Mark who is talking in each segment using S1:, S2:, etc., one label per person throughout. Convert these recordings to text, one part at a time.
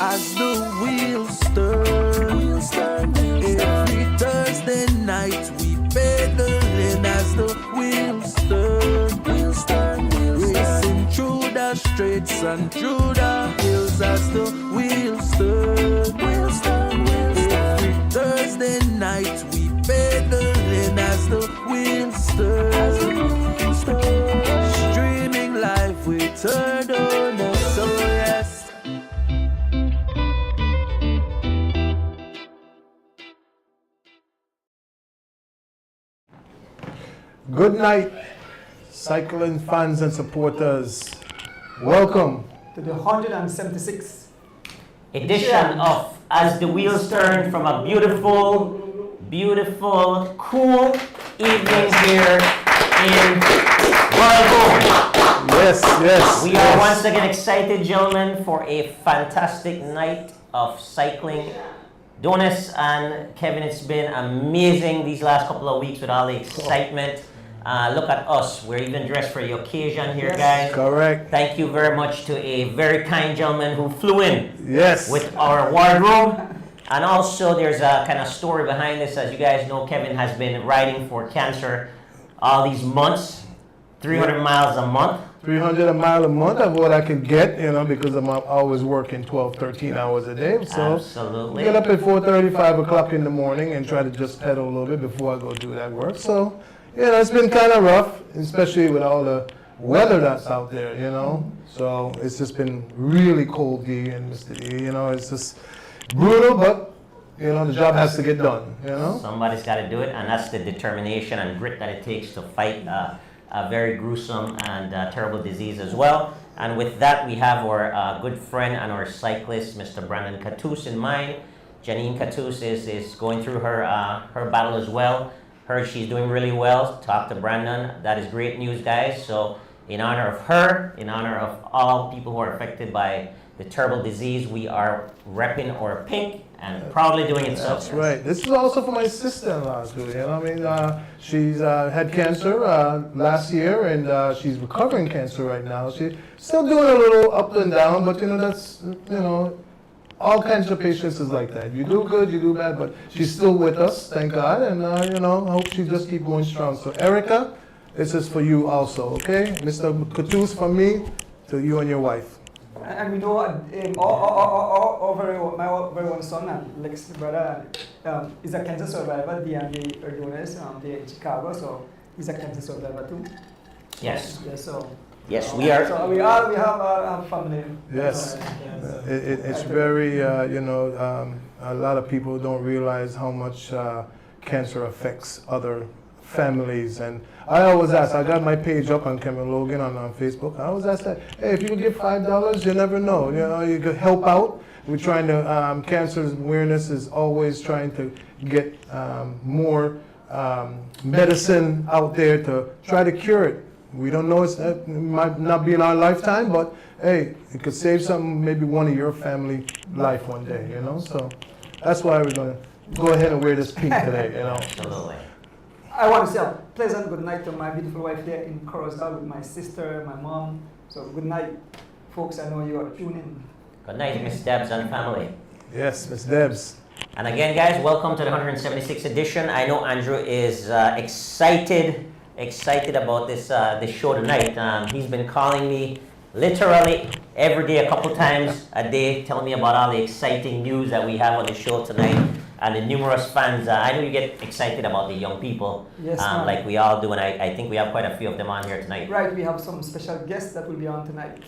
S1: as the wheels turn. Every Thursday night we pedaling as the wheels turn. Racing through the streets and through the hills as the wheels turn. Every Thursday night we pedaling as the wheels turn. Streaming live with Verdias, so yes.
S2: Good night, cycling fans and supporters. Welcome
S3: to the 176th
S4: edition of As the Wheels Turn from a beautiful, cool evening here in Corozal.
S2: Yes.
S4: We are once again excited, gentlemen, for a fantastic night of cycling. Donis and Kevin, it's been amazing these last couple of weeks with all the excitement. Look at us. We're even dressed for the occasion here, guys.
S2: Correct.
S4: Thank you very much to a very kind gentleman who flew in with our wardrobe. And also, there's a kind of story behind this. As you guys know, Kevin has been riding for cancer all these months, 300 miles a month.
S2: 300 miles a month of what I could get, because I'm always working 12, 13 hours a day. So
S4: absolutely.
S2: Get up at 4:30, 5 o'clock in the morning and try to just pedal a little bit before I go do that work. So, it's been kind of rough, especially with all the weather that's out there, So it's just been really cold here in Mr. D. It's just brutal, but, the job has to get done,
S4: Somebody's got to do it, and that's the determination and grit that it takes to fight a very gruesome and terrible disease as well. And with that, we have our good friend and our cyclist, Mr. Brandon Catus, in mind. Janine Catus is going through her battle as well. Heard she's doing really well. Talk to Brandon. That is great news, guys. So in honor of her, in honor of all people who are affected by the terrible disease, we are repping our pink and proudly doing it so.
S2: That's right. This is also for my sister-in-law too. She's had cancer last year, and she's recovering cancer right now. She's still doing a little up and down, but that's all cancer patients is like that. You do good, you do bad, but she's still with us, thank God, and I hope she just keep going strong. So Erica, this is for you also, okay? Mr. Catus from me to you and your wife.
S3: And we know my very own son and Lex brother is a cancer survivor. They're in Chicago, so he's a cancer survivor too.
S4: Yes.
S3: Yes,
S4: we are.
S3: So we have a family.
S2: Yes, it's very a lot of people don't realize how much cancer affects other families, and I always ask. I got my page up on Kevin Logan on Facebook. I always ask that, hey, if you could give $5, you never know. You could help out. We're trying to cancer awareness is always trying to get more medicine out there to try to cure it. We don't know, it might not be in our lifetime, but hey, it could save something, maybe one of your family life one day, So that's why we're going to go ahead and wear this pink today,
S4: Absolutely.
S3: I want to say a pleasant good night to my beautiful wife there in Corozal with my sister, my mom. So good night, folks. I know you are tuning.
S4: Good night, Miss Debs and family.
S2: Yes, Miss Debs.
S4: And again, guys, welcome to the 176th edition. I know Andrew is excited about this show tonight. He's been calling me literally every day, a couple times a day, telling me about all the exciting news that we have on the show tonight and the numerous fans. I know you get excited about the young people, like we all do, and I think we have quite a few of them on here tonight.
S3: Right, we have some special guests that will be on tonight.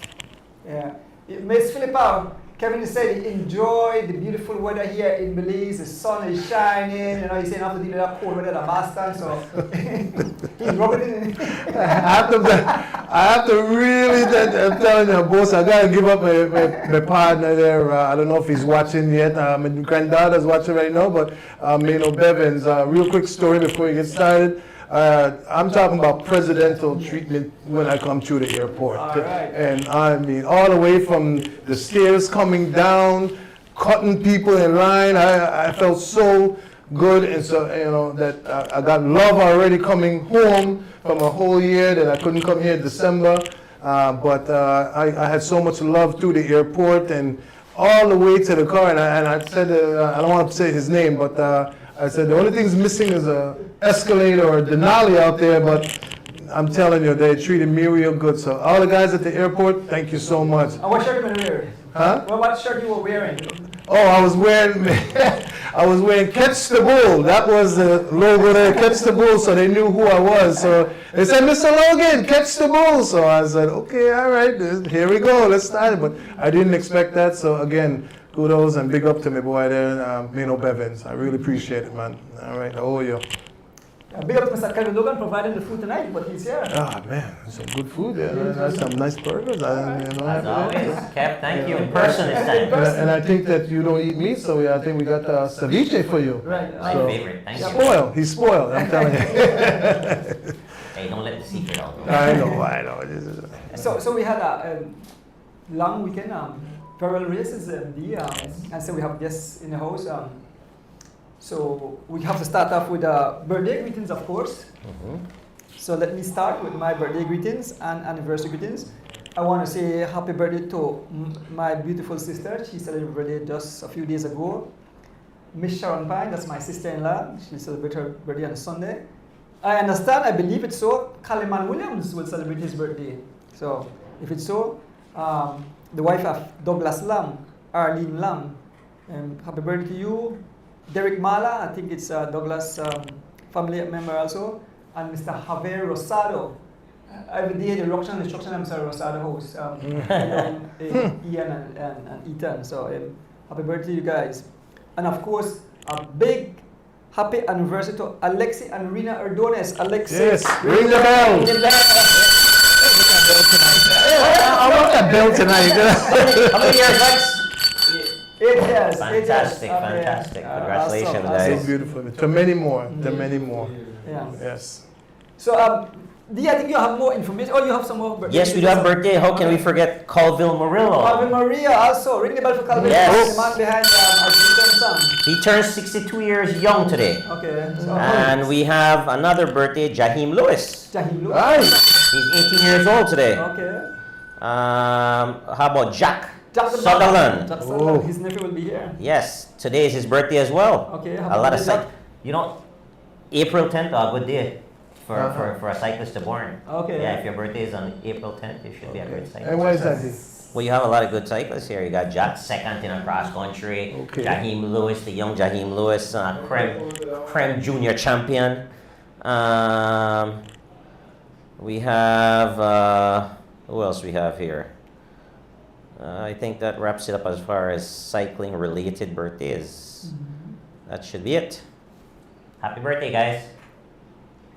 S3: Yeah, Miss Philippa, Kevin said he enjoyed the beautiful weather here in Belize. The sun is shining. He's saying after dealing with that cold weather at Boston, so he's rubbing it in.
S2: I have to really, I'm telling you, boss, I gotta give up my partner there. I don't know if he's watching yet. My granddaughter's watching right now, but Bevins. Real quick story before we get started. I'm talking about presidential treatment when I come through the airport.
S3: All right.
S2: And I mean, all the way from the stairs coming down, cutting people in line. I felt so good, and so that I got love already coming home from a whole year that I couldn't come here in December. But I had so much love through the airport, and all the way to the car, and I said, I don't want to say his name, but I said, the only thing's missing is a Escalade or a Denali out there, but I'm telling you, they treated me real good. So all the guys at the airport, thank you so much.
S3: And what shirt you been wearing?
S2: Huh?
S3: Well, what shirt you were wearing?
S2: Oh, I was wearing Catch the Bull. That was the logo there, Catch the Bull, so they knew who I was. So they said, Mr. Logan, Catch the Bull. So I said, okay, all right, here we go, let's start it. But I didn't expect that, so again, kudos and big up to my boy there, Mino Bevins. I really appreciate it, man. All right, I owe you.
S3: Big up to Mr. Kevin Logan providing the food tonight, but he's here.
S2: Ah, man, some good food there. There's some nice burgers.
S4: As always, Kev, thank you in person this time.
S2: And I think that you don't eat meat, so I think we got ceviche for you.
S3: Right.
S4: My favorite, thank you.
S2: Spoiled. He's spoiled, I'm telling you.
S4: Hey, don't let the secret out.
S2: I know.
S3: So we had a long weekend, parallel races, and so we have guests in the house. So we have to start off with birthday greetings, of course. So let me start with my birthday greetings and anniversary greetings. I want to say happy birthday to my beautiful sister. She celebrated her birthday just a few days ago. Miss Sharon Pine, that's my sister-in-law. She celebrated her birthday on Sunday. I understand, I believe it's so, Kaliman Williams will celebrate his birthday. So if it's so, the wife of Douglas Lam, Arlene Lam, happy birthday to you. Derek Mala, I think it's Douglas family member also, and Mr. Javier Rosado. Every day the instruction I'm sorry, Rosado host, Ian and Ethan. So happy birthday to you guys. And of course, a big happy anniversary to Alexi and Rina Erdones. Alexi,
S2: yes, ring the bell. I want that bell tonight.
S4: How many years, Lex?
S3: 8 years.
S4: Fantastic. Congratulations,
S3: awesome.
S4: guys.
S2: So beautiful. To many more.
S3: Yeah.
S2: Yes.
S3: So, Dee, I think you have more information. Oh, you have some more birthday.
S4: Yes, we do have birthday. How can we forget Colville Murillo?
S3: Calvin Maria also. Ring the bell for Calvin.
S4: Yes.
S3: The man behind our son.
S4: He turns 62 years young today.
S3: Okay. So,
S4: And we have another birthday, Jaheim Lewis.
S3: Jahim Lu.
S2: Nice.
S4: He's 18 years old today.
S3: Okay.
S4: How about Jack
S3: Jack
S4: Sutherland?
S3: Jack
S2: Oh.
S3: Sutherland. His nephew will be here.
S4: Yes, today is his birthday as well.
S3: Okay.
S4: A lot of
S3: Jack.
S4: April 10th, a good day for a cyclist to born.
S3: Okay.
S4: Yeah, if your birthday is on April 10th, it should be a great cyclist.
S2: And why is that?
S4: Well, you have a lot of good cyclists here. You got Jack second in a cross country.
S2: Okay.
S4: Jaheim Lewis, the young Jaheim Lewis, Creme Junior champion. We have who else we have here? I think that wraps it up as far as cycling related birthdays. That should be it. Happy birthday, guys.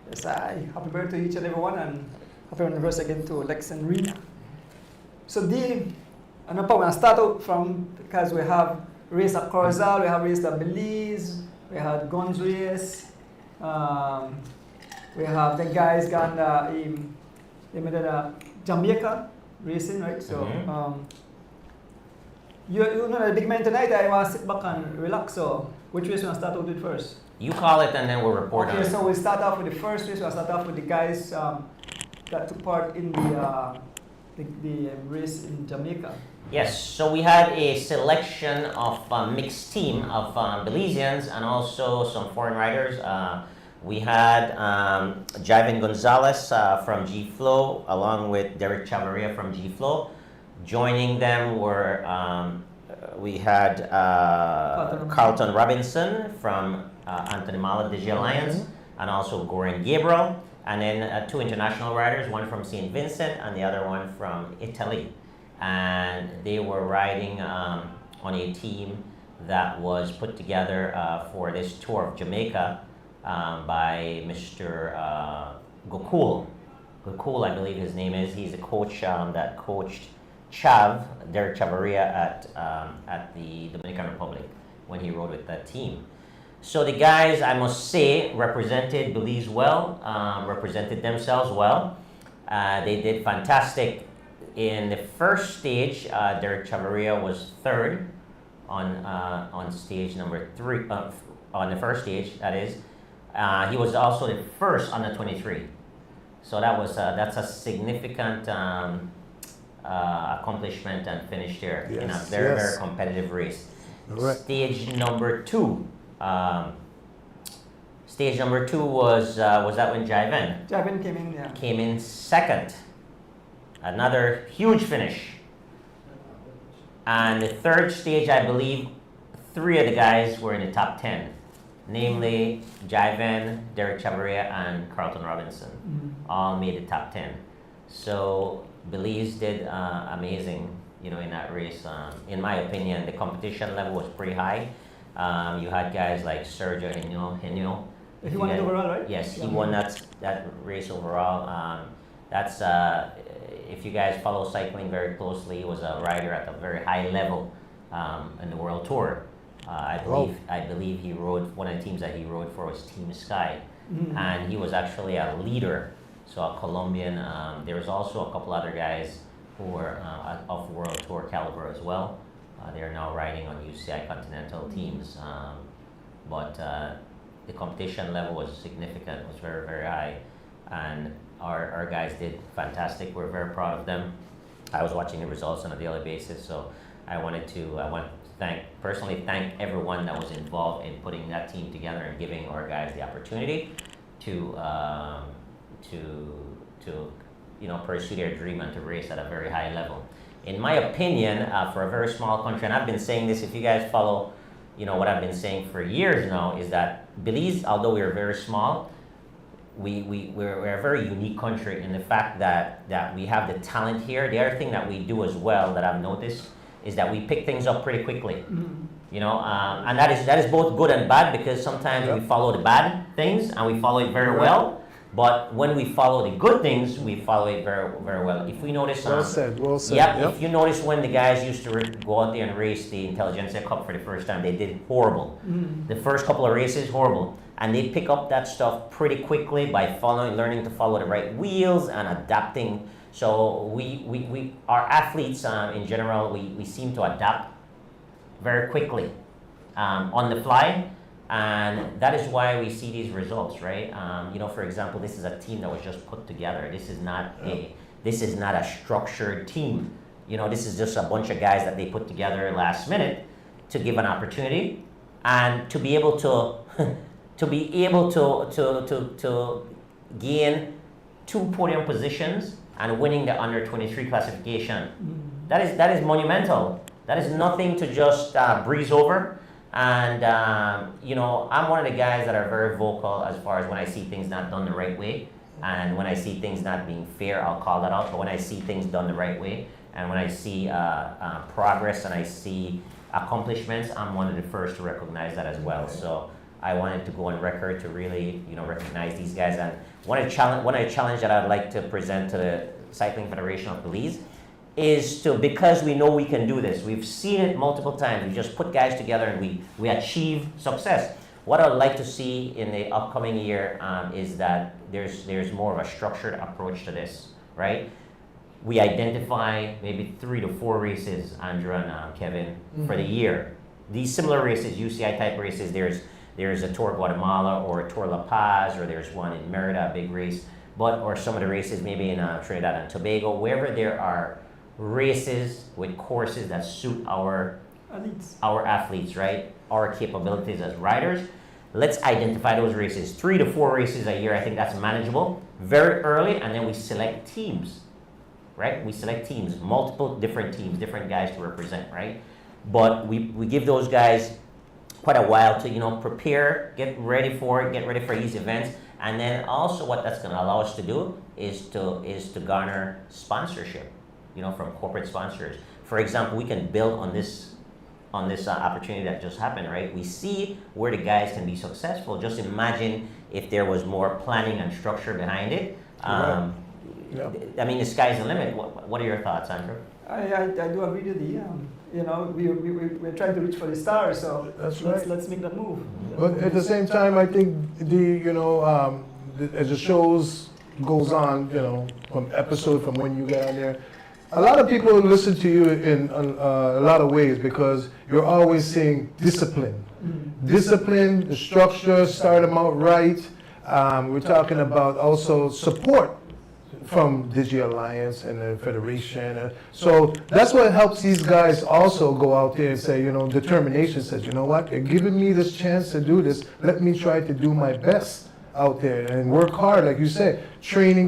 S3: Yes, happy birthday to each and everyone, and happy anniversary again to Lex and Rina. So Dee, I'm going to start out from, because we have race at Corozal, we have race at Belize, we had guns race, we have the guys gone they made Jamaica racing, right? So you know the big man tonight, I want to sit back and relax. So which race you want to start out with first?
S4: You call it and then we'll report on
S3: Okay,
S4: it.
S3: so we'll start off with the first race. We'll start off with the guys that took part in the race in Jamaica.
S4: Yes, so we had a selection of mixed team of Belizeans and also some foreign riders. We had Javen Gonzalez from G-Flow along with Derek Chavarria from G-Flow. Joining them were, we had Carlton Robinson from Anthony Mala Digi Alliance and also Goran Gabriel. And then two international riders, one from St. Vincent and the other one from Italy. And they were riding on a team that was put together for this tour of Jamaica by Mr. Gokul. Gokul, I believe his name is. He's a coach that coached Derek Chavarria at the Dominican Republic when he rode with that team. So the guys, I must say, represented Belize well, represented themselves well. They did fantastic. In the first stage, Derek Chavarria was third on stage number 3, on the first stage, that is. He was also the first on the 23. So that was that's a significant accomplishment and finished there in a
S2: Yes,
S4: very,
S2: yes.
S4: very competitive race.
S2: Correct.
S4: Stage number two. Stage number two was that when Jiven
S3: Javin came in, yeah.
S4: came in second. Another huge finish. And the third stage, I believe, 3 of the guys were in the top 10, namely Jiven, Derek Chavarria, and Carlton Robinson. All made the top 10. So Belize did amazing, in that race. In my opinion, the competition level was pretty high. You had guys like Sergio Henio.
S3: He won it overall, right?
S4: Yes, he won that race overall. That's if you guys follow cycling very closely, he was a rider at a very high level in the World Tour. I believe he rode, one of the teams that he rode for was Team Sky, and he was actually a leader. So a Colombian. There was also a couple other guys who were of World Tour caliber as well. They are now riding on UCI Continental teams, but the competition level was significant. It was very, very high, and our guys did fantastic. We're very proud of them. I was watching the results on a daily basis, so I want to personally thank everyone that was involved in putting that team together and giving our guys the opportunity to pursue their dream and to race at a very high level. In my opinion, for a very small country, and I've been saying this, if you guys follow, what I've been saying for years now, is that Belize, although we are very small, we're a very unique country in the fact that we have the talent here. The other thing that we do as well that I've noticed is that we pick things up pretty quickly. And that is both good and bad, because sometimes we follow the bad things and we follow it very well. But when we follow the good things, we follow it very, very well. If we notice,
S2: Well said.
S4: yeah, if you notice when the guys used to go out there and race the Intelligentsia Cup for the first time, they did horrible. The first couple of races, horrible. And they pick up that stuff pretty quickly by learning to follow the right wheels and adapting. So our athletes in general, we seem to adapt very quickly on the fly. And that is why we see these results, right? For example, this is a team that was just put together. This is not a structured team. This is just a bunch of guys that they put together last minute to give an opportunity and to be able to gain 2 podium positions and winning the under 23 classification. That is monumental. That is nothing to just breeze over. And, I'm one of the guys that are very vocal as far as when I see things not done the right way. And when I see things not being fair, I'll call that out. But when I see things done the right way, and when I see progress and I see accomplishments, I'm one of the first to recognize that as well. So I wanted to go on record to really, recognize these guys. And one of the challenge that I'd like to present to the Cycling Federation of Belize is because we know we can do this. We've seen it multiple times. We just put guys together and we achieve success. What I'd like to see in the upcoming year is that there's more of a structured approach to this, right? We identify maybe 3 to 4 races, Andrew and Kevin, for the year. These similar races, UCI type races, there's a Tour Guatemala or a Tour La Paz, or there's one in Merida, a big race, or some of the races maybe in Trinidad and Tobago, wherever there are races with courses that suit our athletes, right? Our capabilities as riders. Let's identify those races. 3 to 4 races a year, I think that's manageable. Very early, and then we select teams, right? We select teams, multiple different teams, different guys to represent, right? But we give those guys quite a while to, prepare, get ready for these events. And then also what that's gonna allow us to do is to garner sponsorship, from corporate sponsors. For example, we can build on this opportunity that just happened, right? We see where the guys can be successful. Just imagine if there was more planning and structure behind it. I mean, the sky's the limit. What are your thoughts, Andrew?
S3: I do agree with we're trying to reach for the stars, so let's make that move.
S2: But at the same time, I think as the shows goes on, from when you get on there, a lot of people listen to you in a lot of ways because you're always saying discipline. Discipline, the structure, start them out right. We're talking about also support from Digi Alliance and the Federation. So that's what helps these guys also go out there and say, you know, determination says, you know what, they're giving me this chance to do this. Let me try to do my best out there and work hard, like you said, training,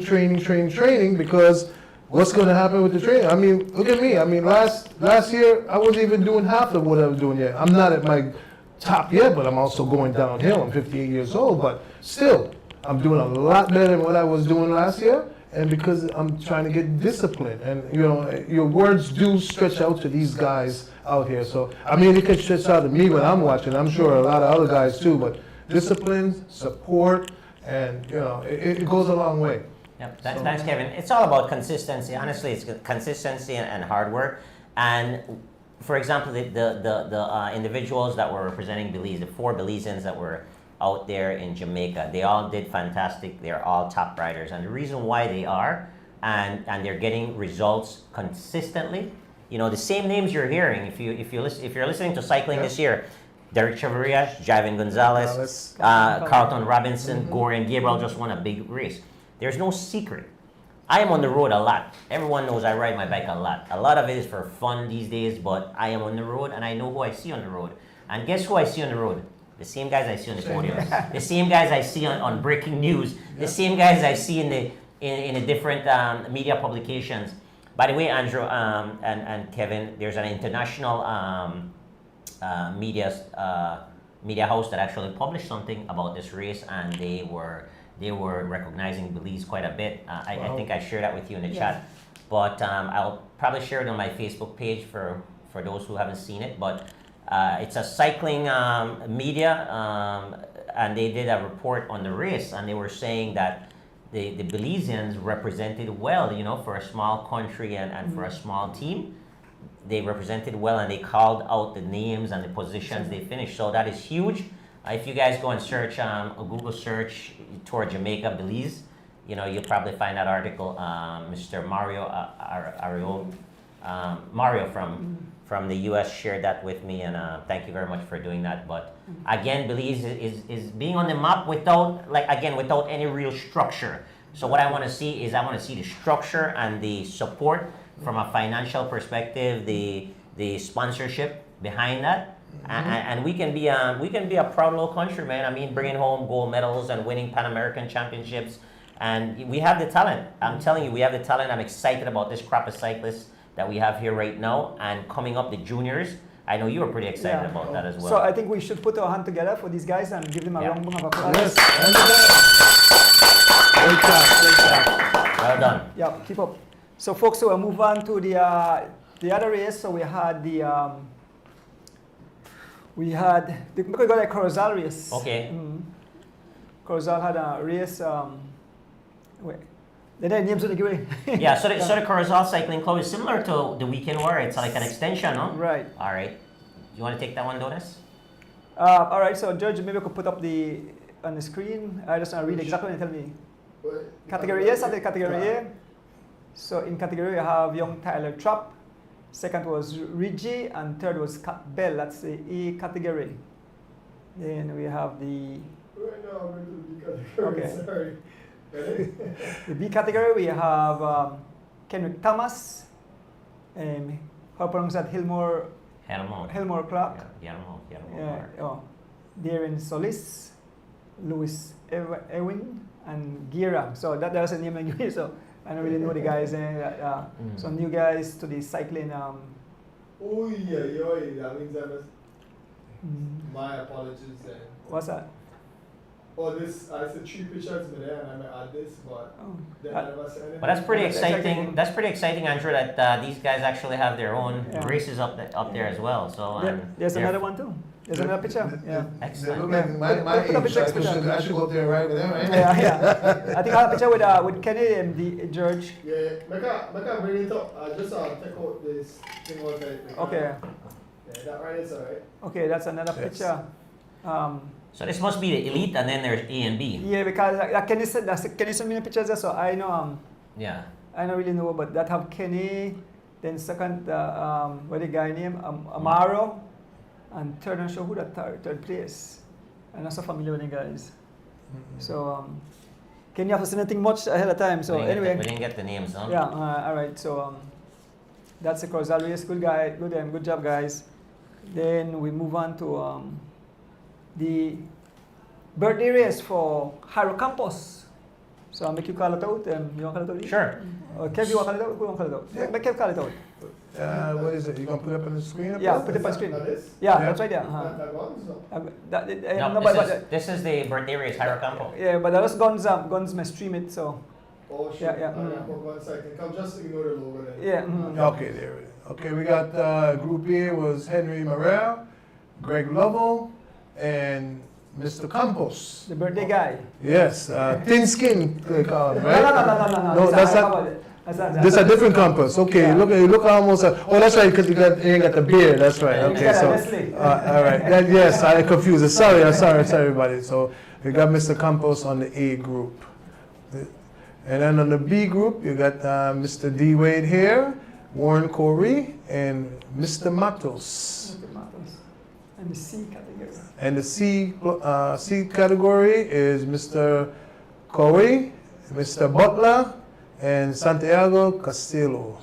S2: because what's going to happen with the training? I mean, look at me. I mean, last year, I wasn't even doing half of what I was doing yet. I'm not at my top yet, but I'm also going downhill. I'm 58 years old, but still, I'm doing a lot better than what I was doing last year. And because I'm trying to get disciplined, and you know, your words do stretch out to these guys out here. So, I mean, it can stretch out to me when I'm watching. I'm sure a lot of other guys too, but discipline, support, and you know, it goes a long way.
S4: Yep. Thanks, Kevin. It's all about consistency. Honestly, it's consistency and hard work. And for example, the individuals that were representing Belize, the 4 Belizeans that were out there in Jamaica, they all did fantastic. They're all top riders, and the reason why they are, and they're getting results consistently. You know, the same names you're hearing. If you're listening to cycling this year, Derek Chavarria, Javan Gonzalez, Carlton Robinson, Gore and Gabriel just won a big race. There's no secret. I am on the road a lot. Everyone knows I ride my bike a lot. A lot of it is for fun these days, but I am on the road and I know who I see on the road. And guess who I see on the road? The same guys I see on the podiums. The same guys I see on breaking news. The same guys I see in the different media publications. By the way, Andrew and Kevin, there's an international media house that actually published something about this race, and they were recognizing Belize quite a bit. I think I shared that with you in the chat, but I'll probably share it on my Facebook page for those who haven't seen it. But it's a cycling media, and they did a report on the race, and they were saying that the Belizeans represented well, you know, for a small country and for a small team. They represented well, and they called out the names and the positions they finished. So that is huge. If you guys go and search, a Google search Tour Jamaica Belize, you know, you'll probably find that article. Mr. Mario from the U.S. shared that with me, and thank you very much for doing that. But again, Belize is being on the map without any real structure. So what I want to see is the structure and the support from a financial perspective, the sponsorship behind that. And we can be a proud little country, man. I mean, bringing home gold medals and winning Pan American championships, and we have the talent. I'm telling you, we have the talent. I'm excited about this crop of cyclists that we have here right now, and coming up the juniors. I know you were pretty excited about that as well.
S3: So I think we should put our hand together for these guys and give them a round of applause.
S2: Yes.
S3: Great
S2: job.
S4: Well done.
S3: Yeah, keep up. So folks, so we'll move on to the other race. So we had the Corozal race.
S4: Okay.
S3: Corozal had a race. The names of the giveaway.
S4: Yeah, so the Corozal Cycling Club is similar to the Weekend Warrior. It's like an extension, no?
S3: Right.
S4: All right. You want to take that one, Donis?
S3: All right, so George, maybe we could put up on the screen. I just want to read exactly and tell me. Category A, started category A. So in category A, you have young Tyler Trapp. Second was Rigi, and third was Cat Bell. That's the A category. Then we have the...
S5: Right now, I'm going to the category,
S3: Okay.
S5: sorry.
S3: The B category, we have Kenrick Thomas, how pronounce that? Helmore Clark. Darren Solis, Louis Ewing, and Gira. So that was a name again. So I don't really know the guys. Some new guys to the cycling.
S5: That means I must. My apologies then.
S3: What's that?
S5: Oh, I said 3 pictures me there, and I might add this, but then I never said anything.
S4: But that's pretty exciting. That's pretty exciting, Andrew. That these guys actually have their own races up there as well. So
S3: there's another one too. There's another picture. Yeah.
S4: Excellent.
S2: My age, I should go up there and ride with them, right?
S3: Yeah. I think I have a picture with Kenny and the George.
S5: Yeah, I can bring it up. I just take out this thing out there.
S3: Okay.
S5: Yeah, that right is alright.
S3: Okay, that's another picture.
S4: So this must be the elite, and then there's A and B.
S3: Yeah, because Kenny sent me the pictures there, so I know.
S4: Yeah.
S3: I don't really know, but that have Kenny. Then second, what the guy name? Amaro, and third, I'm sure who that third place. I'm not so familiar with the guys. So Can you have to say anything much ahead of time? So
S4: we
S3: anyway.
S4: we didn't get the names, huh?
S3: Yeah, all right. So that's the Corozal race. Good guy, good job, guys. Then we move on to the birthday race for Jairo Campos. So I'll make you call it out. You want to call it out?
S4: Sure.
S3: Kev, you want to call it out? Who want to call it out? Make Kev call it out.
S2: What is it? You gonna put it up on the screen?
S3: Yeah, put it up on the screen.
S5: This?
S3: Yeah,
S2: Yeah.
S3: that's right there.
S5: That one's not.
S4: No, this is the birthday race, Jairo Campo.
S3: Yeah, but that's Guns may stream it, so.
S5: Oh, shit.
S3: Yeah, yeah.
S5: I put 1 second. Come just ignore the logo then.
S3: Yeah.
S2: Okay, there it is. Okay, we got Group A was Henry Morel, Greg Lovell, and Mr. Campos.
S3: The birthday guy.
S2: Yes, thin skin, they call him,
S3: No,
S2: right?
S3: no,
S2: that's not. This is a different Campos. Okay,
S3: Yeah.
S2: you look almost. Oh, that's right, because you ain't got the beard. That's right. Okay,
S3: Yeah,
S2: so
S3: Leslie.
S2: all right. Yes, I confused it. Sorry, everybody. So we got Mr. Campos on the A group, and then on the B group you got Mr. D Wade here, Warren Corey, and Mr. Matos.
S3: And the C category.
S2: And the C category is Mr. Corey, Mr. Butler, and Santiago Castillo.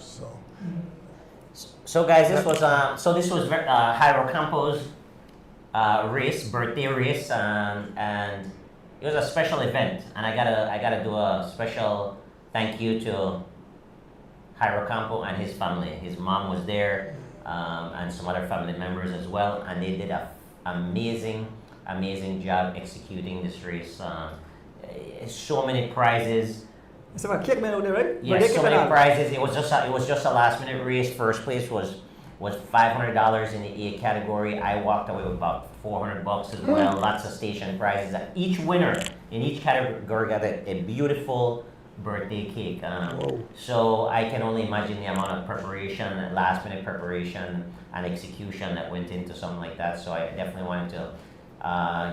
S4: So guys, this was Jairo Campo's race, birthday race, and it was a special event. And I gotta do a special thank you to Jairo Campo and his family. His mom was there, and some other family members as well, and they did an amazing job executing this race. So many prizes.
S3: It's about cake man out there, right?
S4: Yes, so many prizes. It was just a last minute race. First place was $500 in the A category. I walked away with about $400 as well. Lots of station prizes. Each winner in each category got a beautiful birthday cake. So I can only imagine the amount of preparation, last minute preparation and execution that went into something like that. So I definitely wanted to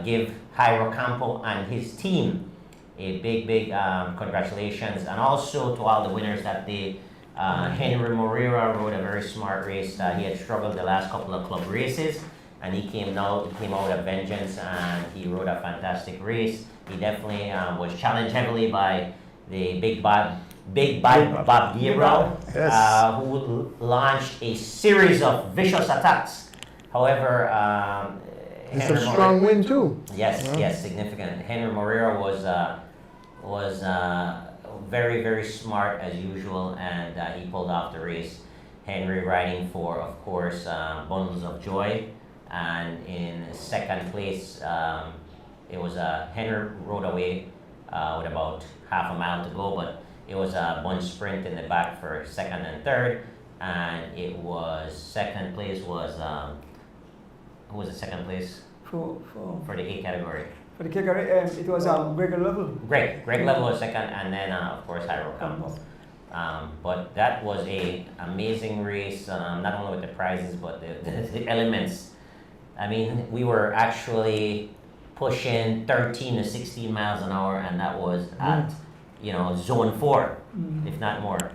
S4: give Jairo Campo and his team a big congratulations, and also to all the winners that day. Henry Moreira rode a very smart race. He had struggled the last couple of club races, and he came out with a vengeance, and he rode a fantastic race. He definitely was challenged heavily by the Big Bob Guerrero,
S2: Yes.
S4: who launched a series of vicious attacks. However,
S2: It's a strong win too.
S4: Yes, significant. Henry Moreira was very smart as usual, and he pulled off the race. Henry riding for, of course, Bundles of Joy, and in second place, it was Henry rode away with about half a mile to go, but it was a bunch sprint in the back for second and third, and it was second place was who was the second place for the A category?
S3: For the category, it was Greg Level.
S4: Greg Level was second, and then of course Jairo Campo. But that was a amazing race, not only with the prizes but the elements. I mean, we were actually pushing 13 to 16 miles an hour, and that was at zone 4, if not more. It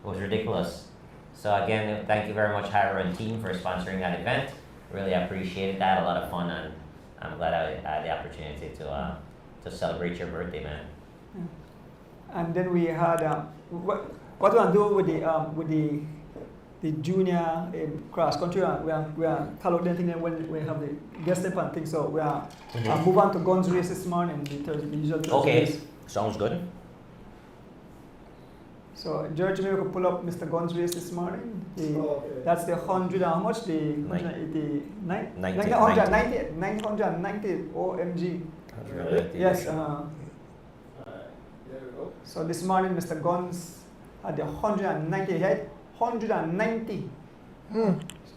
S4: was ridiculous. So again, thank you very much, Jairo and team, for sponsoring that event. Really appreciate it. I had a lot of fun, and I'm glad I had the opportunity to celebrate your birthday, man.
S3: And then we had what we want to do with the junior cross country. We are following anything when we have the guest step and things. So we are move on to guns race this morning. The usual
S4: Okay,
S3: race.
S4: sounds good.
S3: So George, maybe we could pull up Mr. Guns race this morning.
S5: Okay.
S3: That's the 100 and how much? The 189? 990 OMG. Yes.
S5: There we go.
S3: So this morning, Mr. Guns had the 190. He had 190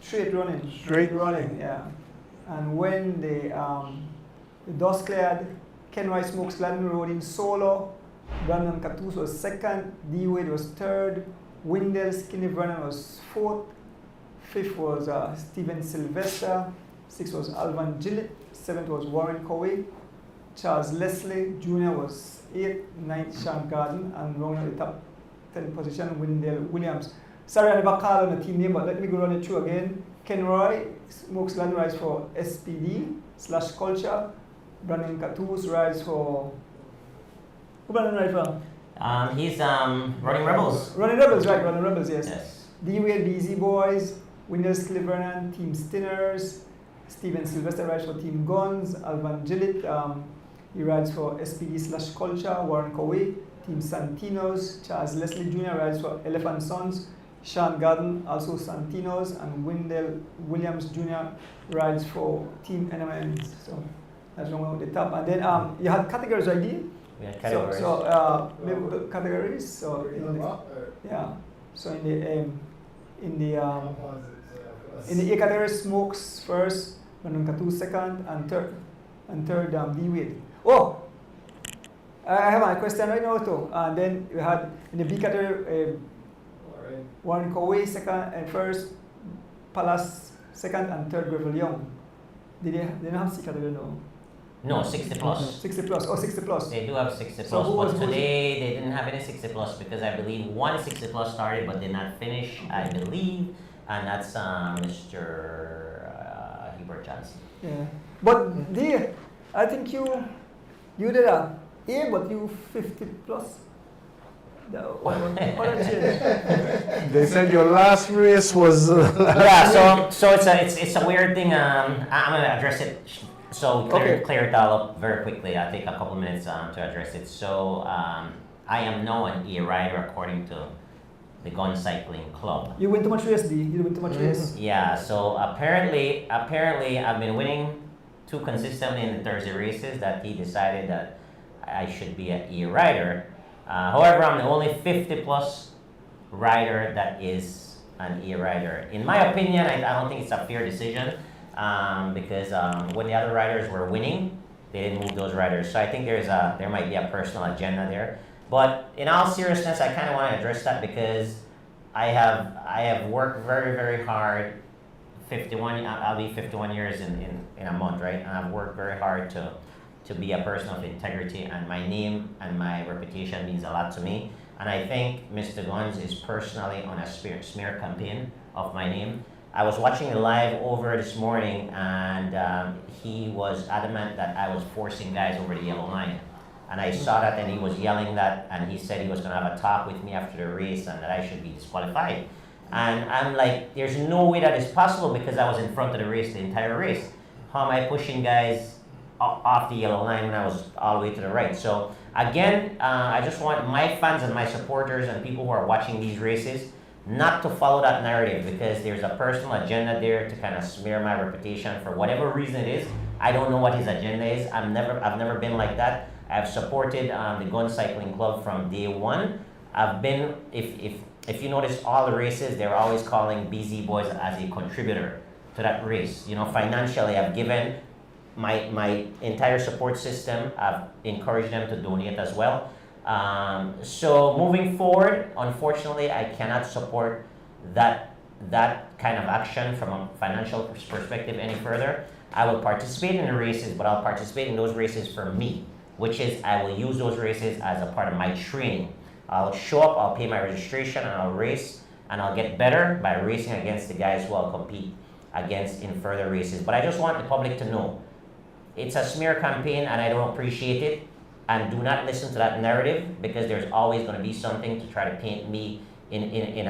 S3: straight running.
S2: Straight running.
S3: Yeah. And when the dust cleared, Ken Rice Smokes Gladden rode in solo. Brandon Catus was second. D Wade was third. Windell Skinny Vernon was fourth. Fifth was Steven Sylvester. Sixth was Alvan Gillett. Seventh was Warren Coway. Charles Leslie Jr. was eighth. Ninth, Sean Garden. And rounding the top 10 position, Windell Williams. Sorry, I never called on the team name, but let me go run it through again. Ken Roy Smokes Gladden rides for SPD/Culture. Brandon Catus rides for Who Brandon ride from?
S4: He's running Rebels.
S3: Running Rebels, right? Running Rebels, yes.
S4: Yes.
S3: D-Wade, BZ Boys, Winners Clivernon, Team Stinners, Steven Sylvester rides for Team Guns, Alvan Gillett, he rides for SPD/Culture, Warren Coway, Team Santinos, Charles Leslie Jr. rides for Elephant Sons, Sean Garden, also Santinos, and Wendell Williams Jr. rides for Team NMN. So that's one with the top. And then you had categories, right?
S4: We had categories.
S3: So maybe the categories. So yeah. So in the A category, Smokes first, Manunka second, and third D-Wade. Oh, I have a question right now too. And then we had in the B category, Warren Coway second and first, Palace second, and third, Gravel Young. They don't have C category, no?
S4: No, 60 plus.
S3: 60 plus. Oh, 60 plus.
S4: They do have 60
S3: So
S4: plus, but today they didn't have any 60 plus because I believe one 60 plus started but did not finish, I believe, and that's Mr. Hubert Johnson.
S3: Yeah, but I think you did a but you 50 plus.
S2: They said your last race was.
S4: Yeah, so it's a weird thing. I'm gonna address it. So clear it all up very quickly. I'll take a couple minutes to address it. So I am now an E rider according to the Gun Cycling Club.
S3: You win too much race, D. You win too much race.
S4: Yeah. So apparently I've been winning too consistently in the Thursday races that he decided that I should be an E rider. However, I'm the only 50 plus rider that is an E rider. In my opinion, I don't think it's a fair decision. Because when the other riders were winning, they didn't move those riders. So I think there might be a personal agenda there. But in all seriousness, I kind of want to address that because I have worked very, very hard. I'll be 51 years in a month, right? And I've worked very hard to be a person of integrity, and my name and my reputation means a lot to me. And I think Mr. Guns is personally on a smear campaign of my name. I was watching it live over this morning, and he was adamant that I was forcing guys over the yellow line. And I saw that, and he was yelling that, and he said he was going to have a talk with me after the race and that I should be disqualified. And I'm like, there's no way that is possible because I was in front of the race the entire race. How am I pushing guys off the yellow line when I was all the way to the right? So again, I just want my fans and my supporters and people who are watching these races not to follow that narrative because there's a personal agenda there to kind of smear my reputation for whatever reason it is. I don't know what his agenda is. I've never been like that. I've supported the Gun Cycling Club from day one. I've been, if you notice all the races, they're always calling BZ Boys as a contributor to that race. You know, financially, I've given my entire support system. I've encouraged them to donate as well. So moving forward, unfortunately, I cannot support that kind of action from a financial perspective any further. I will participate in the races, but I'll participate in those races for me, which is I will use those races as a part of my training. I'll show up, I'll pay my registration, and I'll race, and I'll get better by racing against the guys who I'll compete against in further races. But I just want the public to know it's a smear campaign, and I don't appreciate it. And do not listen to that narrative because there's always going to be something to try to paint me in an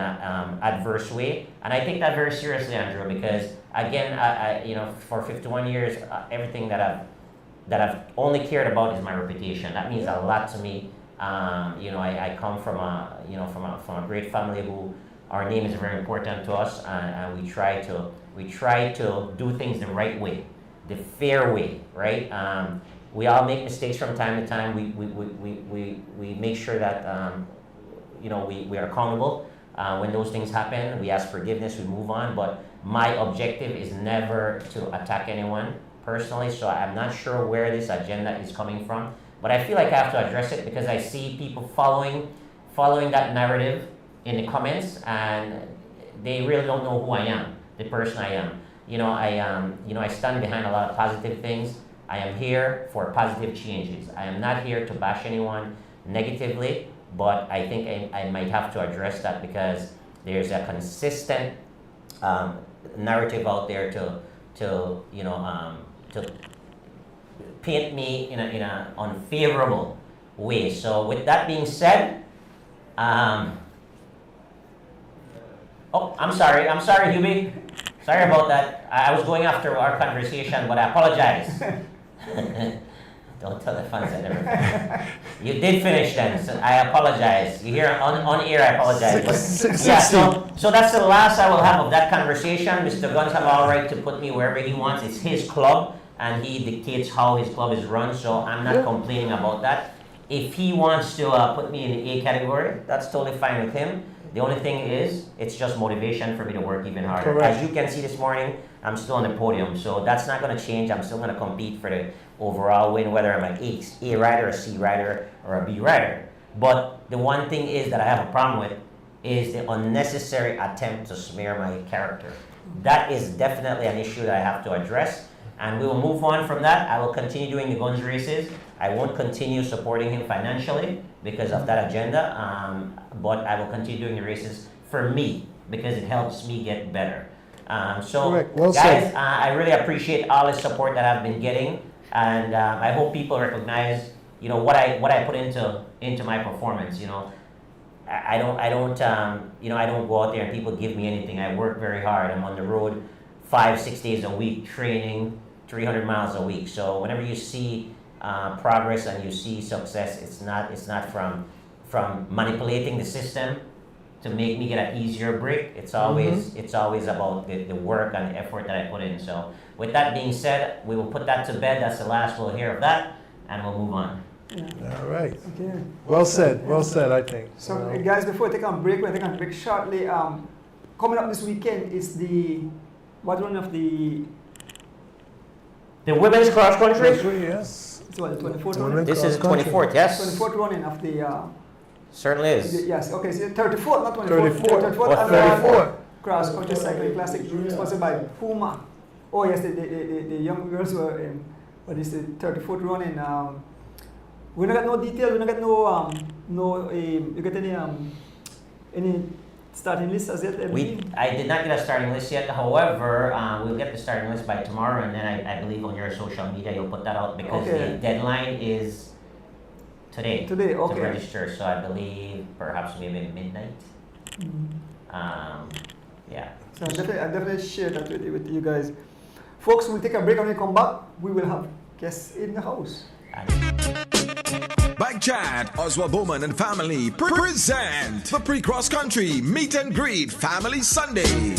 S4: adverse way. And I take that very seriously, Andrew, because again, I for 51 years, everything that I've only cared about is my reputation. That means a lot to me. I come from a great family who our name is very important to us, and we try to do things the right way, the fair way, right? We all make mistakes from time to time. We make sure that we are accountable. When those things happen, we ask forgiveness, we move on. But my objective is never to attack anyone personally, so I'm not sure where this agenda is coming from. But I feel like I have to address it because I see people following that narrative in the comments, and they really don't know who I am, the person I am. I stand behind a lot of positive things. I am here for positive changes. I am not here to bash anyone negatively, but I think I might have to address that because there's a consistent narrative out there to paint me in an unfavorable way. So with that being said, oh, I'm sorry, Hubie. Sorry about that. I was going after our conversation, but I apologize. Don't tell the fans I never finished. You did finish then, so I apologize. You hear on air, I apologize. But, yeah, so that's the last I will have of that conversation. Mr. Guns have all right to put me wherever he wants. It's his club, and he dictates how his club is run, so I'm not complaining about that. If he wants to put me in the A category, that's totally fine with him. The only thing is, it's just motivation for me to work even harder.
S2: Correct.
S4: As you can see this morning, I'm still on the podium, so that's not going to change. I'm still going to compete for the overall win, whether I'm an A rider, a C rider, or a B rider. But the one thing is that I have a problem with is the unnecessary attempt to smear my character. That is definitely an issue that I have to address, and we will move on from that. I will continue doing the guns races. I won't continue supporting him financially because of that agenda, but I will continue doing the races for me because it helps me get better. So,
S2: well
S4: guys, I really appreciate all the support that I've been getting, and I hope people recognize, what I put into my performance. I don't go out there and people give me anything. I work very hard. I'm on the road 5-6 days a week, training 300 miles a week. So whenever you see progress and you see success, it's not from manipulating the system to make me get an easier break. It's always about the work and the effort that I put in. So with that being said, we will put that to bed. That's the last we'll hear of that, and we'll move on.
S3: Yeah.
S2: All right.
S3: Okay.
S2: Well said, I think.
S3: So, guys, before we take a break, we'll take a break shortly. Coming up this weekend is the one of the
S4: women's cross country.
S2: Yes.
S3: It's what, the 24th running?
S4: This is the 24th, yes.
S3: 24th running of the.
S4: Certainly is.
S3: Yes. Okay. So 34th, not 24th.
S2: 34th.
S3: 34th. Cross country cycling classic sponsored by Puma. Oh yes, the young girls were in. But it's the 34th running. We don't got no detail. We don't got no. You get any starting list as yet?
S4: I did not get a starting list yet. However, we'll get the starting list by tomorrow, and then I believe on your social media you'll put that out because the deadline is today.
S3: Today, okay.
S4: To register. So I believe perhaps maybe midnight. Yeah.
S3: So I'll definitely share that with you guys. Folks, we'll take a break and when we come back, we will have guests in the house.
S6: Bike Chat, Oswald Bowman and family present the Pre-Cross Country Meet and Greet Family Sunday.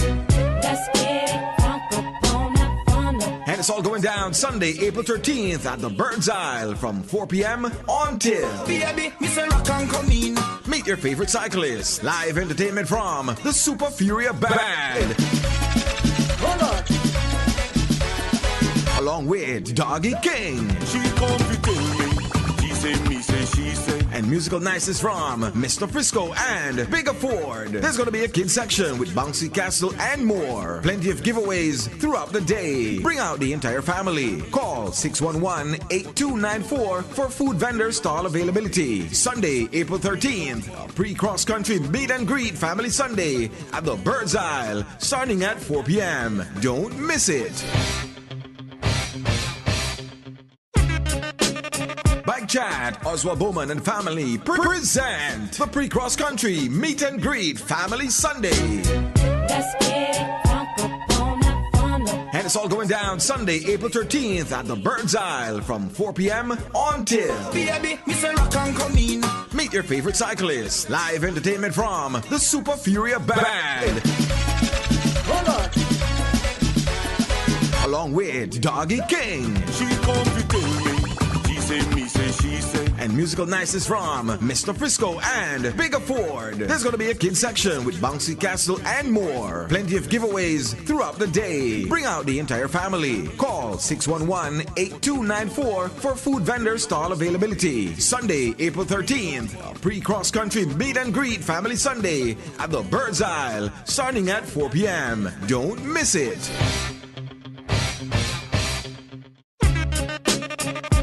S7: Let's get drunk upon that fun.
S6: And it's all going down Sunday, April 13th at the Bird's Isle from 4 p.m. until.
S1: Baby, Mr. Rock and come in.
S6: Meet your favorite cyclists. Live entertainment from the Super Furia Band.
S1: Hold on.
S6: Along with Doggy King.
S1: She come to tell me. She say me say she say.
S6: And musical niceness from Mr. Frisco and Bigger Ford. There's going to be a kids section with Bouncy Castle and more. Plenty of giveaways throughout the day. Bring out the entire family. Call 611-8294 for food vendor stall availability. Sunday, April 13th, a Pre-Cross Country Meet and Greet Family Sunday at the Bird's Isle, starting at 4 p.m. Don't miss it. Bike Chat, Oswald Bowman and family present the Pre-Cross Country Meet and Greet Family Sunday.
S7: Let's get drunk upon that fun.
S6: And it's all going down Sunday, April 13th at the Bird's Isle from 4 p.m. until.
S1: Baby, Mr. Rock and come in.
S6: Meet your favorite cyclists. Live entertainment from the Super Furia Band.
S1: Hold on.
S6: Along with Doggy King.
S1: She come to tell me. She say me say she say.
S6: And musical niceness from Mr. Frisco and Bigger Ford. There's going to be a kids section with Bouncy Castle and more. Plenty of giveaways throughout the day. Bring out the entire family. Call 611-8294 for food vendor stall availability. Sunday, April 13th, a Pre-Cross Country Meet and Greet Family Sunday at the Bird's Isle, starting at 4 p.m. Don't miss it.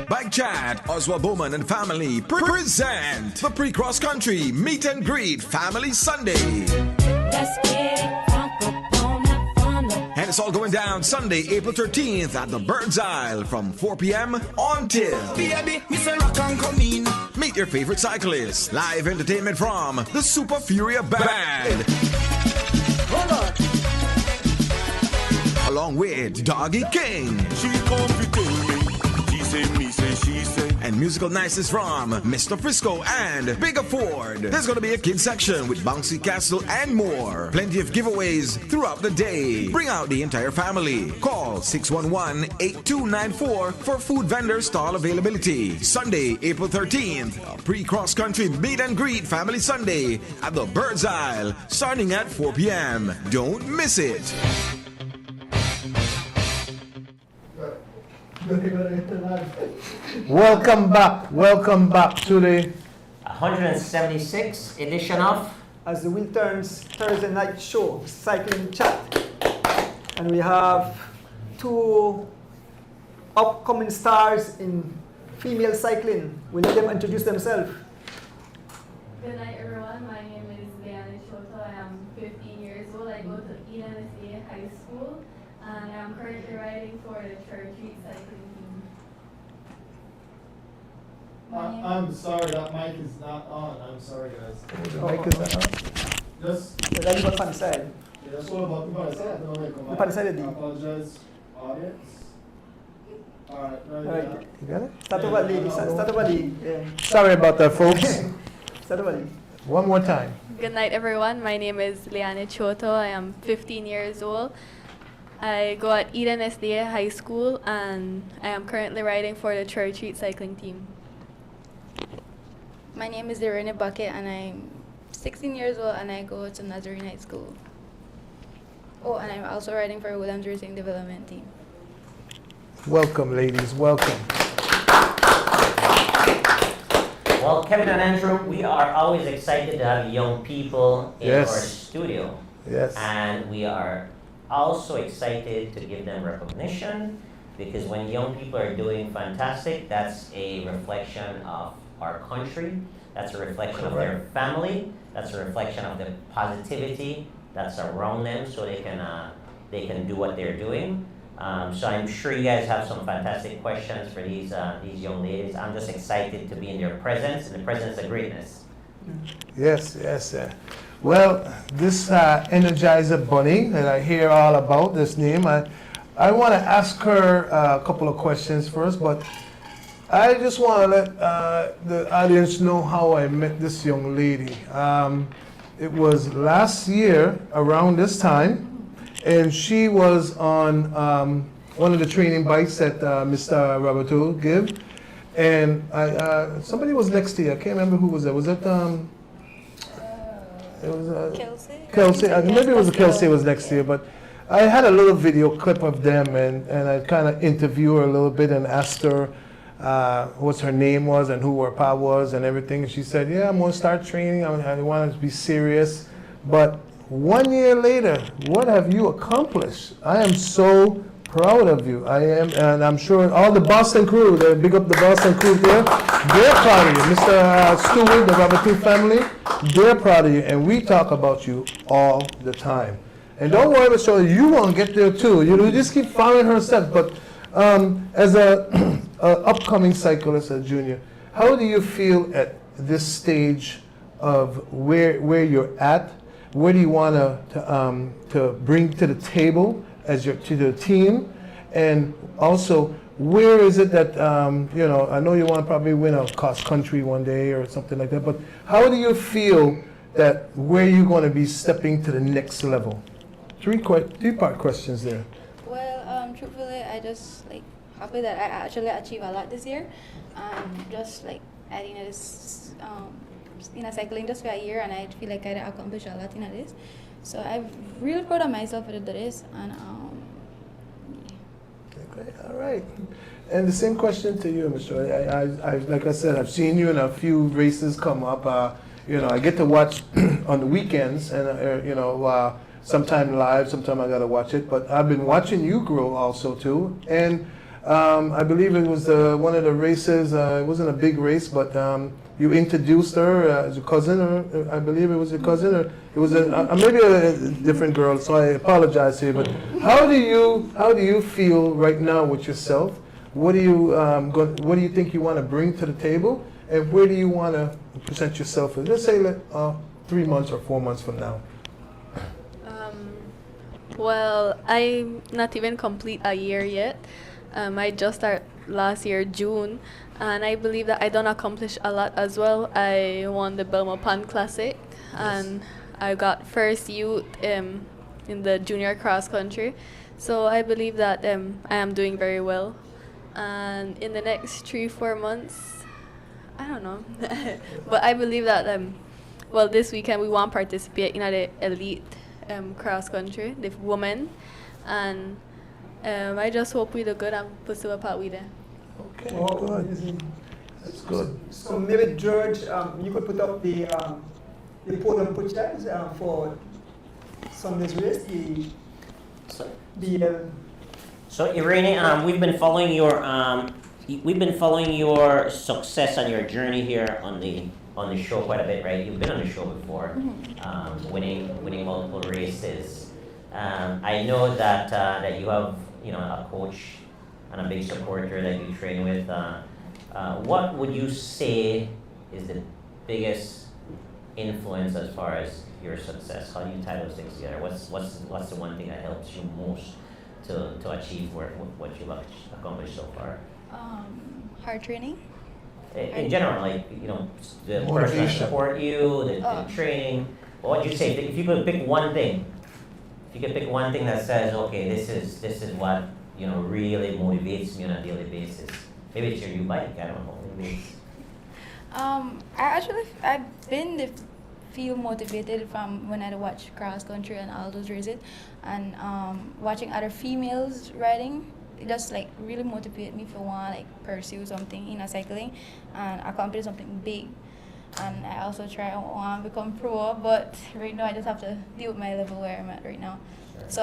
S6: Bike Chat, Oswald Bowman and family present the Pre-Cross Country Meet and Greet Family Sunday.
S7: Let's get drunk upon that fun.
S6: And it's all going down Sunday, April 13th at the Bird's Isle from 4 p.m. until.
S1: Baby, Mr. Rock and come in.
S6: Meet your favorite cyclists. Live entertainment from the Super Furia Band. Along with Doggy King.
S1: She come to tell me. She say me say she say.
S6: And musical niceness from Mr. Frisco and Bigger Ford. There's gonna be a kids section with Bouncy Castle and more. Plenty of giveaways throughout the day. Bring out the entire family. Call 611-8294 for food vendor stall availability. Sunday, April 13th, a pre-cross country meet and greet family Sunday at the Bird's Isle, starting at 4 p.m. Don't miss it.
S2: Welcome back to the
S4: 176 edition of
S3: As the Wheel Turns Thursday night show, Cycling Chat. And we have two upcoming stars in female cycling. We'll let them introduce themselves.
S8: Good night, everyone. My name is Leanna Choto. I am 15 years old. I go to ENSA High School, and I am currently riding for the Church Street Cycling Team.
S5: I'm sorry, that mic is not on. I'm sorry, guys. Just,
S3: That's what Pan said.
S5: yeah, that's all about the part I said. No, wait, come on.
S3: The part I said it.
S5: I apologize, audience. Alright,
S3: All
S5: right,
S3: right.
S2: You got it?
S3: Start over, Lee. Start over, Lee. Yeah.
S2: Sorry about that, folks.
S3: Start over, Lee.
S2: One more time.
S8: Good night, everyone. My name is Leanna Choto. I am 15 years old. I go at Eden SDA High School, and I am currently riding for the Church Street Cycling Team.
S9: My name is Irene Bucket, and I'm 16 years old, and I go to Nazarene High School. Oh, and I'm also riding for Williams Racing Development Team.
S2: Welcome, ladies. Welcome.
S4: Well, Kevin and Andrew, we are always excited to have young people in
S2: Yes.
S4: our studio.
S2: Yes.
S4: And we are also excited to give them recognition, because when young people are doing fantastic, that's a reflection of our country, that's a reflection of their family, that's a reflection of the positivity that's around them, so they can do what they're doing. So I'm sure you guys have some fantastic questions for these young ladies. I'm just excited to be in their presence, in the presence of greatness.
S2: Yes, yes. Well, this Energizer Bunny that I hear all about, this name, I want to ask her a couple of questions first, but I just want to let the audience know how I met this young lady. It was last year around this time, and she was on one of the training bikes that Mr. Roberto gave, and somebody was next to you. I can't remember who was there. Was it? It was
S9: Kelsey?
S2: Kelsey. Maybe it was Kelsey was next to you, but I had a little video clip of them, and I kind of interviewed her a little bit and asked her what her name was and who her pa was and everything. And she said, "Yeah, I'm gonna start training. I want to be serious." But 1 year later, what have you accomplished? I am so proud of you. I am, and I'm sure all the Boston crew, they big up the Boston crew there, they're proud of you. Mr. Stewart, the Roberto family, they're proud of you, and we talk about you all the time. And don't worry, Mr. You won't get there too. You just keep following her steps. But as a upcoming cyclist, a junior, how do you feel at this stage of where you're at? What do you want to bring to the table to the team? And also, where is it that, I know you want to probably win a cross country one day or something like that, but how do you feel that where you're going to be stepping to the next level? Three-part questions there.
S9: Well, truthfully, I just happy that I actually achieved a lot this year. Just adding this cycling just for a year, and I feel like I accomplished a lot in this. So I'm really proud of myself for this, and
S2: Okay, all right. And the same question to you, Mr. I like I said, I've seen you in a few races come up. I get to watch on the weekends, and sometime live, sometime I gotta watch it. But I've been watching you grow also too, and I believe it was one of the races. It wasn't a big race, but you introduced her as a cousin, or I believe it was your cousin, or it was maybe a different girl. So I apologize to you. But how do you feel right now with yourself? What do you think you want to bring to the table? and where do you want to present yourself? Let's say 3 months or 4 months from now.
S10: Well, I'm not even complete a year yet. I just started last year, June, and I believe that I done accomplish a lot as well. I won the Belmont Pond Classic, and I got first youth in the junior cross country. So I believe that I am doing very well. And in the next 3-4 months, I don't know, but I believe that well, this weekend we want to participate in the elite cross country, the women, and I just hope we do good and pursue a part with them.
S2: Okay,
S3: Oh,
S2: good.
S3: amazing.
S2: That's good.
S3: So maybe George, you could put up the podium pictures for Sunday's race.
S4: So Irene, we've been following your success and your journey here on the show quite a bit, right? You've been on the show before, winning multiple races. I know that you have a coach and a big supporter that you train with. What would you say is the biggest influence as far as your success? How do you tie those things together? What's the one thing that helps you most to achieve what you've accomplished so far?
S9: Hard training.
S4: In general, the person that
S2: Motivation.
S4: support you, the training. What would you say if you could pick one thing? If you could pick one thing that says, okay, this is what really motivates me on a daily basis. Maybe it's your new bike. I don't know. Maybe it's
S9: I've been feel motivated from when I watch cross country and all those races, and watching other females riding. It just really motivate me for one pursue something in cycling and accomplish something big. And I also try to become pro, but right now I just have to deal with my level where I'm at right now. So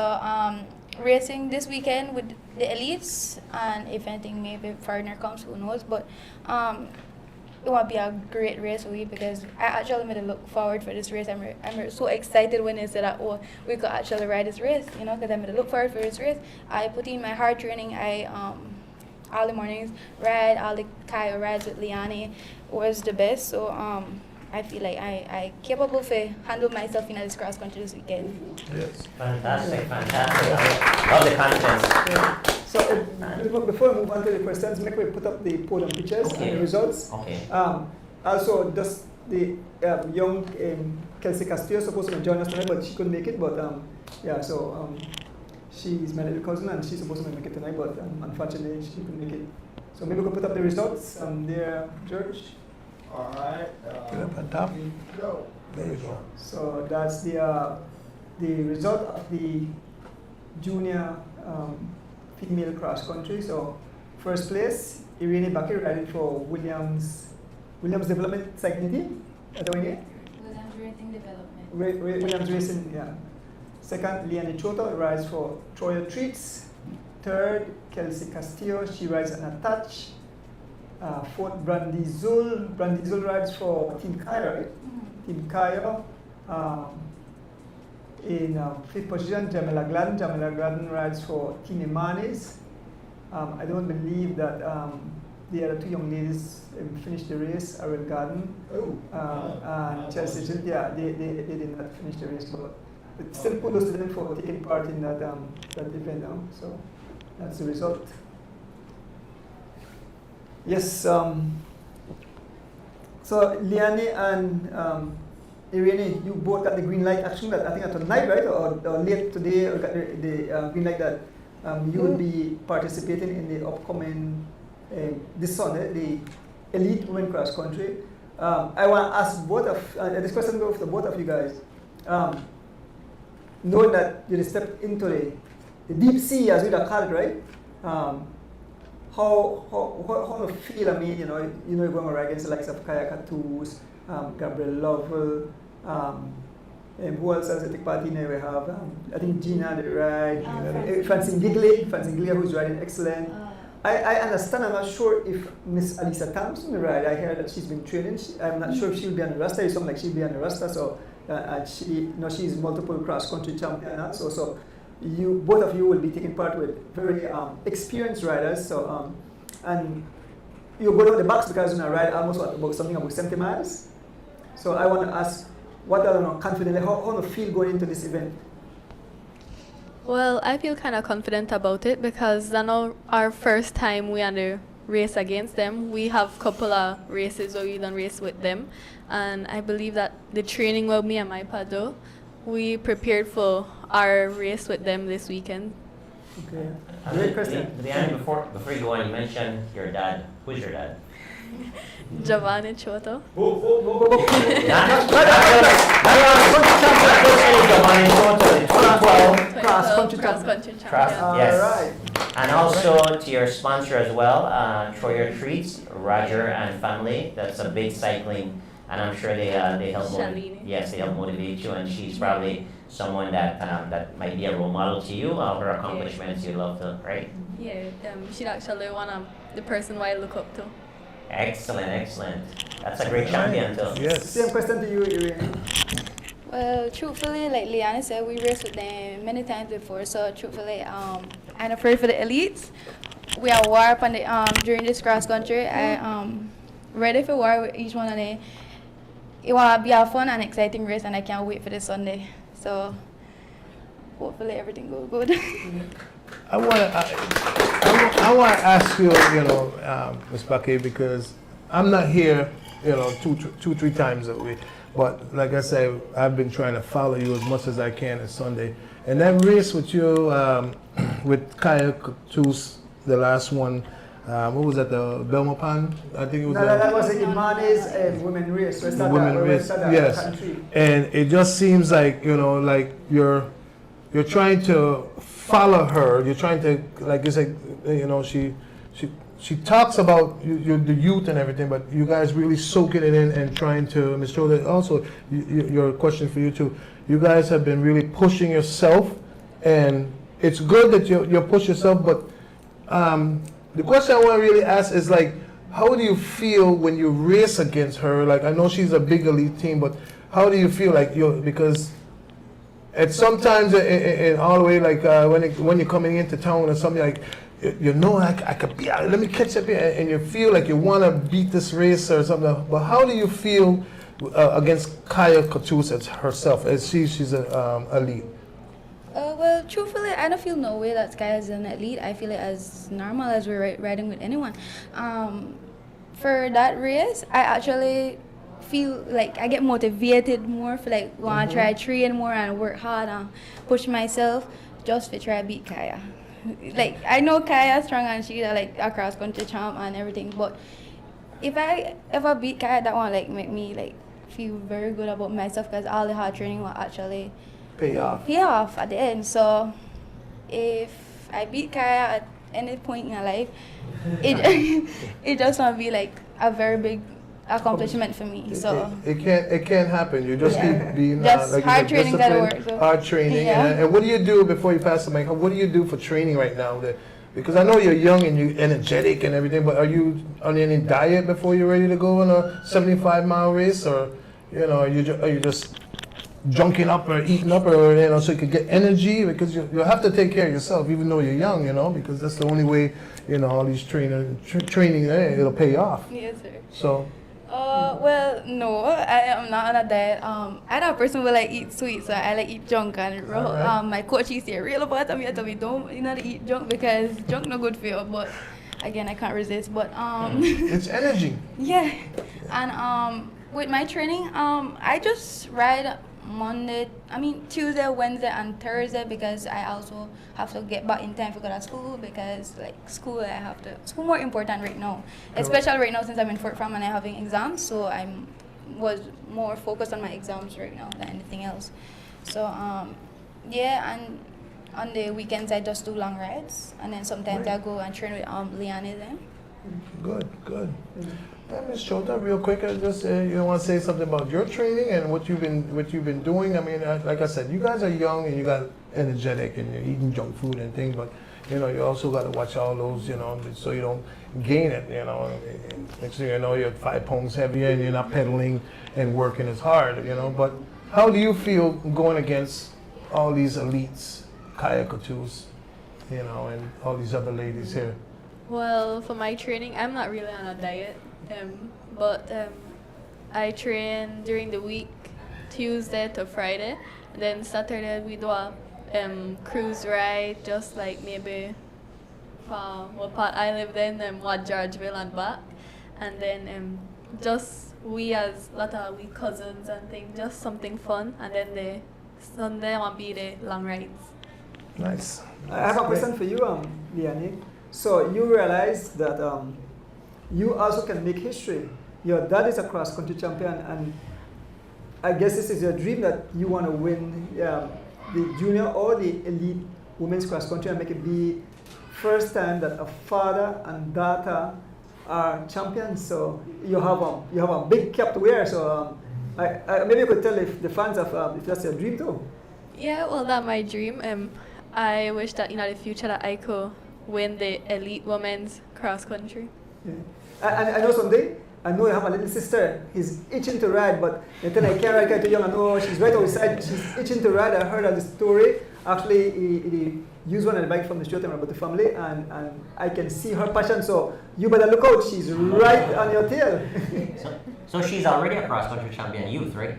S9: racing this weekend with the elites, and if anything maybe partner comes, who knows, but it will be a great race for me because I actually made a look forward for this race. I'm so excited when they said that, we could actually ride this race, because I made a look forward for this race. I put in my hard training. I all the mornings ride, all the kayak rides with Liani was the best. So I feel like I capable to handle myself in this cross country this weekend.
S2: Yes.
S4: fantastic. Love the confidence.
S3: So before we move on to the questions, make we put up the podium pictures and the results.
S4: Okay.
S3: Also, just the young Kelsey Castillo supposed to join us tonight, but she couldn't make it. But she's my little cousin and she's supposed to make it tonight, but unfortunately she couldn't make it. So maybe we could put up the results there, George.
S5: All right.
S2: Get up on top.
S5: Go.
S2: There you go.
S3: So that's the result of the junior female cross country. So first place, Irene Bakir riding for Williams Development Cycling Team. Is that what you get?
S9: Williams Racing Development.
S3: Williams Racing, yeah. Second, Leanne Chota rides for Troyer Treats. Third, Kelsey Castillo, she rides an Attach. Fourth, Brandy Zul. Brandy Zul rides for Team Kaya, right? Team Kaya. In fifth position, Jamila Gladden. Jamila Gladden rides for Team Imanes. I don't believe that the other two young ladies finished the race, Ariel Garden and Chelsea Jill. Yeah, they did not finish the race, but still kudos to them for taking part in that event. So that's the result. Yes. So Liane and Irene, you both got the green light action that I think tonight, right, or late today, or got the green light that you will be participating in the upcoming this Sunday, the elite women cross country. I want to ask both of this question goes to both of you guys. Knowing that you step into the deep sea, as we call it, right? How do you feel? I mean, you're going around against the likes of Kaya Katus, Gabriel Lovell, who else has a take part in there? We have, I think Gina the ride, Francine Giglia, who's riding excellent. I understand. I'm not sure if Miss Alisa Thompson the ride. I heard that she's been training. I'm not sure if she'll be on the roster. It sounds like she'll be on the roster. So she's multiple cross country champion. So both of you will be taking part with very experienced riders. So and you go down the box because you ride almost something about 70 miles. So I want to ask, what are you confident? How do you feel going into this event?
S10: Well, I feel kind of confident about it because I know our first time we had to race against them. We have a couple of races where we don't race with them, and I believe that the training with me and my paddle, we prepared for our race with them this weekend.
S3: Okay. Great question.
S4: Leanne, before you go on, you mentioned your dad. Who's your dad?
S10: Giovanni Choto.
S3: Cross-country
S10: champion.
S4: Yes.
S3: All right.
S4: And also to your sponsor as well, Troyer Treats, Roger and family. That's a big cycling, and I'm sure they help they help motivate you. And she's probably someone that might be a role model to you. Her accomplishments you love to, right?
S10: Yeah, she's actually one of the person who I look up to.
S4: Excellent. That's a great champion too.
S2: Yes.
S3: Same question to you, Irene.
S9: Well, truthfully, like Liana said, we raced with them many times before. So truthfully, I'm afraid for the elites. We are war up on the during this cross country. I ready for war with each one of them. It will be a fun and exciting race, and I can't wait for this Sunday. So hopefully everything goes good.
S2: I want to ask you, Ms. Bakke, because I'm not here, two, 3 times a week. But like I said, I've been trying to follow you as much as I can on Sunday. And that race with you, with Kaya Katus, the last one, what was that, the Belmo Pond? I think it was.
S3: No, that was the Imanes women race.
S2: The women race, yes. And it just seems like, like you're trying to follow her. You're trying to, like you said, she talks about the youth and everything, but you guys really soaking it in and trying to, Ms. Choda, also, your question for you too. You guys have been really pushing yourself, and it's good that you push yourself, but the question I want to really ask is, like, how do you feel when you race against her? Like, I know she's a big elite team, but how do you feel like because at sometimes in all the way, like when you're coming into town or something, like, I could be out, let me catch up here, and you feel like you want to beat this race or something. But how do you feel against Kaya Katus herself, as she's an elite?
S9: Well, truthfully, I don't feel no way that Kaya is an elite. I feel it as normal as we're riding with anyone. For that race, I actually feel like I get motivated more for like want to try train more and work hard and push myself just to try beat Kaya. Like, I know Kaya strong and she's like a cross country champ and everything, but if I ever beat Kaya, that one like make me like feel very good about myself, because all the hard training will actually pay off at the end. So if I beat Kaya at any point in my life, it just want to be like a very big accomplishment for me. So
S2: it can't happen. You just keep being
S9: just
S2: like
S9: hard training gotta work. So.
S2: Hard training.
S9: Yeah.
S2: And what do you do before you pass the mic? What do you do for training right now? Because I know you're young and you're energetic and everything, but are you on any diet before you're ready to go on a 75-mile race, or are you just junking up or eating up, or so you could get energy? Because you have to take care of yourself even though you're young, because that's the only way, all these training it'll pay off.
S9: Yes, sir.
S2: So.
S9: Well, no, I am not on a diet. I'm a person who like eat sweet, so I like eat junk. And my coach used to say real about me. I tell me don't eat junk because junk no good for you. But again, I can't resist. But
S2: it's energy.
S9: Yeah, and with my training, I just ride Tuesday, Wednesday, and Thursday, because I also have to get back in time to go to school, because like school more important right now, especially right now since I'm in Fort Farm and I'm having exams, so was more focused on my exams right now than anything else. So and on the weekends I just do long rides, and then sometimes I go and train with Liane then.
S2: Good. Ms. Chota, real quick, you want to say something about your training and what you've been doing? I mean, like I said, you guys are young and you got energetic and you're eating junk food and things, but you also got to watch all those, so you don't gain it. And next thing you know, you're 5 pounds heavier and you're not pedaling and working as hard. But how do you feel going against all these elites, Kaya Katus, and all these other ladies here?
S10: Well, for my training, I'm not really on a diet, but I train during the week, Tuesday to Friday. Then Saturday we do a cruise ride, just like maybe from what part I lived in, what Georgeville and back. And then just we as lot of we cousins and things, just something fun. And then the Sunday will be the long rides.
S2: Nice.
S3: I have a question for you, Leonie. So you realize that you also can make history. Your dad is a cross-country champion, and I guess this is your dream that you want to win the junior or the elite women's cross-country and make it be first time that a father and daughter are champions. So you have a big cap to wear. So maybe you could tell if the fans if that's your dream too.
S10: Yeah, well, that's my dream. I wish that in the future that I could win the elite women's cross country.
S3: Yeah. And I know someday, I know you have a little sister. He's itching to ride, but then I can't ride too young. I know she's right outside. She's itching to ride. I heard of the story. Actually, he used one of the bike from the short time about the family, and I can see her passion. So you better look out. She's right on your tail.
S4: So she's already a cross country champion youth, right?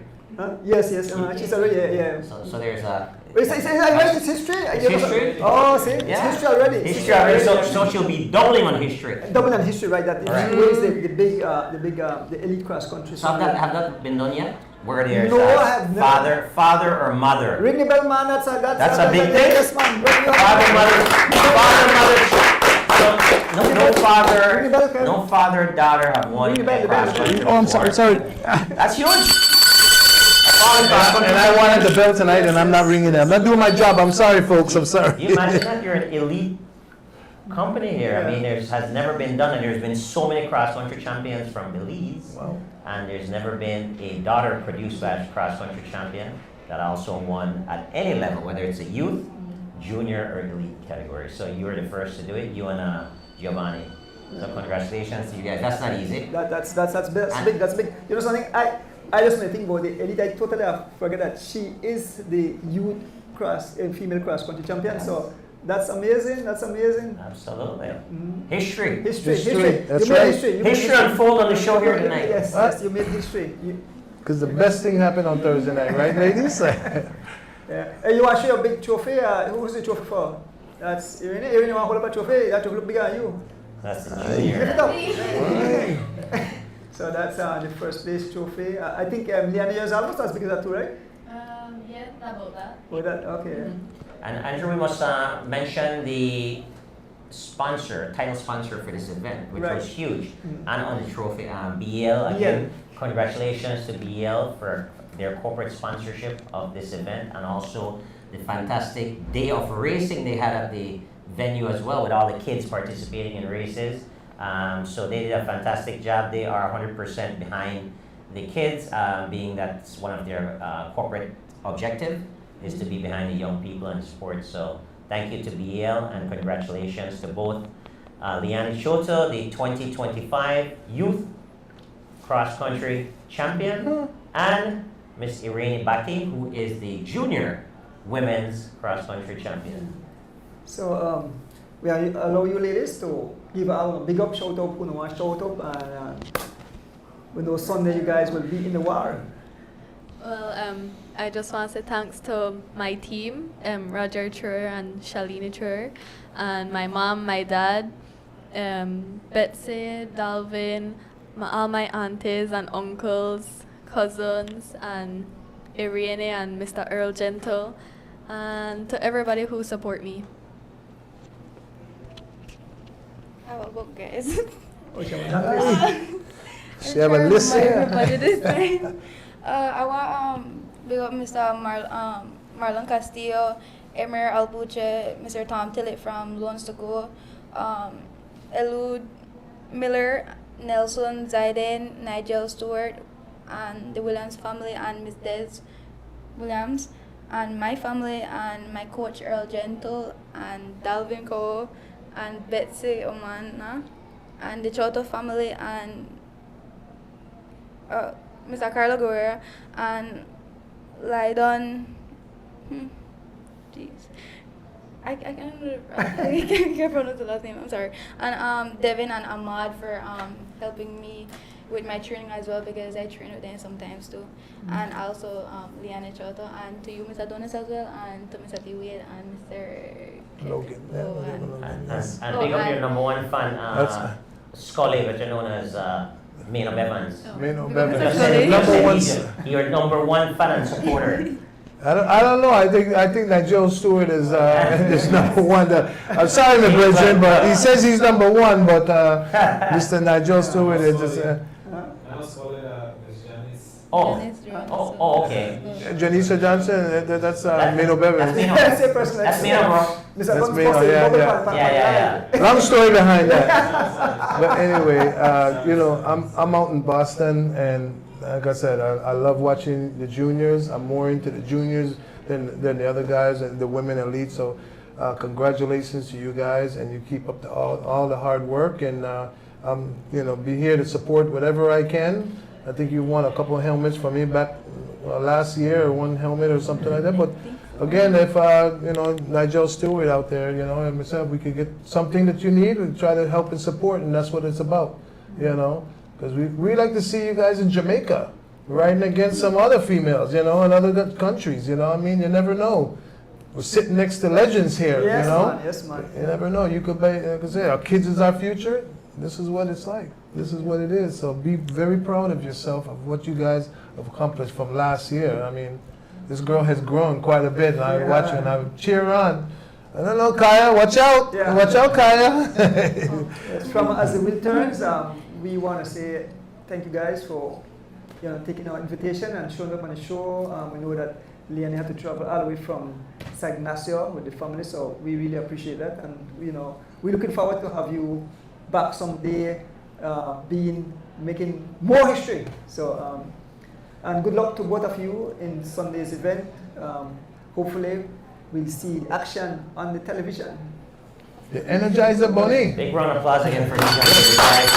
S3: Yes. She's already, yeah.
S4: So there's a.
S3: It's history.
S4: It's history?
S3: Oh, see,
S4: Yeah.
S3: it's history already.
S4: History already. So she'll be doubling on history.
S3: Double on history, right? That
S4: Right.
S3: she wins the elite cross country.
S4: So have that been done yet? Where there's
S3: No, I have never.
S4: father or mother?
S3: Ring the bell, man. That's
S4: a big thing.
S3: Yes, man.
S4: Father, mother. So no father, daughter have won
S3: Ring the bell,
S4: a cross country.
S2: Oh, I'm sorry.
S4: That's huge.
S2: And I wanted the bell tonight, and I'm not ringing it. I'm not doing my job. I'm sorry, folks. I'm sorry.
S4: You imagine that you're an elite company here. I mean, has never been done, and there's been so many cross-country champions from Belize,
S2: Wow.
S4: and there's never been a daughter-produced cross-country champion that also won at any level, whether it's a youth, junior, or elite category. So you were the first to do it, you and Giovanni. So congratulations to you guys. That's not easy.
S3: That's big. That's big. You know something? I just may think about the elite. I totally forget that she is the youth female cross country champion. So that's amazing. That's amazing.
S4: Absolutely.
S3: Mm-hmm.
S4: History.
S3: History.
S2: That's
S3: you made
S2: right.
S3: history.
S4: History unfold on the show here tonight.
S3: Yes, you made history.
S2: Because the best thing happened on Thursday night, right, ladies?
S3: Yeah. Hey, you want to show your big trophy? Who's the trophy for? That's Irene. Irene, you want to hold up a trophy? That trophy look bigger than you.
S4: That's the
S3: Lift
S4: junior.
S3: it up. So that's the first place trophy. I think Leanna is almost as big as that too, right?
S8: Yeah, about that.
S3: Oh, that okay.
S4: And Andrew, we must mention the title sponsor for this event, which was huge, and on the trophy, BL. Again, congratulations to BL for their corporate sponsorship of this event, and also the fantastic day of racing they had at the venue as well, with all the kids participating in races. So they did a fantastic job. They are 100% behind the kids, being that's one of their corporate objective is to be behind the young people in sports. So thank you to BL, and congratulations to both Liana Choto, the 2025 Youth Cross Country Champion, and Miss Irene Baki, who is the Junior Women's Cross Country Champion.
S3: So we allow you ladies to give a big up shout out, shout out, and we know Sunday you guys will be in the war.
S10: Well, I just want to say thanks to my team, Roger Trur and Shalini Trur, and my mom, my dad, Betsy, Dalvin, all my aunties and uncles, cousins, and Irene and Mr. Earl Gentle, and to everybody who support me.
S9: How about guys?
S2: She have a list here.
S9: Everybody this time. I want big up Mr. Marlon Castillo, Emir Albuche, Mr. Tom Tillett from Loans to Go, Elud Miller, Nelson Zaiden, Nigel Stewart, and the Williams family, and Miss Des Williams, and my family, and my coach Earl Gentle, and Dalvin Ko, and Betsy Omana, and the Choto family, and Mr. Carlo Guerrero, and Lydon. I can't pronounce the last name. I'm sorry. And Devin and Ahmad for helping me with my training as well, because I train with them sometimes too. And also Liana Choto, and to you, Mr. Donis, as well, and to Mr. Tiwade and Mr.
S2: Logan.
S4: And big up your number one fan, Scully, which are known as Maino Bevans.
S2: Maino
S4: Just
S2: Bevans.
S4: said he's your number one fan and supporter.
S2: I don't know. I think Nigel Stewart is number one. I'm sorry, Mr. Bridget, but he says he's number one. But Mr. Nigel Stewart is just.
S4: Okay.
S2: Janisa Johnson. That's Maino Bevans.
S3: That's your person.
S4: That's Maino, bro.
S2: That's Maino. Yeah. Long story behind that. But anyway, I'm out in Boston, and like I said, I love watching the juniors. I'm more into the juniors than the other guys and the women elite. So congratulations to you guys, and you keep up all the hard work. And I'm be here to support whatever I can. I think you won a couple of helmets from me back last year, or one helmet or something like that. But again, if Nigel Stewart out there, and myself, we could get something that you need and try to help and support, and that's what it's about, because we like to see you guys in Jamaica riding against some other females, in other countries. You never know. We're sitting next to legends here.
S3: Yes, man.
S2: You never know. You could be, like I say, our kids is our future. This is what it's like. This is what it is. So be very proud of yourself, of what you guys have accomplished from last year. I mean, this girl has grown quite a bit, and I watch her and I cheer her on. I don't know, Kaya, watch out.
S3: Yeah.
S2: Watch out, Kaya.
S3: As the wind turns, we want to say thank you guys for taking our invitation and showing up on the show. We know that Leanne had to travel all the way from San Ignacio with the family, so we really appreciate that. And we're looking forward to have you back someday, making more history. So and good luck to both of you in Sunday's event. Hopefully we'll see action on the television.
S2: The Energizer Bunny.
S4: Big round of applause again for these guys.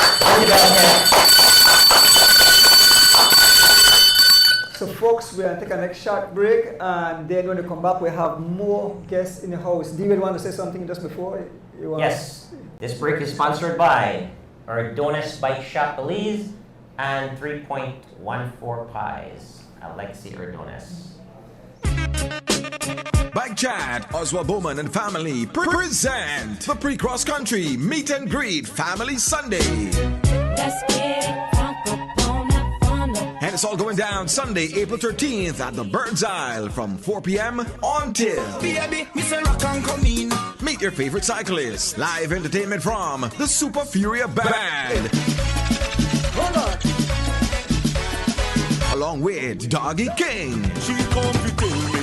S3: So folks, we're going to take a next short break, and then when we come back, we have more guests in the house. Do you want to say something just before?
S4: Yes. This break is sponsored by Verdias Bike Shop Belize and 3.14 Pies. I'd like to see Verdias.
S6: Bike Chat, Oswald Bowman and family present the Pre-Cross Country Meet and Greet Family Sunday.
S7: Let's get it crunk up on that fun.
S6: And it's all going down Sunday, April 13th at the Bird's Isle from 4 p.m. until. Meet your favorite cyclists. Live entertainment from the Super Furia Band. Along with Doggy King.
S1: She come to tell me.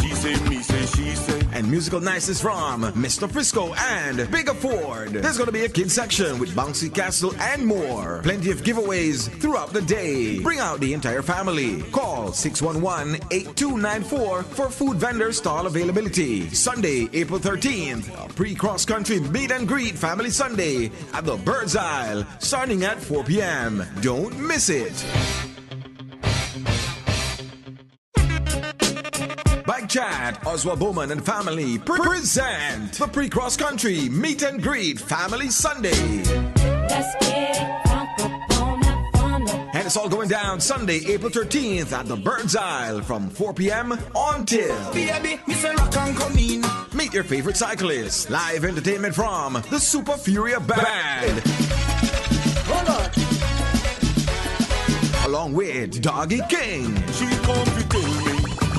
S1: She say me say she say.
S6: And musical niceness from Mr. Frisco and Bigger Ford. There's going to be a kids section with Bouncy Castle and more. Plenty of giveaways throughout the day. Bring out the entire family. Call 611-8294 for food vendor stall availability. Sunday, April 13th, a pre-cross country meet and greet family Sunday at the Bird's Isle, starting at 4 p.m. Don't miss it. Bike Chat, Oswald Bowman and family present the Pre-Cross Country Meet and Greet Family Sunday.
S7: Let's get it crunk up on that fun.
S6: And it's all going down Sunday, April 13th at the Bird's Isle from 4 p.m. until. Meet your favorite cyclists. Live entertainment from the Super Furia Band. Along with Doggy King.
S1: She come to tell me.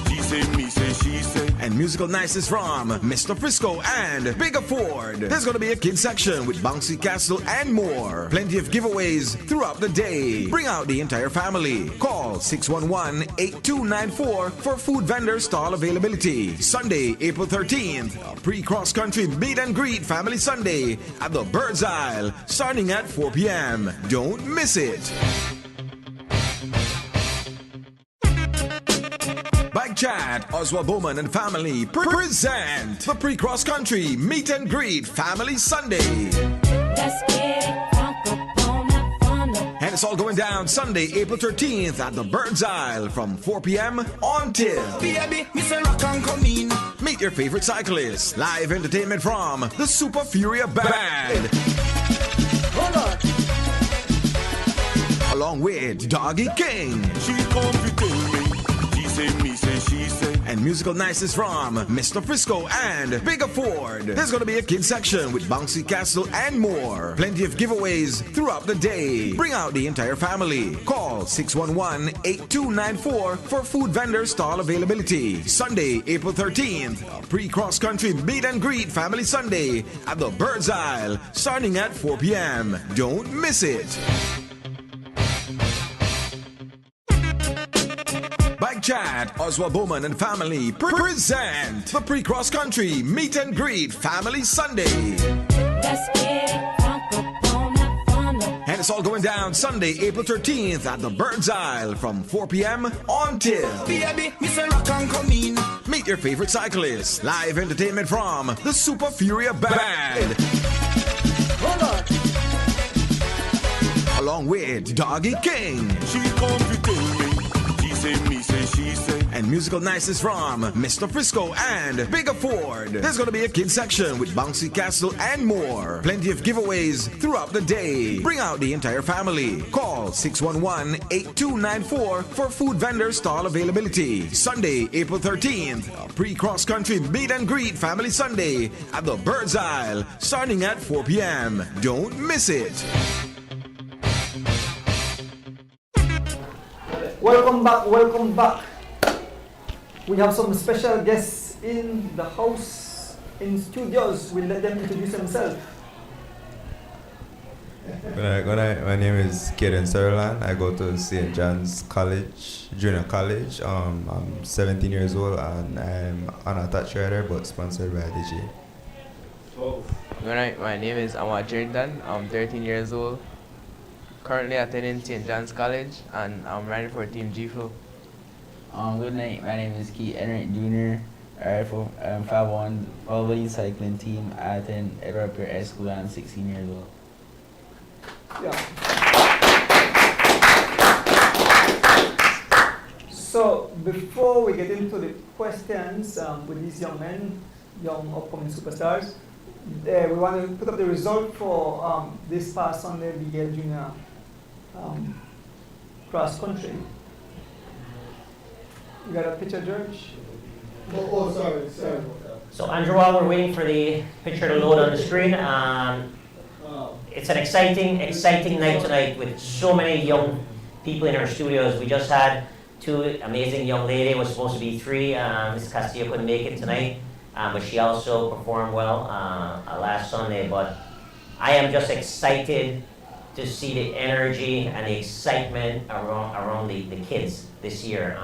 S1: She say me say she say.
S6: And musical niceness from Mr. Frisco and Bigger Ford. There's going to be a kids section with Bouncy Castle and more. Plenty of giveaways throughout the day. Bring out the entire family. Call 611-8294 for food vendor stall availability. Sunday, April 13th, a pre-cross country meet and greet family Sunday at the Bird's Isle, starting at 4 p.m. Don't miss it. Bike Chat, Oswald Bowman and family present the Pre-Cross Country Meet and Greet Family Sunday.
S7: Let's get it crunk up on that fun.
S6: And And it's all going down Sunday, April 13th at the Bird's Isle from 4 p.m. until. Meet your favorite cyclists. Live entertainment from the Super Furia Band. Along with Doggy King.
S1: She come to tell me. She say me say she say.
S6: And musical niceness from Mr. Frisco and Bigger Ford. There's gonna be a kids section with Bouncy Castle and more. Plenty of giveaways throughout the day. Bring out the entire family. Call 611-8294 for food vendor stall availability. Sunday, April 13th, a pre-cross country meet and greet family Sunday at the Bird's Isle, starting at 4 p.m. Don't miss it. Bike Chat, Oswald Bowman and family present the Pre-Cross Country Meet and Greet Family Sunday.
S7: Let's get it crunk up on that fun.
S6: And it's all going down Sunday, April 13th at the Bird's Isle from 4 p.m. until. Meet your favorite cyclists. Live entertainment from the Super Furia Band. Along with Doggy King.
S1: She come to tell me. She say me say she say.
S6: And musical niceness from Mr. Frisco and Bigger Ford. There's gonna be a kids section with Bouncy Castle and more. Plenty of giveaways throughout the day. Bring out the entire family. Call 611-8294 for food vendor stall availability. Sunday, April 13th, a pre-cross country meet and greet family Sunday at the Bird's Isle, starting at 4 p.m. Don't miss it.
S3: Welcome back, welcome back. We have some special guests in the house, in studios. We'll let them introduce themselves.
S11: Good night. My name is Kaden Sutherland. I go to St. John's College, Junior College. I'm 17 years old and I'm an attached rider but sponsored by DJ.
S12: Good night. My name is Ahmad Jordan. I'm 13 years old. Currently attending St. John's College and I'm riding for Team G Flow.
S13: Good night. My name is Keith Enright Jr. I ride for 5-1 Valvoline cycling team. I attend Edward Pierre High School and I'm 16 years old.
S3: Yeah. So before we get into the questions with these young men, young upcoming superstars, we want to put up the result for this past Sunday BGL Junior cross country. You got a picture, George?
S5: Oh, sorry.
S4: So Andrew, while we're waiting for the picture to load on the screen, it's an exciting night tonight with so many young people in our studios. We just had two amazing young ladies. It was supposed to be three. Ms. Castillo couldn't make it tonight, but she also performed well last Sunday. But I am just excited to see the energy and the excitement around the kids this year.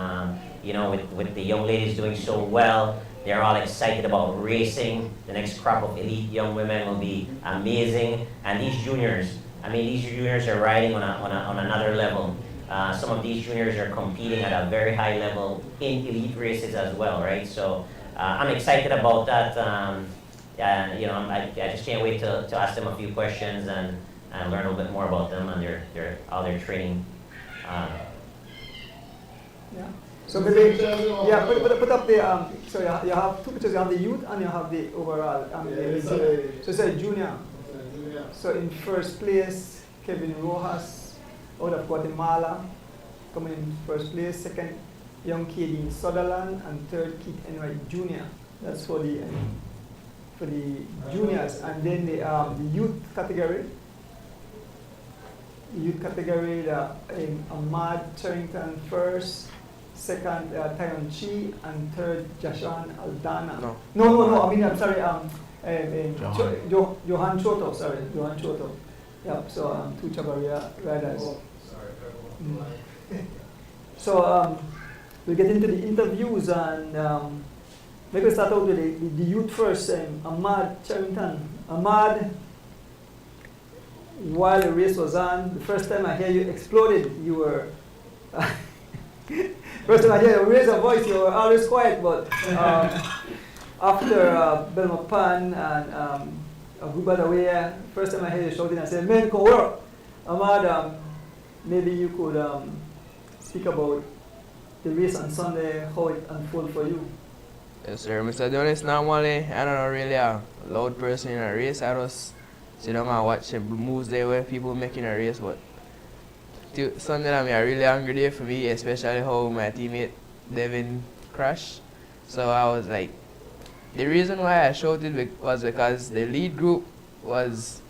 S4: With the young ladies doing so well, they're all excited about racing. The next crop of elite young women will be amazing. And these juniors are riding on another level. Some of these juniors are competing at a very high level in elite races as well, right? So I'm excited about that. I just can't wait to ask them a few questions and learn a little bit more about them and all their training.
S3: Yeah. So maybe, put up the, so you have two pictures, you have the youth and you have the overall. So it's a junior. So in first place, Kevin Rojas out of Guatemala, coming in first place. Second, young Kadeen Sutherland, and third, Keith Enright Jr. That's for the juniors. And then the youth category. The youth category, Ahmad Charrington first. Second, Tyon Chi, and third, Joshua Aldana. No. I'm sorry. Johan Choto. Sorry, Johan Choto. Yep. So two Chabaria riders.
S5: Oh, sorry.
S3: So we'll get into the interviews and maybe we'll start out with the youth first. Ahmad Charrington. Ahmad, while the race was on, the first time I hear you exploded, you were. First time I hear you raise a voice, you were always quiet, but after Belma Pan and Aguba Dawea, first time I hear you shouting, I said, "Men, go work." Ahmad, maybe you could speak about the race on Sunday, how it unfolded for you.
S12: Yes, sir. Mr. Jonas, normally I'm not really a loud person in a race. I just sit down and watch the moves there where people making a race. But Sunday night, a really angry day for me, especially how my teammate Devin crashed. So I was like, the reason why I shouted was because the lead group was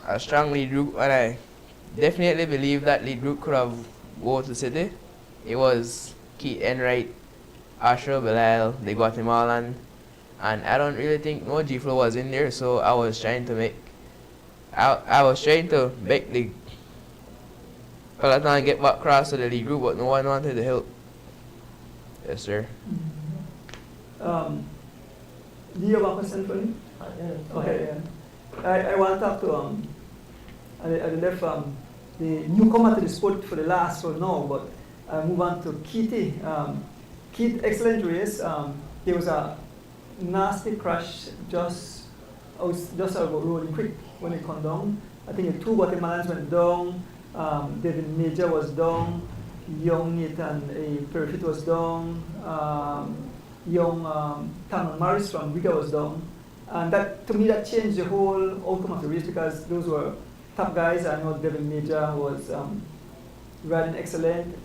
S12: a strong lead group, and I definitely believe that lead group could have go to City. It was Keith Enright, Asher Belial, the Guatemalan, and I don't really think no G-Flow was in there, so I was trying to make, I was trying to make the Peloton get back across to the lead group, but no one wanted to help. Yes, sir.
S3: Do you have a question for me? Okay, yeah. I want to talk to I left the newcomer to the sport for the last one now, but I move on to Keith. Keith, excellent race. There was a nasty crash just about rolling quick when it come down. I think the two Guatemalans went down. David Major was down. Young Nathan Perfit was down. Young Cameron Morris from Riga was down. And that, to me, that changed the whole outcome of the race because those were top guys. I know David Major was riding excellent.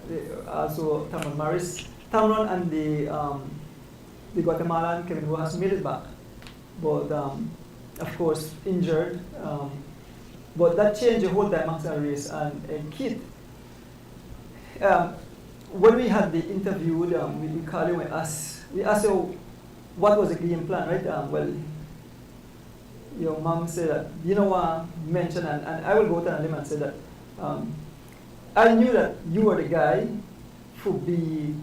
S3: Also, Cameron Morris. Cameron and the Guatemalan Kevin Rojas made it back, but of course injured. But that changed the whole dynamics of the race. And Keith, when we had the interview with Carly, we asked you what was the game plan, right? Well, your mom said that, you know what, mention, and I will go to a limb and say that I knew that you were the guy to be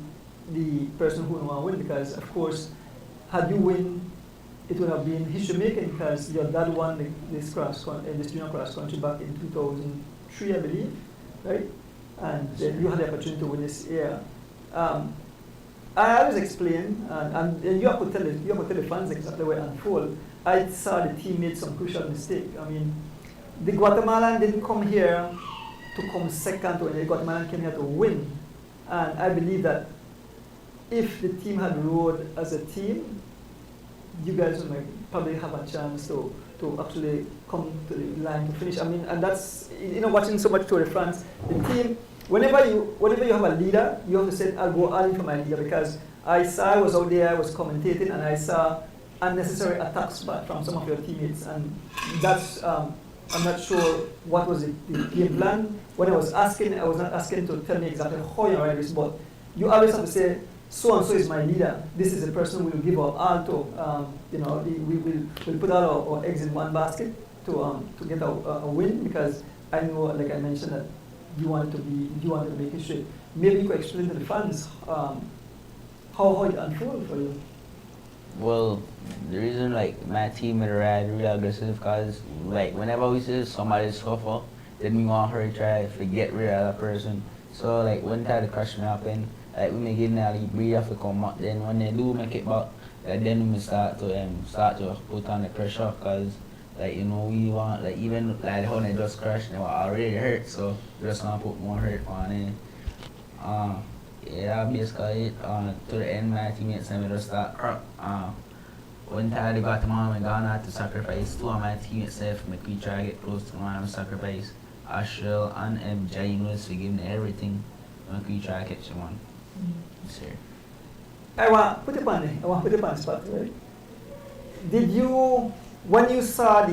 S3: the person who want to win because, of course, had you win, it would have been history making because your dad won this junior cross country back in 2003, I believe, right? And then you had the opportunity to win this year. I always explain, and you have to tell the fans exactly where it unfold. I saw the team made some crucial mistake. I mean, the Guatemalan didn't come here to come second, or the Guatemalan came here to win. And I believe that if the team had rode as a team, you guys would probably have a chance to actually come to the line to finish. I mean, and that's, watching so much Tour de France, the team, whenever you have a leader, you have to say, I'll go all in for my leader, because I was out there, I was commentating, and I saw unnecessary attacks from some of your teammates, and that's, I'm not sure what was the game plan. When I was not asking to tell me exactly how you ride this, but you always have to say, so-and-so is my leader. This is the person we will give our all to. We'll put all our eggs in one basket to get a win, because I know, like I mentioned, that you wanted to make history. Maybe you could explain to the fans how it unfolded for you.
S13: Well, the reason my team would ride really aggressive because whenever we see somebody suffer, then we want her to try to get rid of that person. So when the crash happen, we make it now breathe have to come up. Then when they do make it back, then we start to put on the pressure because we want even how they just crashed, they were already hurt, so we just want to put more hurt on it. Yeah, basically it. To the end, my teammates and we just start crap. One time they got the mom and gone out to sacrifice. Two of my teammates left, make me try to get close to the mom and sacrifice. Ashel and Jain was to give me everything. Make me try to catch the one. Sir.
S3: I want to put it on the spot, right? Did you, when you saw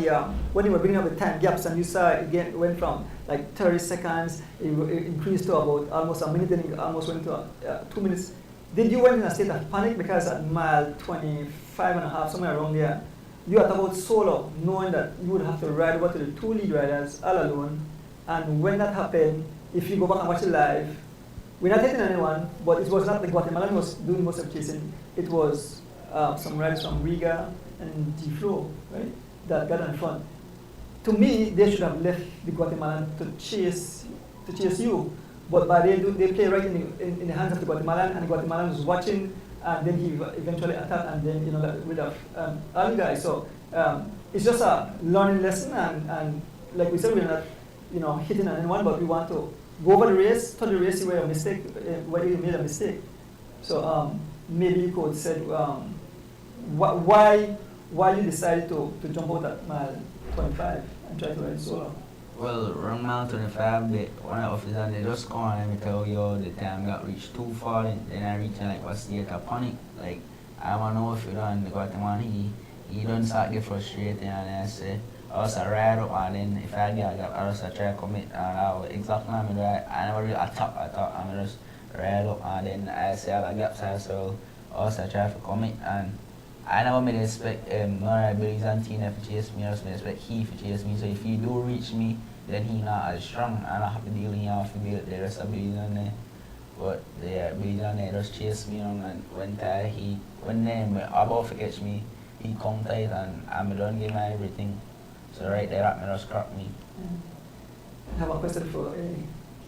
S3: when you were bringing up the time gaps and you saw it went from 30 seconds, it increased to about almost a minute, then it almost went to 2 minutes. Did you went in a state of panic because at mile 25 and a half, somewhere around there, you had about solo, knowing that you would have to ride over to the two lead riders all alone, and when that happened, if you go back and watch it live, we're not hitting anyone, but it was not the Guatemalan was doing most of the chasing. It was some riders from Riga and G-Flow, right, that got in front. To me, they should have left the Guatemalan to chase you, but by they play right in the hands of the Guatemalan, and the Guatemalan was watching, and then he eventually attacked, and then rid of all the guys. So it's just a learning lesson, and like we said, we're not hitting on anyone, but we want to go over the race, tell the race where you made a mistake. So maybe you could say why you decided to jump out at mile 25 and try to ride solo.
S13: Well, around mile 25, one of the officers, they just come and me tell you the time got reached too far, and then I reached like a state of panic. Like, I don't know if you done, because the man, he don't start get frustrated, and I say, I was ride up, and then if I get a gap, I just try to commit, and I was exactly what I ride. I never really attack, I just ride up, and then I say I got gaps, so I was try to commit, and I never made expect none of the Billy's and Tina to chase me, I just made expect he to chase me. So if he do reach me, then he not as strong, and I have to deal with the rest of Billy's on there. But yeah, Billy's on there just chase me, and when they about to catch me, he come tight, and I don't give my everything. So right there, that just crack me.
S3: I have a question for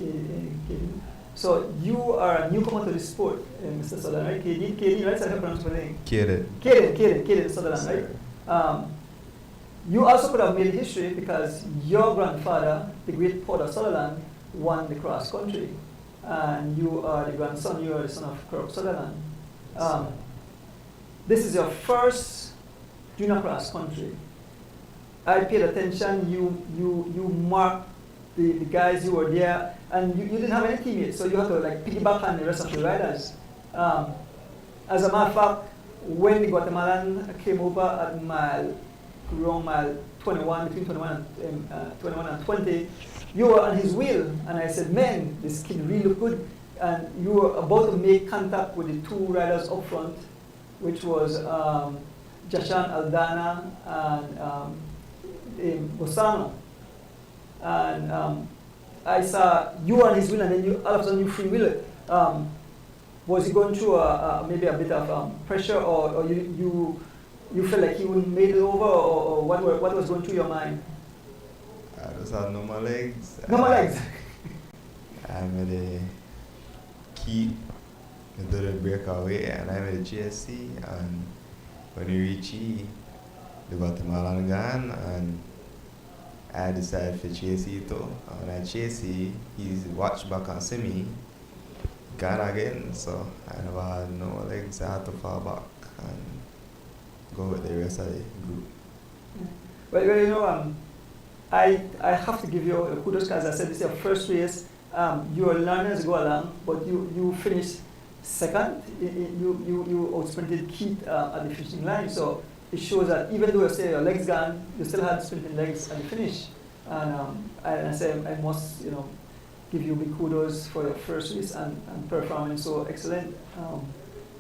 S3: KD. So you are a newcomer to the sport, Mr. Sutherland, right? KD, right? So I have pronounced your name. Kaden Sutherland, right? You also could have made history because your grandfather, the great Porter Sutherland, won the cross country, and you are the grandson. You are the son of Corozal Sutherland. This is your first junior cross country. I paid attention. You marked the guys who were there, and you didn't have any teammates, so you had to like piggyback on the rest of the riders. As a matter of fact, when the Guatemalan came over at around mile 21, between 21 and 20, you were on his wheel, and I said, man, this kid really looked good. And you were about to make contact with the two riders up front, which was Jashan Aldana and Bosano. And I saw you on his wheel, and then all of a sudden you freewheeled. Was he going through maybe a bit of pressure, or you felt like he wouldn't made it over, or what was going through your mind?
S11: I just had no more legs.
S3: No more legs?
S11: I made a keep, I did a breakaway, and I made a GSC, and when we reached E, the Guatemalan gone, and I decided to chase it too. And when I chase it, he watched back and see me, gone again, so I never had no legs. I had to fall back and go with the rest of the group.
S3: Well, you know, I have to give you kudos because I said this is your first race. You are learning as you go along, but you finished second. You outsprinted Keith at the finishing line, so it shows that even though you say your legs gone, you still had sprinting legs at the finish. And I say I must, give you big kudos for your first race and performing so excellent.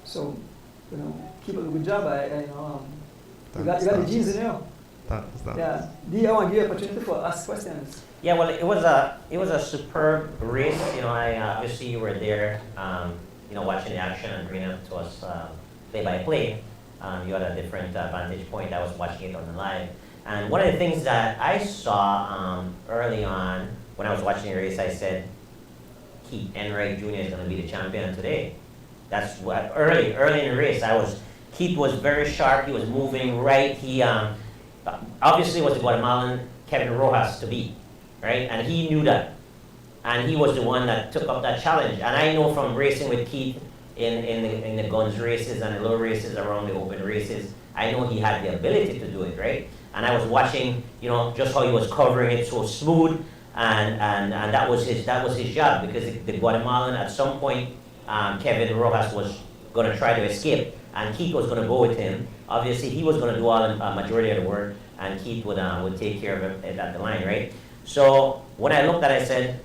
S3: So, keep up the good job. You got the genes in you.
S11: Thanks.
S3: Yeah. Dee, I want to give you an opportunity for ask questions.
S4: Yeah, well, it was a superb race. I obviously you were there, watching the action and bringing it to us play by play. You had a different vantage point. I was watching it on the live, and one of the things that I saw early on when I was watching the race, I said, Keith Enright Jr. is going to be the champion today. That's what early in the race Keith was very sharp. He was moving right. He obviously was the Guatemalan Kevin Rojas to beat, right? And he knew that, and he was the one that took up that challenge. And I know from racing with Keith in the guns races and the low races around the open races, I know he had the ability to do it, right? And I was watching, just how he was covering it so smooth, and that was his job, because the Guatemalan at some point, Kevin Rojas was going to try to escape, and Keith was going to go with him. Obviously, he was going to do all the majority of the work, and Keith would take care of it at the line, right? So when I looked at it, I said,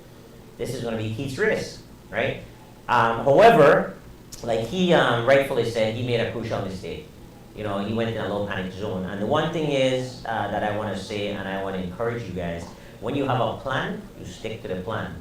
S4: this is going to be Keith's race, right? However, like he rightfully said, he made a crucial mistake. He went in a low panic zone. And the one thing is that I want to say, and I want to encourage you guys, when you have a plan, you stick to the plan.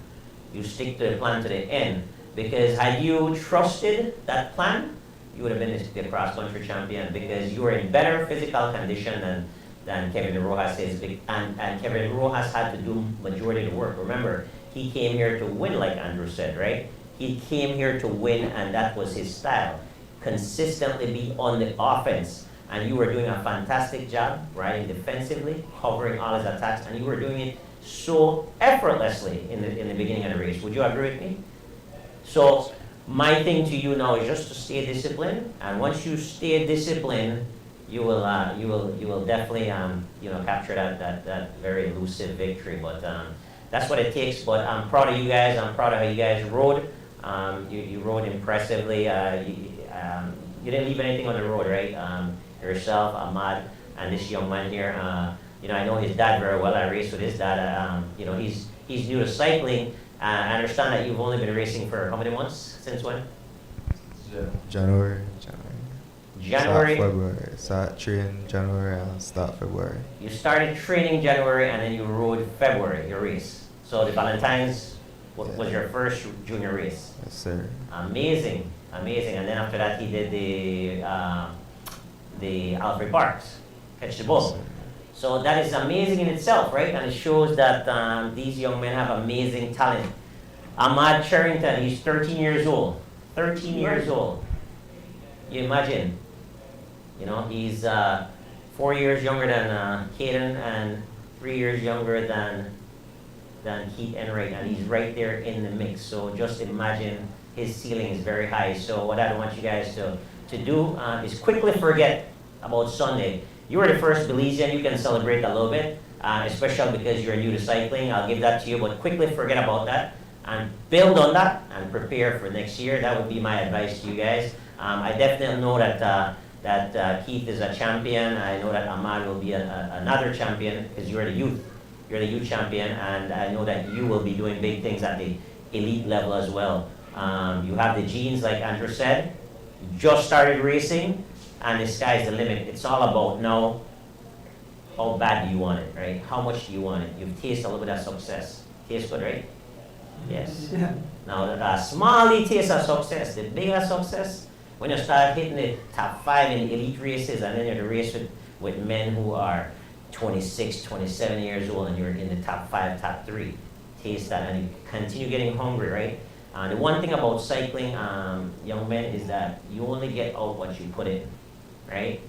S4: You stick to the plan to the end. Because had you trusted that plan, you would have been the cross-country champion, because you were in better physical condition than Kevin Rojas is. And Kevin Rojas had to do majority of the work. Remember, he came here to win, like Andrew said, right? He came here to win, and that was his style. Consistently be on the offense. And you were doing a fantastic job, riding defensively, covering all his attacks, and you were doing it so effortlessly in the beginning of the race. Would you agree with me? So my thing to you now is just to stay disciplined, and once you stay disciplined, you will definitely capture that very elusive victory. But that's what it takes. But I'm proud of you guys. I'm proud of how you guys rode. You rode impressively. You didn't leave anything on the road, right? Yourself, Ahmad, and this young man here. I know his dad very well. I raced with his dad. He's new to cycling. I understand that you've only been racing for how many months? Since when?
S11: January.
S4: January.
S11: Start February. Start training January and start February.
S4: You started training January and then you rode February, your race. So the Valentine's was your first junior race.
S11: Yes, sir.
S4: Amazing. And then after that, he did the Alfred Parks, Catch the Bull.
S11: Yes,
S4: so that is amazing in itself, right? And it shows that these young men have amazing talent. Ahmad Charrington, he's 13 years old. 13 years old. You imagine, he's 4 years younger than Caden and 3 years younger than Keith Enright, and he's right there in the mix. So just imagine his ceiling is very high. So what I want you guys to do is quickly forget about Sunday. You were the first Belizean. You can celebrate a little bit, especially because you're new to cycling. I'll give that to you, but quickly forget about that and build on that and prepare for next year. That would be my advice to you guys. I definitely know that Keith is a champion. I know that Ahmad will be another champion because you're the youth. You're the youth champion, and I know that you will be doing big things at the elite level as well. You have the genes, like Andrew said. You just started racing, and the sky's the limit. It's all about now, how bad do you want it, right? How much do you want it? You've tasted a little bit of success. Tastes good, right? Yes.
S3: Yeah.
S4: Now, the small taste of success, the bigger success, when you start hitting the top 5 in the elite races, and then you're to race with men who are 26, 27 years old, and you're in the top 5, top 3. Taste that, and you continue getting hungry, right? The one thing about cycling, young men, is that you only get out what you put in, right?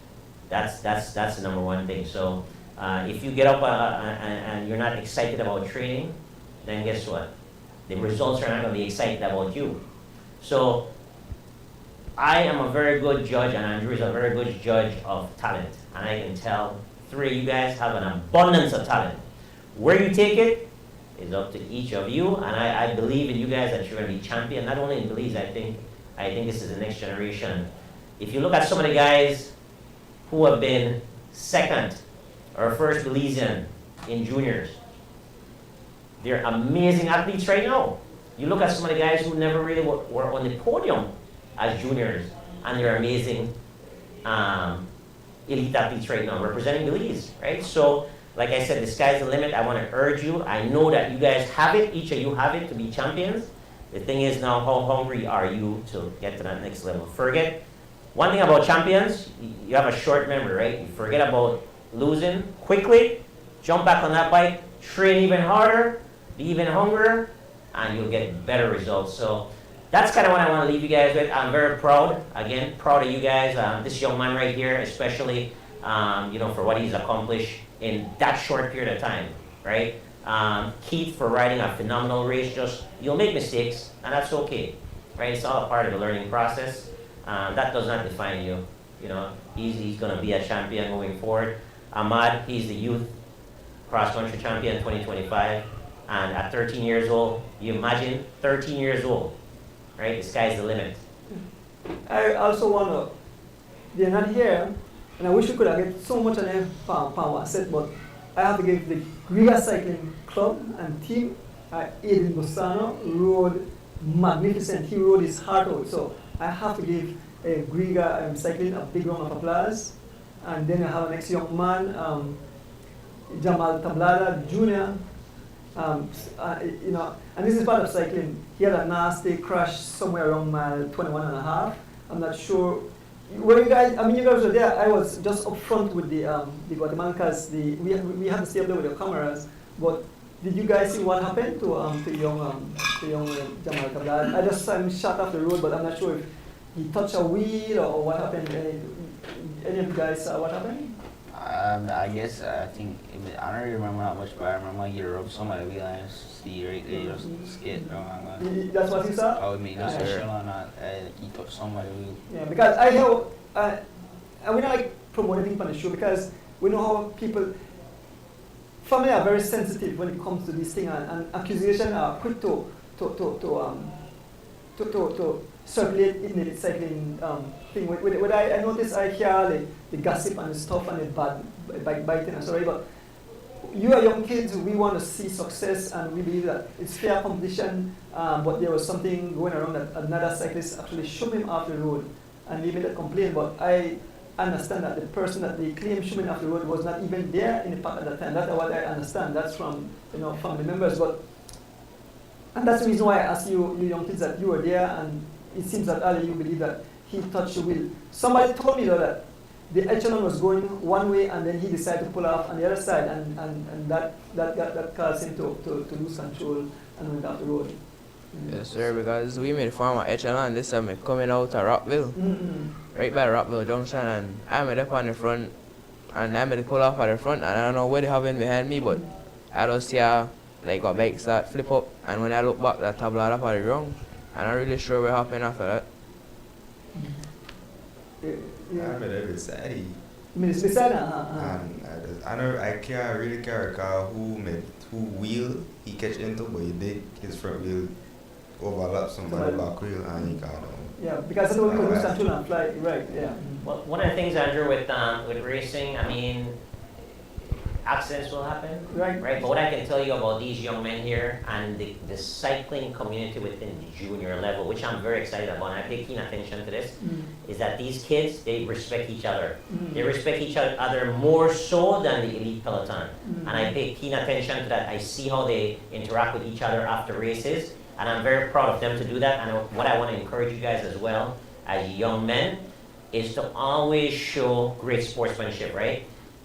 S4: That's the number one thing. So if you get up and you're not excited about training, then guess what? The results are not going to be excited about you. So I am a very good judge, and Andrew is a very good judge of talent. And I can tell 3 of you guys have an abundance of talent. Where you take it is up to each of you, and I believe in you guys that you're going to be champion, not only in Belize. I think this is the next generation. If you look at some of the guys who have been second or first Belizean in juniors, they're amazing athletes right now. You look at some of the guys who never really were on the podium as juniors, and they're amazing elite athletes right now, representing Belize, right? So, like I said, the sky's the limit. I want to urge you. I know that you guys have it, each of you have it to be champions. The thing is now, how hungry are you to get to that next level? Forget, one thing about champions, you have a short memory, right? You forget about losing quickly, jump back on that bike, train even harder, be even hungrier, and you'll get better results. So that's kind of what I want to leave you guys with. I'm very proud, again, proud of you guys. This young man right here, especially, for what he's accomplished in that short period of time, right? Keith for riding a phenomenal race. You'll make mistakes, and that's okay, right? It's all a part of the learning process. That does not define you. He's going to be a champion moving forward. Ahmad, he's the youth cross-country champion 2025, and at 13 years old, you imagine 13 years old, right? The sky's the limit.
S3: I also want to, they're not here, and I wish we could have get so much on them power set, but I have to give the Griga Cycling Club and team, Aiden Bosano, rode magnificent. He rode his heart out. So I have to give Griga Cycling a big round of applause. And then I have an next young man, Jamal Tablada Jr. And this is part of cycling. He had a nasty crash somewhere around mile 21 and a half. I'm not sure. Were you guys? You guys were there. I was just up front with the Guatemalans. We had to stay up there with the cameras. But did you guys see what happened to young Jamal Tablada? I just saw him shot off the road, but I'm not sure if he touched a wheel or what happened. Any of you guys saw what happened?
S13: I guess I think I don't really remember that much, but I remember I get rubbed somebody wheel and see right there just skid.
S3: That's what you saw?
S13: I would make not sure or not. He touched somebody wheel.
S3: Yeah, because I know, and we don't like promote anything on the show because we know how people, family are very sensitive when it comes to this thing, and accusation are quick to circulate in the cycling thing. What I notice, I hear the gossip and the stuff and the bad biting and sorry, but you are young kids, we want to see success and we believe that it's fair competition, but there was something going around that another cyclist actually shoved him off the road and he made a complaint, but I understand that the person that they claim shoving off the road was not even there in the park at that time. That's what I understand. That's from family members, and that's the reason why I asked you young kids that you were there, and it seems that Ali, you believe that he touched the wheel. Somebody told me though that the echelon was going one way and then he decided to pull off on the other side, and that caused him to lose control and went off the road.
S12: Yes, sir, because we made farm at echelon this time coming out of Rockville, right by Rockville Junction, and I made up on the front, and I made pull off at the front, and I don't know what they having behind me, but I just see like a bike start flip up, and when I look back, that tablet up at the ground. I'm not really sure what happened after that.
S11: I'm at every side. I can't really recall who wheel he catch into, but he did his front wheel overlap somebody back wheel and he got on.
S3: Yeah, because that's what we lose control and fly, right, yeah.
S4: Well, one of the things, Andrew, with racing, I mean, accidents will happen, right? But what I can tell you about these young men here and the cycling community within the junior level, which I'm very excited about, and I pay keen attention to this, is that these kids, they respect each other. They respect each other more so than the elite peloton. And I pay keen attention to that. I see how they interact with each other after races, and I'm very proud of them to do that. And what I want to encourage you guys as well, as young men, is to always show great sportsmanship, right?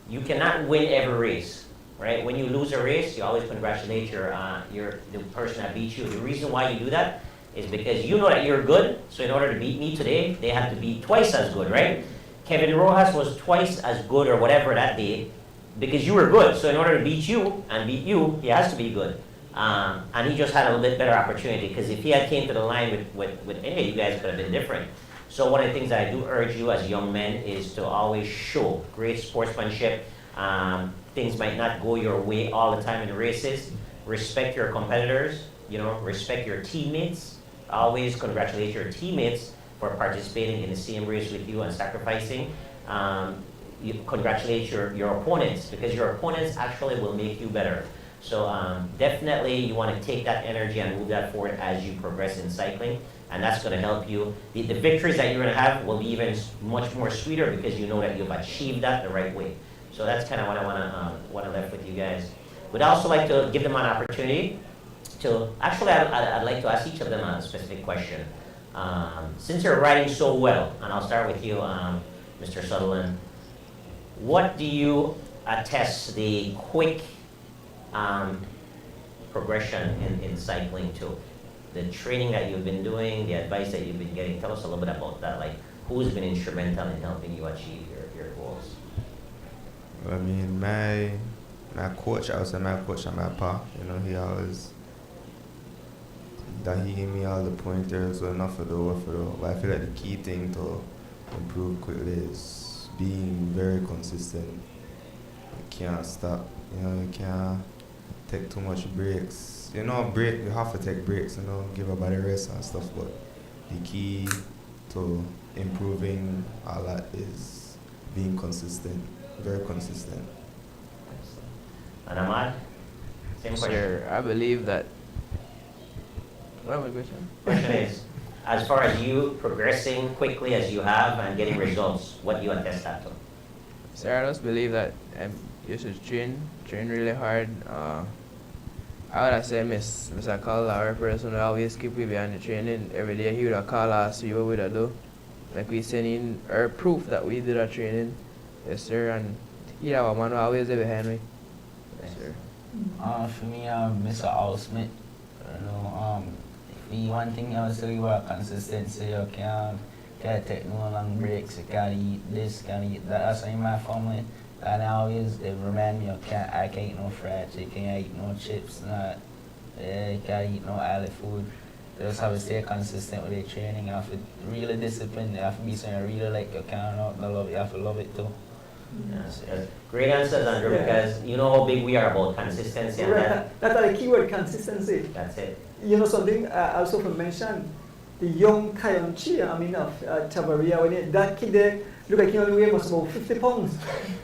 S4: You cannot win every race, right? When you lose a race, you always congratulate the person that beat you. The reason why you do that is because you know that you're good, so in order to beat me today, they have to be twice as good, right? Kevin Rojas was twice as good or whatever that day because you were good, so in order to beat you and beat you, he has to be good. And he just had a little bit better opportunity because if he had came to the line with any of you guys, it could have been different. So one of the things I do urge you as young men is to always show great sportsmanship. Things might not go your way all the time in races. Respect your competitors, respect your teammates. Always congratulate your teammates for participating in the same race with you and sacrificing. You congratulate your opponents because your opponents actually will make you better. So definitely you want to take that energy and move that forward as you progress in cycling. And that's going to help you. The victories that you're going to have will be even much more sweeter because you know that you've achieved that the right way. So that's kind of what I want to leave with you guys. We'd also like to give them an opportunity to, actually I'd like to ask each of them a specific question. Since you're riding so well, and I'll start with you, Mr. Sutherland, what do you attest the quick progression in cycling to? The training that you've been doing, the advice that you've been getting, tell us a little bit about that. Like, who's been instrumental in helping you achieve your goals?
S11: Well, I mean, my coach, I would say my coach and my pa, he always, that he gave me all the pointers, so enough for the work. But I feel like the key thing to improve quickly is being very consistent. You can't stop, you can't take too much breaks. You have to take breaks, give a body rest and stuff, but the key to improving a lot is being consistent, very consistent.
S4: And Ahmad, same question.
S12: Sir, I believe that. What was the question?
S4: Question is, as far as you progressing quickly as you have and getting results, what do you attest that to?
S12: Sir, I just believe that you should train really hard. I would have said Mr. Call, our person, always keep you behind the training. Every day he would have called us, see what we would do. Like we sending our proof that we did our training. Yes, sir, and he have a man who always there behind me. Yes, sir.
S13: For me, Mr. Al Smith, one thing I would say about consistency, you can't take no long breaks, you can't eat this, can't eat that. That's in my family. And I always, it remind me of I can't eat no fried chicken, I eat no chips, not, I can't eat no oily food. They just have to stay consistent with their training. You have to really discipline. You have to be something you really like. You can't not love it. You have to love it too.
S4: Yes, yes. Great answers, Andrew, because you know how big we are about consistency. And
S3: Right. That's the keyword, consistency.
S4: That's it.
S3: You know something I also want to mention, the young Kayon Chi, I mean of Chavaria, that kid there, look like he only weighed was about 50 pounds.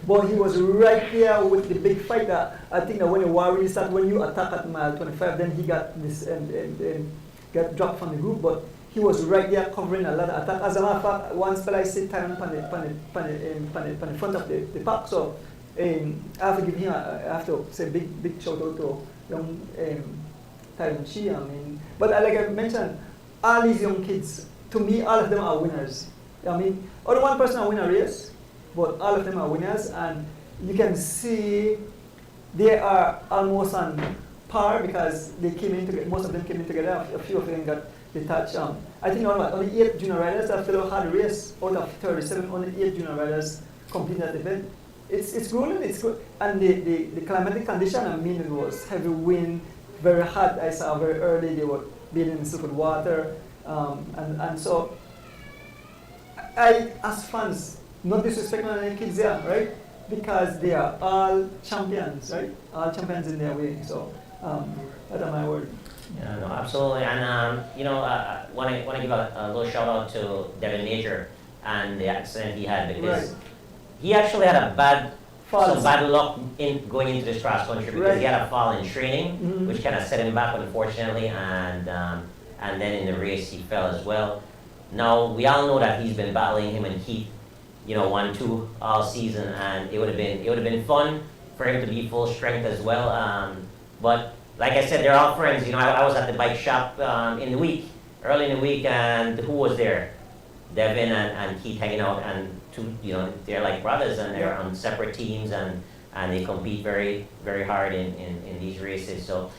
S3: But he was right there with the big fighter. I think that when the war really started, when you attack at mile 25, then he got this got dropped from the group. But he was right there covering a lot of attack. As a matter of fact, one spell I sit time on the front of the pack. So I have to give him, I have to say big shout out to young Tyron Chi. I mean, but like I mentioned, all these young kids, to me, all of them are winners. I mean, only one person will win a race, but all of them are winners, and you can see they are almost on par because they came in together. Most of them came in together. A few of them got detached. I think only 8 junior riders after a hard race out of 37. Only 8 junior riders completed that event. It's grueling. It's good, and the climatic condition. I mean, it was heavy wind, very hot. I saw very early they were bathing in stupid water, and so I, as fans, not disrespecting any kids there, right? Because they are all champions, right? All champions in their way. So that's my word.
S4: Yeah, no, absolutely. And you know, want to give a little shout out to Devin Major and the accident he had, because he actually had some bad luck in going into this cross country, because he had a fall in training, which kind of set him back, unfortunately, and then in the race he fell as well. Now we all know that he's been battling him and Keith, 1-2 all season, and it would have been fun for him to be full strength as well. But like I said, they're all friends. I was at the bike shop early in the week, and who was there? Devin and Keith hanging out, and they're like brothers, and they're on separate teams, and they compete very, very hard in these races. So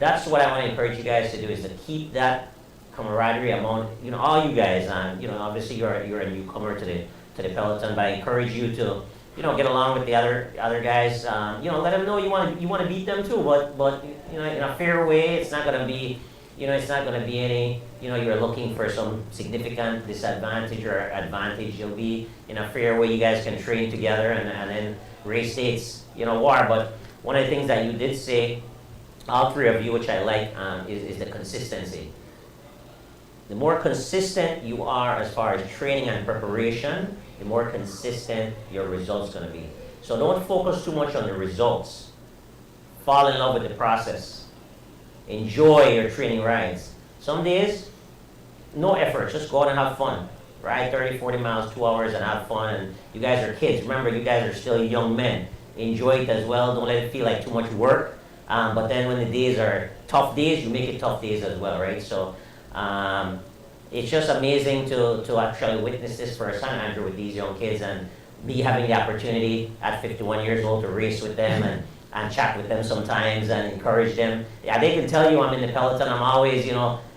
S4: that's what I want to encourage you guys to do, is to keep that camaraderie among all you guys. Obviously you're a newcomer to the peloton, but I encourage you to get along with the other guys. Let them know you want to beat them too, but in a fair way. It's not going to be any you're looking for some significant disadvantage or advantage. You'll be in a fair way. You guys can train together and then race dates war. But one of the things that you did say, all three of you, which I like, is the consistency. The more consistent you are as far as training and preparation, the more consistent your results going to be. So don't focus too much on the results. Fall in love with the process. Enjoy your training rides. Some days, no effort, just go out and have fun. Ride 30, 40 miles, 2 hours, and have fun. And you guys are kids. Remember, you guys are still young men. Enjoy it as well. Don't let it feel like too much work. But then when the days are tough days, you make it tough days as well, right? So it's just amazing to actually witness this firsthand, Andrew, with these young kids, and me having the opportunity at 51 years old to race with them and chat with them sometimes and encourage them. Yeah, they can tell you I'm in the peloton. I'm always,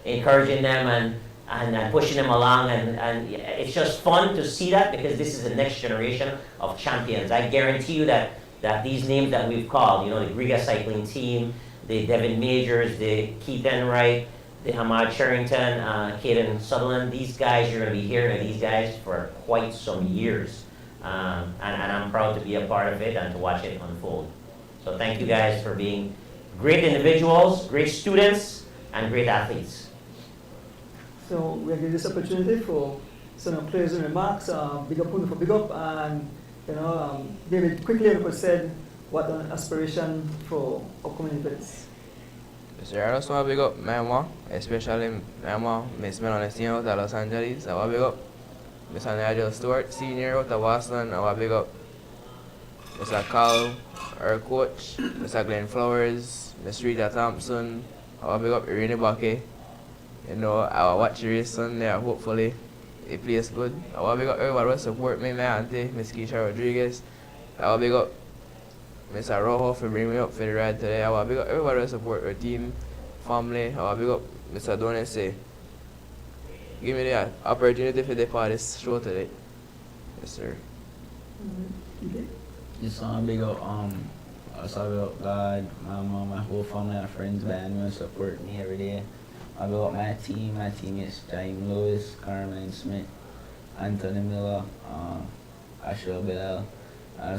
S4: encouraging them and pushing them along, and it's just fun to see that, because this is the next generation of champions. I guarantee you that these names that we've called, the Griga cycling team, the Devin Majors, the Keith Enright, the Hamad Sherrington, Caden Sutherland, these guys, you're going to be hearing of these guys for quite some years. And I'm proud to be a part of it and to watch it unfold. So thank you guys for being great individuals, great students, and great athletes.
S3: So we are giving this opportunity for some closing remarks. Big up for big up, and David, quickly we said what an aspiration for upcoming events.
S12: So I just want to big up my mom, especially my mom, Miss Melanie Senior out of Los Angeles. I want to big up Mr. Nigel Stewart Senior out of Boston. I want to big up Mr. Carl, our coach, Mr. Glenn Flowers, Miss Rita Thompson. I want to big up Irene Bakke. I will watch the race Sunday, hopefully it plays good. I want to big up everybody who support me, my auntie, Miss Keisha Rodriguez. I want to big up Mr. Rojo for bringing me up for the ride today. I want to big up everybody who support our team, family. I want to big up Mr. Donese. Give me the opportunity for the part of this show today. Yes, sir.
S3: Okay.
S13: Just want to big up, also big up God, my mom, my whole family and friends behind me and support me every day. I big up my teammates, Jaime Lewis, Carmine Smith, Anthony Miller, Asher Bilal.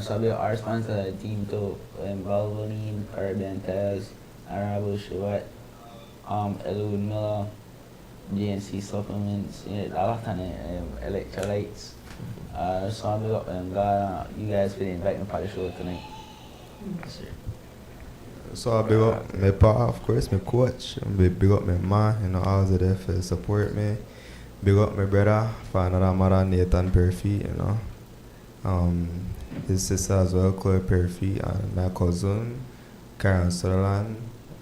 S13: So big up our sponsor of the team too, Valvoline, Caribbean Tires, Arabo Shubat, Elwood Miller, GNC Supplements, a lot of electrolytes. So I big up and God, you guys for inviting me for the show tonight. Yes, sir.
S11: So I big up my pa, of course, my coach. Big up my ma, you know, always there for support me. Big up my brother, for another mother, Nathan Perfy, you know. His sister as well, Chloe Perfy, and my cousin, Karen Sutherland.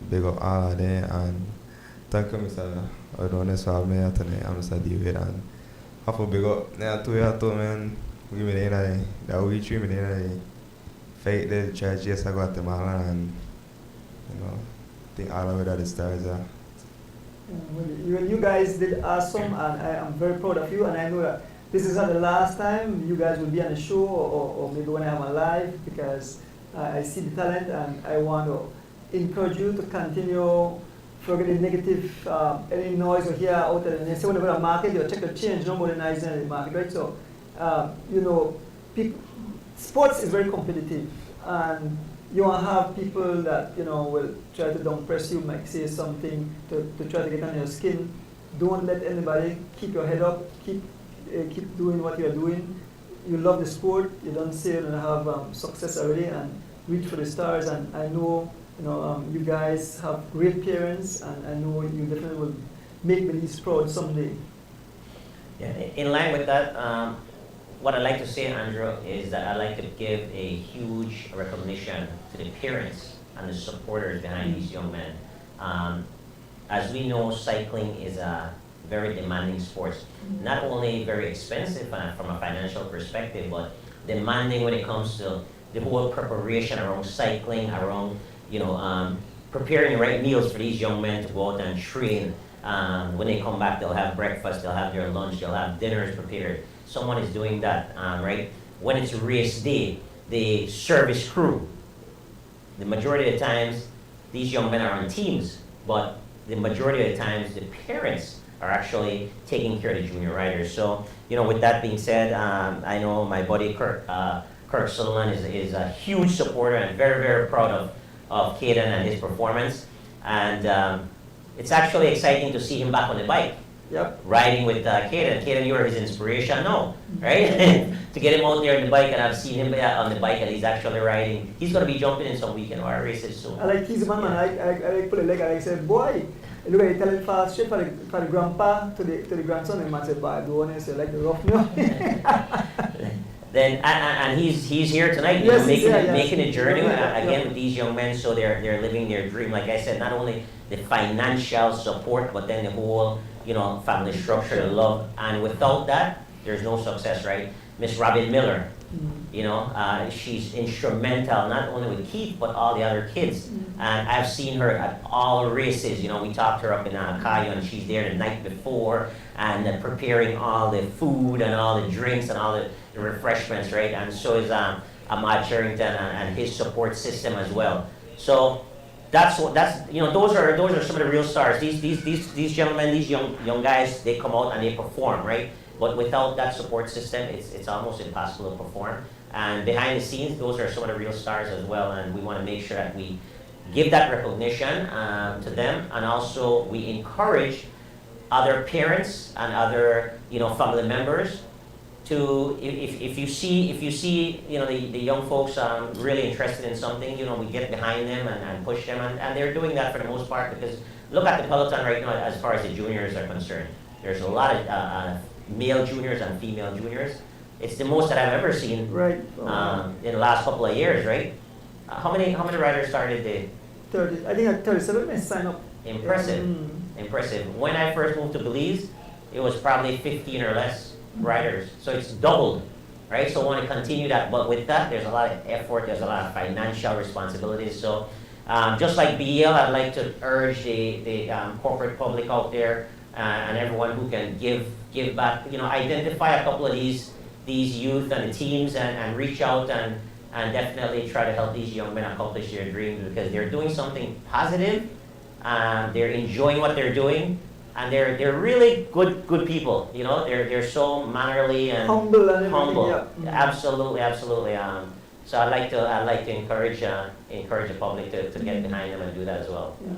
S11: Big up all of them, and thank you, Mr. Adonis, for having me here tonight. I'm Mr. David, and I have to big up. Now, 2 years ago, man, we made it in that we treat me in fight the church, yes, I got Guatemala, and you know, I think all of it are the stars are.
S3: You guys did awesome, and I am very proud of you. And I know that this is not the last time you guys will be on the show, or maybe when I'm alive, because I see the talent, and I want to encourage you to continue. Forget the negative, any noise you hear out there. And say whenever the market, you check the change, no more than nice in the market, right? So, you know, sports is very competitive, and you want to have people that, you know, will try to downpress you, might say something to try to get on your skin. Don't let anybody. Keep your head up. Keep doing what you're doing. You love the sport. You don't say you're gonna have success already, and reach for the stars. And I know, you know, you guys have great parents, and I know you definitely will make Belize proud someday.
S4: Yeah, in line with that, what I'd like to say, Andrew, is that I'd like to give a huge recognition to the parents and the supporters behind these young men. As we know, cycling is a very demanding sport. Not only very expensive from a financial perspective, but demanding when it comes to the whole preparation around cycling, around, you know, preparing the right meals for these young men to go out and train. When they come back, they'll have breakfast, they'll have their lunch, they'll have dinners prepared. Someone is doing that, right? When it's race day, the service crew, the majority of the times, these young men are on teams, but the majority of the times, the parents are actually taking care of the junior riders. So, you know, with that being said, I know my buddy Kirk Sutherland is a huge supporter and very, very proud of Caden and his performance. And it's actually exciting to see him back on the bike.
S3: Yep.
S4: Riding with Caden. Caden, you are his inspiration now, right? To get him out there on the bike, and I've seen him on the bike, and he's actually riding. He's going to be jumping in some weekend or races soon.
S3: I like his man, man. I like put a leg, and I said, boy, look at the talent fast straight for the grandpa to the grandson, and man said, boy, I don't want to like the rough now.
S4: Then and he's here tonight, you know, making a journey again with these young men, so they're living their dream. Like I said, not only the financial support, but then the whole, you know, family structure, the love, and without that, there's no success, right? Miss Robin Miller, you know, she's instrumental not only with Keith but all the other kids, and I've seen her at all races. You know, we talked to her up in Cayo, and she's there the night before and preparing all the food and all the drinks and all the refreshments, right? And so is Ahmad Charrington and his support system as well. So that's you know, those are some of the real stars. These gentlemen, these young guys, they come out and they perform, right? But without that support system, it's almost impossible to perform. And behind the scenes, those are some of the real stars as well. And we want to make sure that we give that recognition to them, and also we encourage other parents and other, you know, family members to, if you see you know, the young folks really interested in something, you know, we get behind them and push them, and they're doing that for the most part, because look at the peloton right now as far as the juniors are concerned. There's a lot of male juniors and female juniors. It's the most that I've ever seen, right, in the last couple of years, right? How many riders started the
S3: 30? I think 37 may sign up.
S4: Impressive. Impressive. When I first moved to Belize, it was probably 15 or less riders. So it's doubled, right? So I want to continue that. But with that, there's a lot of effort, there's a lot of financial responsibilities. So just like BL, I'd like to urge the corporate public out there and everyone who can give back, you know, identify a couple of these youth and the teams and reach out and and definitely try to help these young men accomplish their dreams because they're doing something positive, they're enjoying what they're doing, and they're really good people. You know, they're so mannerly and
S3: humble and
S4: humble.
S3: everything, yeah.
S4: Absolutely. So I'd like to encourage the public to get behind them and do that as well.
S3: Yeah.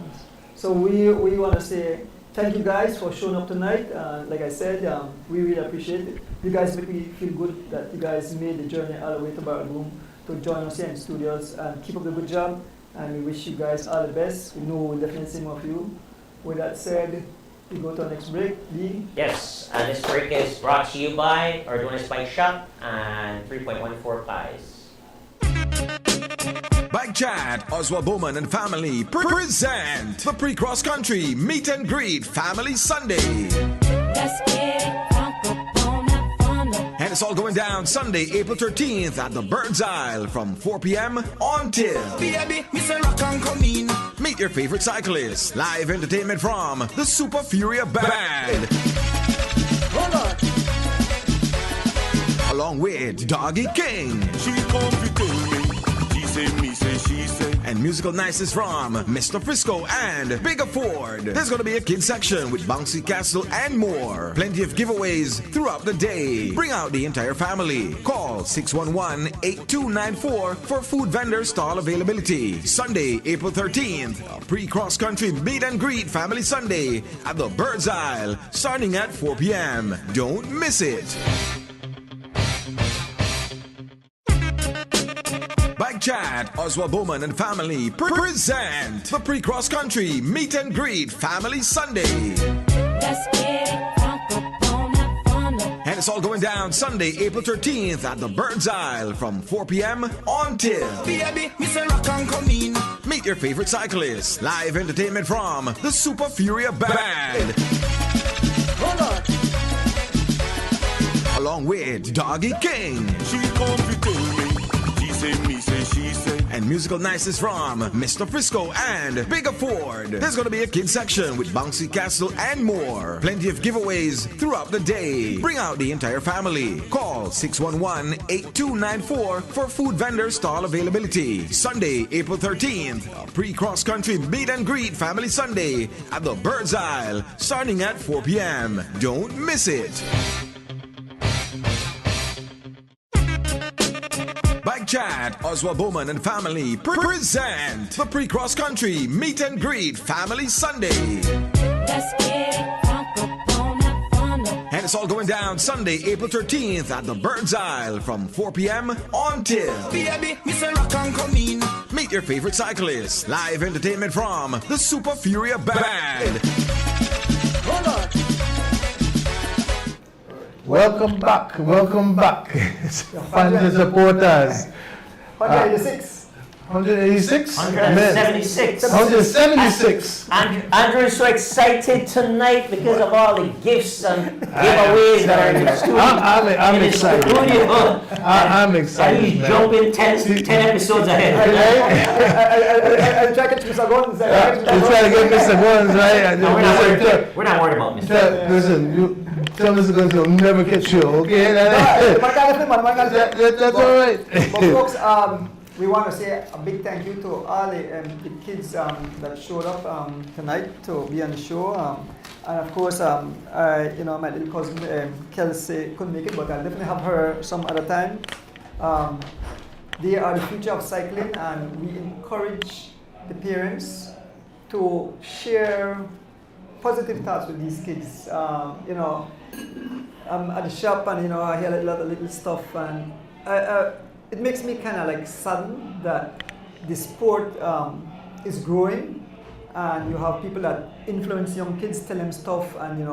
S3: So we want to say thank you guys for showing up tonight. Like I said, we really appreciate it. You guys make me feel good that you guys made the journey all the way to Barroom to join us here in studios, and keep up the good job. And we wish you guys all the best. We know we'll definitely see more of you. With that said, we go to our next break. Lee?
S4: Yes, and this break is brought to you by Ordonez Bike Shop and 3.14 Pies.
S6: Bike Chat, Oswald Bowman and family present the Pre-Cross Country Meet and Greet Family Sunday.
S7: Let's get it crunk up on that fun.
S6: And it's all going down Sunday, April 13th at the Bird's Isle from 4 p.m. until meet your favorite cyclists. Live entertainment from the Super Furia Band. Along with Doggy King.
S1: She come to tell me. She say me say she say.
S6: And musical niceness from Mr. Frisco and Bigger Ford. There's gonna be a kids section with Bouncy Castle and more. Plenty of giveaways throughout the day. Bring out the entire family. Call 611-8294 for food vendor stall availability. Sunday, April 13th, a pre-cross country meet and greet family Sunday at the Bird's Isle, starting at 4 p.m. Don't miss it. Bike Chat, Oswald Bowman and family present the Pre-Cross Country Meet and Greet Family Sunday.
S7: Let's get it crunk up on that fun.
S6: And it's all going down Sunday, April 13th at the Bird's Isle from 4 p.m. until meet your favorite cyclists. Live entertainment from the Super Furia Band. Along with Doggy King.
S1: She come to tell me. She say me say she say.
S6: And musical niceness from Mr. Frisco and Bigger Ford. There's gonna be a kids section with Bouncy Castle and more. Plenty of giveaways throughout the day. Bring out the entire family. Call 611-8294 for food vendor stall availability. Sunday, April 13th, a pre-cross country meet and greet family Sunday at the Bird's Isle, starting at 4 p.m. Don't miss it. Bike Chat, Oswald Bowman and family present the Pre-Cross Country Meet and Greet Family Sunday.
S7: Let's get it crunk up on that fun.
S6: And it's all going down Sunday, April 13th at the Bird's Isle from 4 p.m. until meet your favorite cyclists. Live entertainment from the Super Furia Band.
S2: Welcome back. Fans and supporters.
S3: 186.
S2: 186?
S4: 176.
S2: 176.
S4: Andrew is so excited tonight because of all the gifts and giveaways that are in the studio.
S2: I'm excited. I'm excited.
S4: And he's jumping 10 episodes ahead.
S3: I'll try to get Mr. Guns.
S2: You try to get Mr. Guns, right?
S4: We're not worried about Mr.
S2: Listen, tell Mr. Guns he'll never catch you, okay? That's all right.
S3: But folks, we want to say a big thank you to all the kids that showed up tonight to be on the show. And of course, my little cousin Kelsey couldn't make it, but I'll definitely have her some other time. They are the future of cycling, and we encourage the parents to share positive thoughts with these kids. I'm at the shop and I hear a lot of little stuff, and it makes me kind of like saddened that the sport is growing, and you have people that influence young kids, tell them stuff, and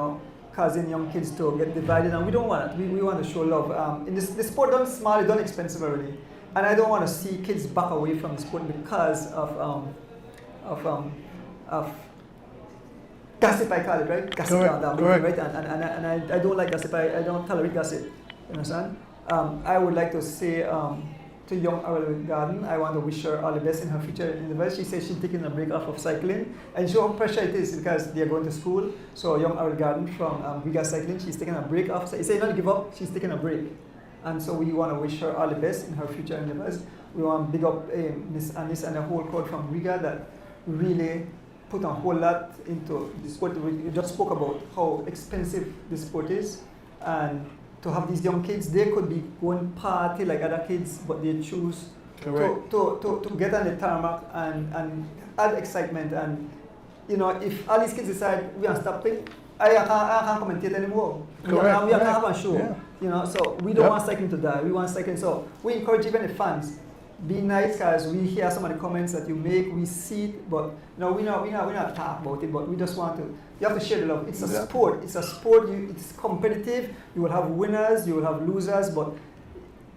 S3: causing young kids to get divided, and we don't want it. We want to show love. In this, the sport done small, it's done expensive already, and I don't want to see kids back away from the sport because of gossip, I call it, right? Gossip, right? And I don't like gossip. I don't tolerate gossip. You understand? I would like to say to young Aurel Garden, I want to wish her all the best in her future endeavors. She says she's taking a break off of cycling, and show how pressure it is because they're going to school. So young Aurel Garden from Verdias Cycling, she's taking a break off. She said not give up, she's taking a break. And so we want to wish her all the best in her future endeavors. We want to big up Miss Anis and the whole crowd from Riga that really put a whole lot into the sport. We just spoke about how expensive the sport is, and to have these young kids, they could be going party like other kids, but they choose to get on the tarmac and add excitement. And you know, if all these kids decide we are stopping, I can't commentate anymore. We can't have a show.
S2: Yeah.
S3: You know, so we don't want cycling to die. We want cycling. So we encourage even the fans, be nice, because we hear some of the comments that you make, we see it, but no, we're not talking about it, but we just want to. You have to share the love. It's a sport. It's a sport. It's competitive. You will have winners. You will have losers. But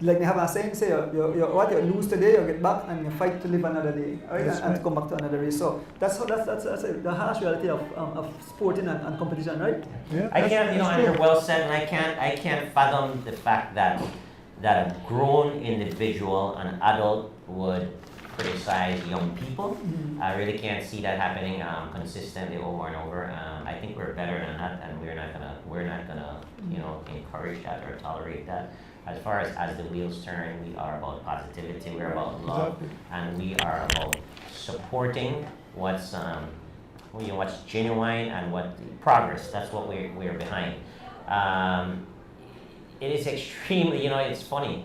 S3: like they have a saying, say you lose today, you get back and you fight to live another day, right? And to come back to another race. So that's the harsh reality of sporting and competition, right?
S2: Yeah.
S4: I can't, and you're well said, and I can't fathom the fact that a grown individual, an adult, would criticize young people.
S3: Mm-hmm.
S4: I really can't see that happening consistently over and over. I think we're better than that, and we're not gonna encourage that or tolerate that. As far as the wheels turn, we are about positivity, we're about love, and we are about supporting what's genuine and what progress. That's what we're behind. It is extremely, it's funny.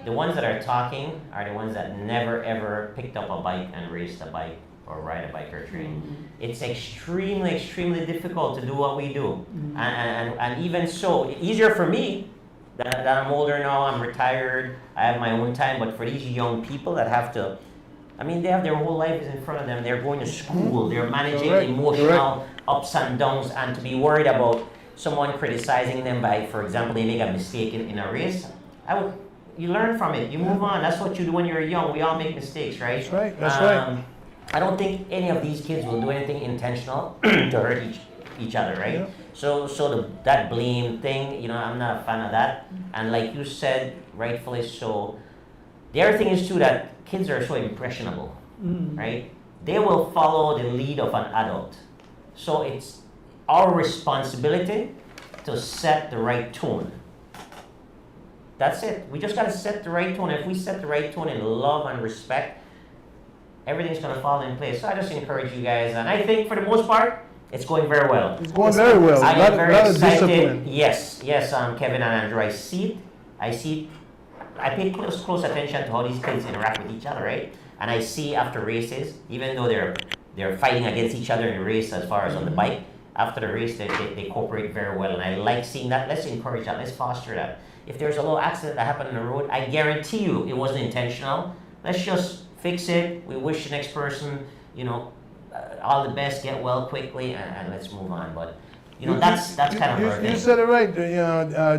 S4: The ones that are talking are the ones that never ever picked up a bike and raced a bike or ride a bike or train. Mm-hmm. It's extremely, extremely difficult to do what we do. Mm-hmm. And even so, easier for me that I'm older now, I'm retired, I have my own time, but for these young people that have to, they have their whole life is in front of them, they're going to school, they're managing emotional ups and downs, and to be worried about someone criticizing them by, for example, they make a mistake in a race, you learn from it, you move on. That's what you do when you're young. We all make mistakes, right?
S2: That's right.
S4: I don't think any of these kids will do anything intentional to hurt each other, right? Yeah. So that blame thing, I'm not a fan of that. And like you said, rightfully so, the other thing is too that kids are so impressionable, right? They will follow the lead of an adult. So it's our responsibility to set the right tone. That's it. We just got to set the right tone. If we set the right tone in love and respect, everything's going to fall in place. So I just encourage you guys, and I think for the most part, it's going very well.
S2: It's going very well.
S4: I am very excited.
S2: Discipline.
S4: Yes, Kevin and Andrew, I see it. I pay close attention to how these kids interact with each other, right? And I see after races, even though they're fighting against each other in the race as far as on the bike, after the race they cooperate very well, and I like seeing that. Let's encourage that. Let's foster that. If there's a little accident that happened on the road, I guarantee you it wasn't intentional. Let's just fix it. We wish the next person, all the best, get well quickly, and let's move on. But that's kind of our thing.
S2: You said it right.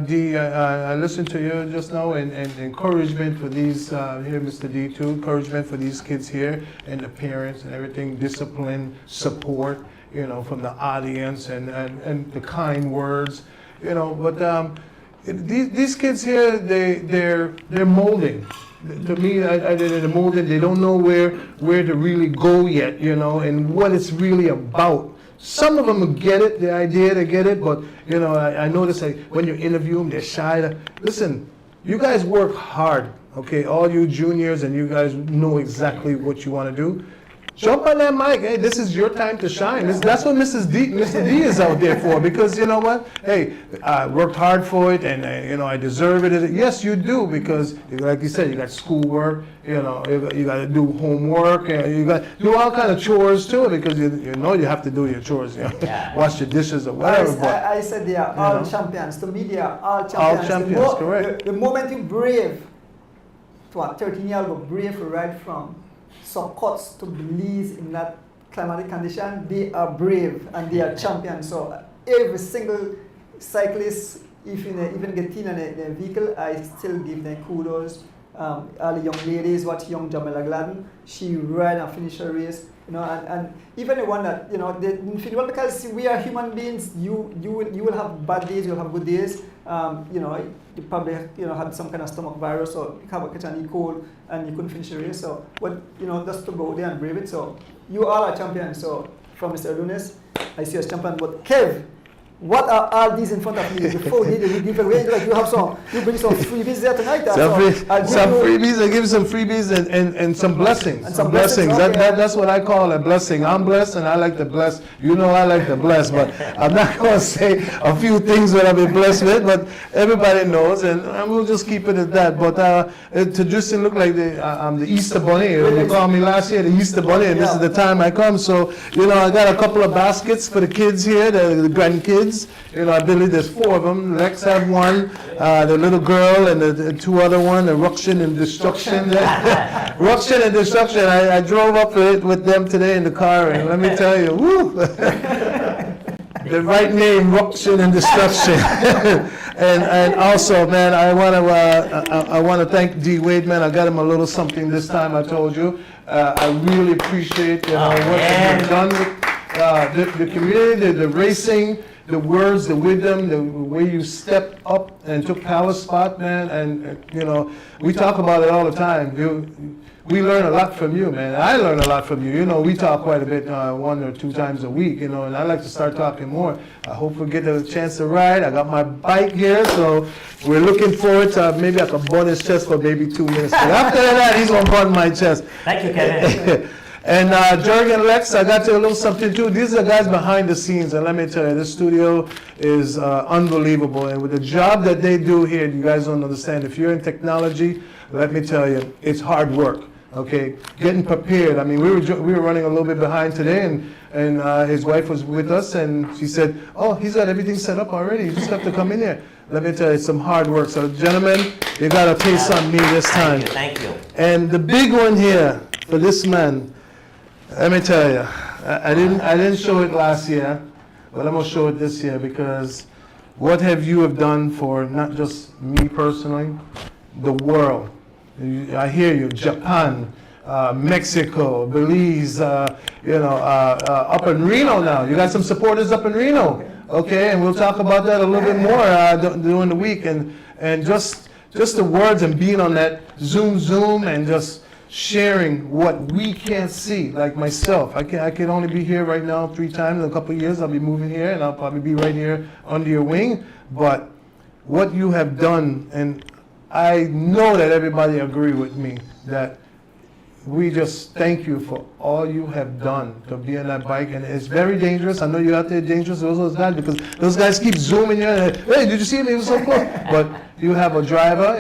S2: D. I listened to you just now, and encouragement for these here, Mr. D. too. Encouragement for these kids here and the parents and everything. Discipline, support, from the audience, and the kind words, But these kids here, they're molding. To me, they're molding. They don't know where to really go yet, and what it's really about. Some of them get it, the idea, they get it, but I notice when you interview them, they're shy. Listen, you guys work hard, okay? All you juniors, and you guys know exactly what you want to do. Jump on that mic. Hey, this is your time to shine. That's what Mr. D is out there for. Because you know what? Hey, I worked hard for it, and I deserve it. Yes, you do, because like you said, you got schoolwork. You got to do homework, and you got to do all kind of chores too, because you have to do your chores. Wash your dishes or whatever.
S3: I said they are all champions. To me, they are all champions.
S2: All champions, correct.
S3: The moment you brave, to a 13-year-old brave right from Sokots to Belize in that climatic condition, they are brave and they are champions. So every single cyclist, if you even get in a vehicle, I still give them kudos. All the young ladies, watch young Jamila Gladden, she ran and finished her race, and even the one that, they didn't feel well, because we are human beings. You will have bad days, you'll have good days. You probably had some kind of stomach virus or catch an E. coli and you couldn't finish the race. So, just to go there and brave it. So, you all are champions. So, from Mr. Lunes, I see you as champion. But Kev, What are all these in front of me? Before we give away, like you bring some freebies there tonight.
S2: Some freebies. I give some freebies and some blessings.
S3: And some blessings.
S2: Okay. That's what I call a blessing. I'm blessed and I like to bless. You know I like to bless, but I'm not going to say a few things that I've been blessed with, but everybody knows, and we'll just keep it at that. But to just look like I'm the Easter Bunny. You called me last year the Easter Bunny, and this is the time I come. So, I got a couple of baskets for the kids here, the grandkids. I believe there's 4 of them. Lex have one, the little girl, and the 2 other one, the Ruction and Destruction. Ruction and Destruction. I drove up with them today in the car, and let me tell you, woo! The right name, Ruction and Destruction. and also, man, I want to thank D Wade, man. I got him a little something this time. I told you. I really appreciate what you've done with the community, the racing. The words, the wisdom, the way you stepped up and took Palace spot, man, and we talk about it all the time. We learn a lot from you, man. I learn a lot from you. We talk quite a bit, 1 or 2 times a week, and I like to start talking more. I hope we get a chance to ride. I got my bike here, so we're looking forward to maybe I can bun his chest for maybe 2 minutes. But after that, he's gonna bun my chest.
S4: Thank you, Kevin.
S2: And Jurgen and Lex, I got you a little something too. These are the guys behind the scenes, and let me tell you, this studio is unbelievable. And with the job that they do here, you guys don't understand. If you're in technology, let me tell you, it's hard work. Okay, getting prepared. I mean, we were running a little bit behind today, and his wife was with us, and she said, "Oh, he's got everything set up already. You just have to come in here." Let me tell you, it's some hard work. So, gentlemen, you got a taste on me this time.
S4: Thank you.
S2: And the big one here for this man. Let me tell you, I didn't show it last year, but I'm gonna show it this year because what have you done for not just me personally, the world. I hear you, Japan, Mexico, Belize, up in Reno now. You got some supporters up in Reno, okay? And we'll talk about that a little bit more during the week, and just the words and being on that Zoom and just sharing what we can't see, like myself. I can only be here right now 3 times in a couple of years. I'll be moving here, and I'll probably be right here under your wing. But what you have done, and I know that everybody agree with me, that we just thank you for all you have done to be on that bike. And it's very dangerous. I know you're out there dangerous, those guys, because those guys keep zooming you. And, hey, did you see me? It was so close. But you have a driver,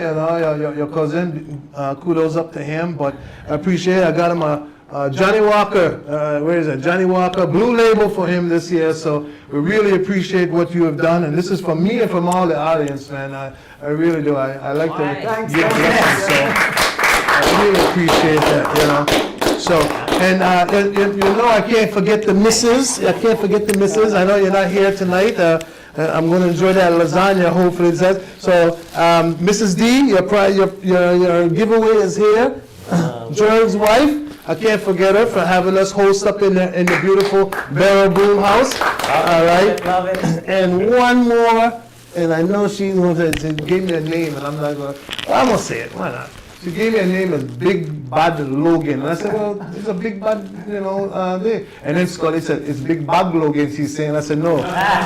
S2: your cousin. Kudos up to him. But I appreciate it. I got him a Johnny Walker. Where is it? Johnny Walker Blue Label for him this year. So we really appreciate what you have done. And this is from me and from all the audience, man. I really do. I like to give blessings. So I really appreciate that, So, and I can't forget the missus. I can't forget the missus. I know you're not here tonight. I'm going to enjoy that lasagna, hopefully. It says. So, Mrs. D, your giveaway is here. Jerv's wife. I can't forget her for having us host up in the beautiful Barrel Boom House. All right.
S4: Love it.
S2: And one more, and I know she gave me a name, and I'm not going to. I'm going to say it. Why not? She gave me a name as Big Bad Logan. And I said, well, it's a Big Bad, thing. And then Scotty said, it's Big Bad Logan, she's saying. I said, no.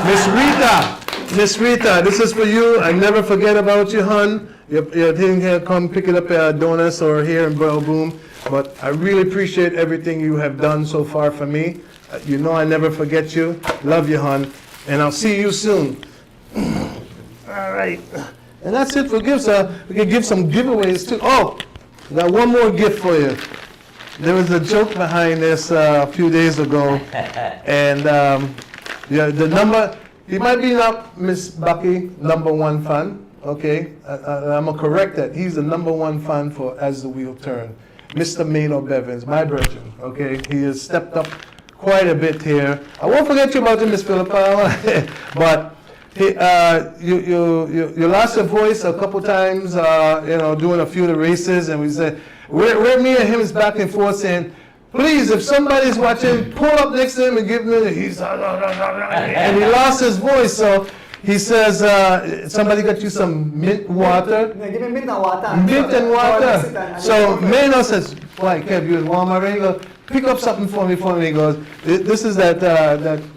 S2: Miss Rita, this is for you. I never forget about you, hon. Your thing here, come pick it up at Donuts or here in Bell Boom. But I really appreciate everything you have done so far for me. You know I never forget you. Love you, hon. And I'll see you soon. All right. And that's it for gifts. We can give some giveaways too. Oh, got one more gift for you. There was a joke behind this a few days ago. And the number, he might be not Miss Bucky, #1 fan. Okay, I'm going to correct that. He's the #1 fan for As the Wheel Turn. Mr. Maynard Bevins, my brethren. Okay, he has stepped up quite a bit here. I won't forget you about you, Miss Philippa. But you lost your voice a couple times, doing a few of the races, and we said, where me and him is back and forth saying, please, if somebody's watching, pull up next to him and give him and he lost his voice, so he says, somebody got you some mint water?
S3: Yeah, give me mint and water.
S2: Mint and water. So Maynard says, why, Kev, you in Walmart? And he goes, pick up something for me. He goes, this is that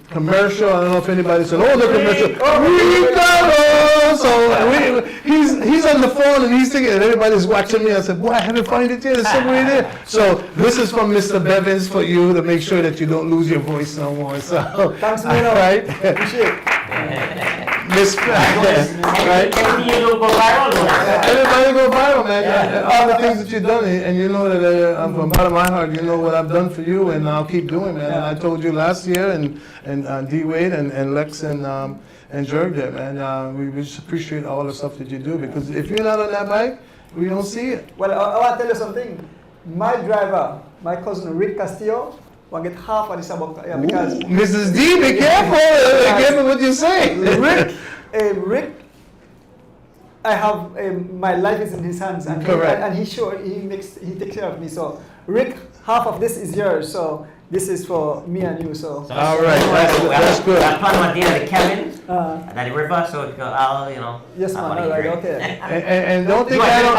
S2: commercial. I don't know if anybody said, oh, the commercial. Ricardo! So he's on the phone and he's thinking, and everybody's watching me. I said, boy, I haven't found it yet. It's somewhere there. So this is from Mr. Bevins for you to make sure that you don't lose your voice no more. So,
S3: thanks, man.
S2: right?
S3: Appreciate it.
S2: Miss, right?
S4: Everybody go viral,
S2: Everybody go viral, man. All the things that you've done, and you know that from the bottom of my heart, you know what I've done for you, and I'll keep doing, man. And I told you last year, and D Wade and Lex and Jerg there, man. We just appreciate all the stuff that you do, because if you're not on that bike, we don't see it.
S3: Well, I want to tell you something. My driver, my cousin Rick Castillo, will get half of this about because
S2: Mrs. D, be careful. Be careful what you say.
S3: Rick, I have my life is in his hands, and he takes care of me. So Rick, half of this is yours. So this is for me and you. So
S2: all right, that's good.
S4: I plan my deal to Kevin at the river, so I'll
S3: Yes, man. All right, okay.
S2: And don't think I don't.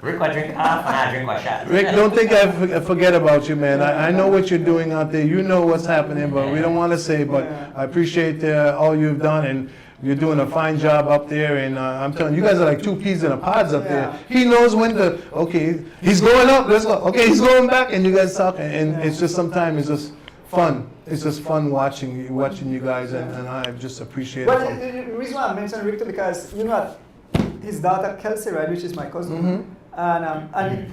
S4: Rick, I drink half and I drink my shot.
S2: Rick, don't think I forget about you, man. I know what you're doing out there. You know what's happening, but we don't want to say. But I appreciate all you've done, and you're doing a fine job up there. And I'm telling you, you guys are like two peas in a pod up there. He knows when to. Okay, he's going up. Let's go. Okay, he's going back, and you guys talking. And it's just sometimes it's just fun. It's just fun watching you guys, and I just appreciate
S3: well,
S2: it.
S3: The reason why I mentioned Rick because you know what, his daughter Kelsey, right, which is my cousin. And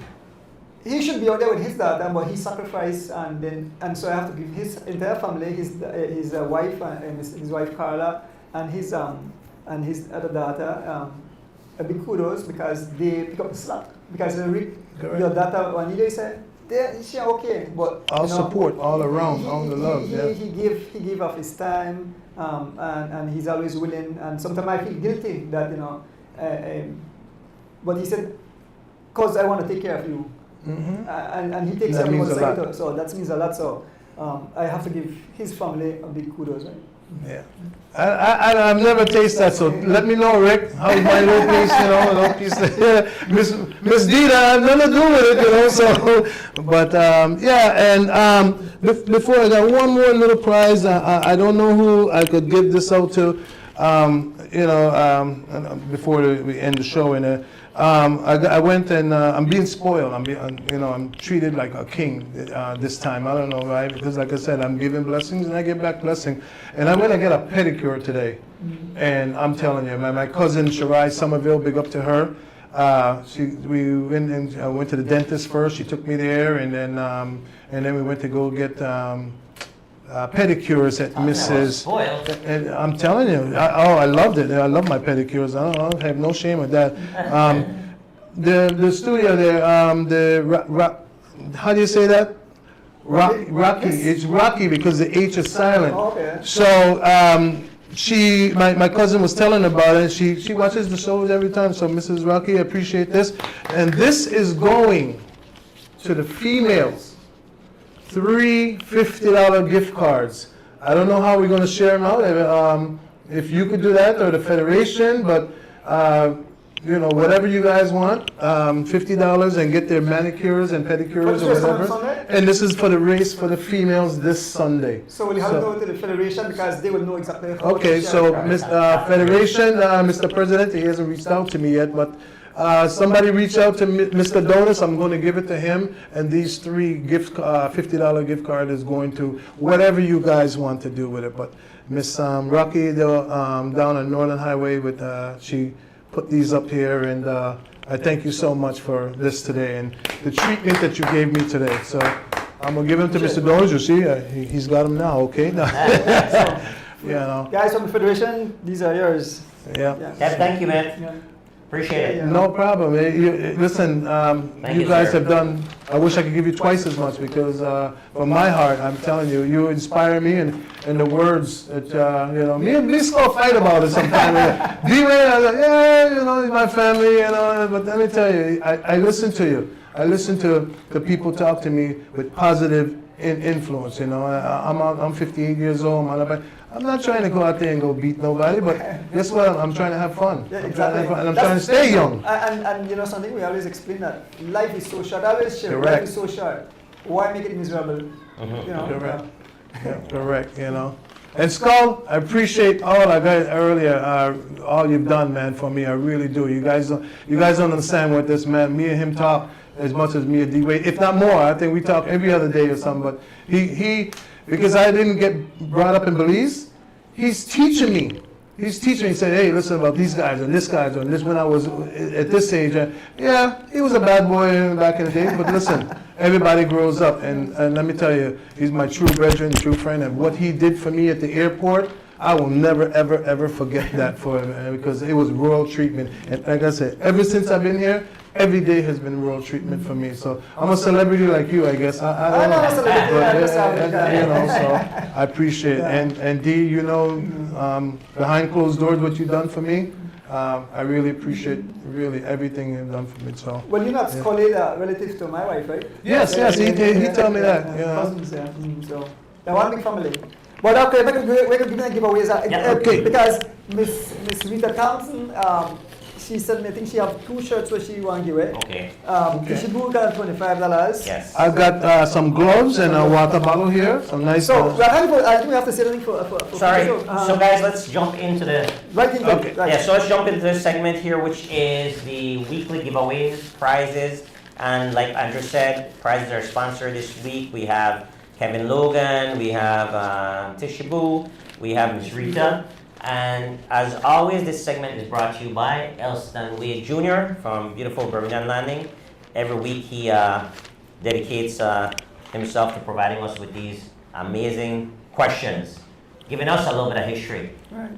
S3: he should be out there with his daughter, but he sacrificed, and so I have to give his entire family, his wife and his wife Carla, and his other daughter a big kudos because they pick up the slack. Because Rick, your daughter Juanita said, she's okay, but
S2: all support all around, all the love.
S3: He give of his time, and he's always willing. And sometimes I feel guilty that but he said, because I want to take care of you. And he takes everyone second, so that means a lot. So I have to give his family a big kudos, right?
S2: Yeah. I've never tasted that, so let me know, Rick, how's my little piece, Miss Dita, I have nothing to do with it, so, but and before I got one more little prize, I don't know who I could give this out to, before we end the show, I went and I'm being spoiled. I'm treated like a king this time. I don't know, right? Because like I said, I'm giving blessings and I get back blessing. And I went and get a pedicure today. And I'm telling you, my cousin Shirai Somerville, big up to her. We went to the dentist first. She took me there, and then we went to go get pedicures at Mrs. And I'm telling you, I loved it. I love my pedicures. I have no shame with that. The studio there, how do you say that? Rocky. It's Rocky because the H is silent.
S3: Okay.
S2: So my cousin was telling about it. She watches the shows every time. So Mrs. Rocky, I appreciate this. And this is going to the females. 3 $50 gift cards. I don't know how we're going to share them out. If you could do that, or the federation, but whatever you guys want, $50 and get their manicures and pedicures or whatever. And this is for the race for the females this Sunday.
S3: So we'll have to go to the federation because they will know exactly how
S2: okay, so Federation, Mr. President, he hasn't reached out to me yet, but somebody reach out to Mr. Donis. I'm going to give it to him, and these 3 $50 gift card is going to whatever you guys want to do with it. But Miss Rocky down on Northern Highway she put these up here, and I thank you so much for this today and the treatment that you gave me today. So I'm gonna give them to Mr. Donis. You see, he's got them now. Okay,
S3: Guys from the Federation, these are yours.
S2: Yeah.
S4: Thank you, man.
S3: Yeah.
S4: Appreciate it.
S2: No problem. Listen, you guys have done, I wish I could give you twice as much because from my heart, I'm telling you, you inspire me and the words that, me and Bisco fight about it sometimes. D-Wayne, I was like, he's my family, but let me tell you, I listen to you. I listen to the people talk to me with positive influence, I'm 58 years old, I'm not trying to go out there and go beat nobody, but guess what? I'm trying to have fun.
S3: Yeah, exactly.
S2: And I'm trying to stay young.
S3: And something we always explain that life is so short. I always share, life is so short. Why make it miserable?
S2: Correct. Yeah, correct. And Skull, I appreciate all I got earlier, all you've done, man, for me. I really do. You guys don't understand what this man, me and him talk as much as me and D-Wade, if not more. I think we talk every other day or something. But he because I didn't get brought up in Belize, he's teaching me. He said, hey, listen about these guys and this guys and this when I was at this age. Yeah, he was a bad boy back in the day, but listen, everybody grows up. And let me tell you, he's my true brethren, true friend. And what he did for me at the airport, I will never, ever, ever forget that for him because it was royal treatment. And like I said, ever since I've been here, every day has been royal treatment for me. So I'm a celebrity like you, I guess. I don't know. But, you know, so I appreciate it. And D, you know, behind closed doors, what you've done for me, I really appreciate really everything you've done for me. So.
S3: Well, you're not Scully, relative to my wife, right?
S2: Yes, he told me that. Yeah.
S3: Cousins, yeah. So they're one big family. But okay, we're going to give giveaways.
S2: Okay.
S3: Because Miss Rita Thompson, she said, I think she have 2 shirts where she want to give away.
S4: Okay.
S3: She booked at $25.
S4: Yes.
S2: I've got some gloves and a water bottle here. Some nice.
S3: So I think we have to say something for
S4: Sorry. So guys, let's jump into the.
S3: Right into
S4: okay. Right. Yeah. So let's jump into this segment here, which is the weekly giveaways, prizes, and like Andrew said, prizes are sponsored this week. We have Kevin Logan, we have Tishibu, we have Ms. Rita. And as always, this segment is brought to you by Elston Wade Jr. from beautiful Birmingham Landing. Every week he dedicates himself to providing us with these amazing questions, giving us a little bit of history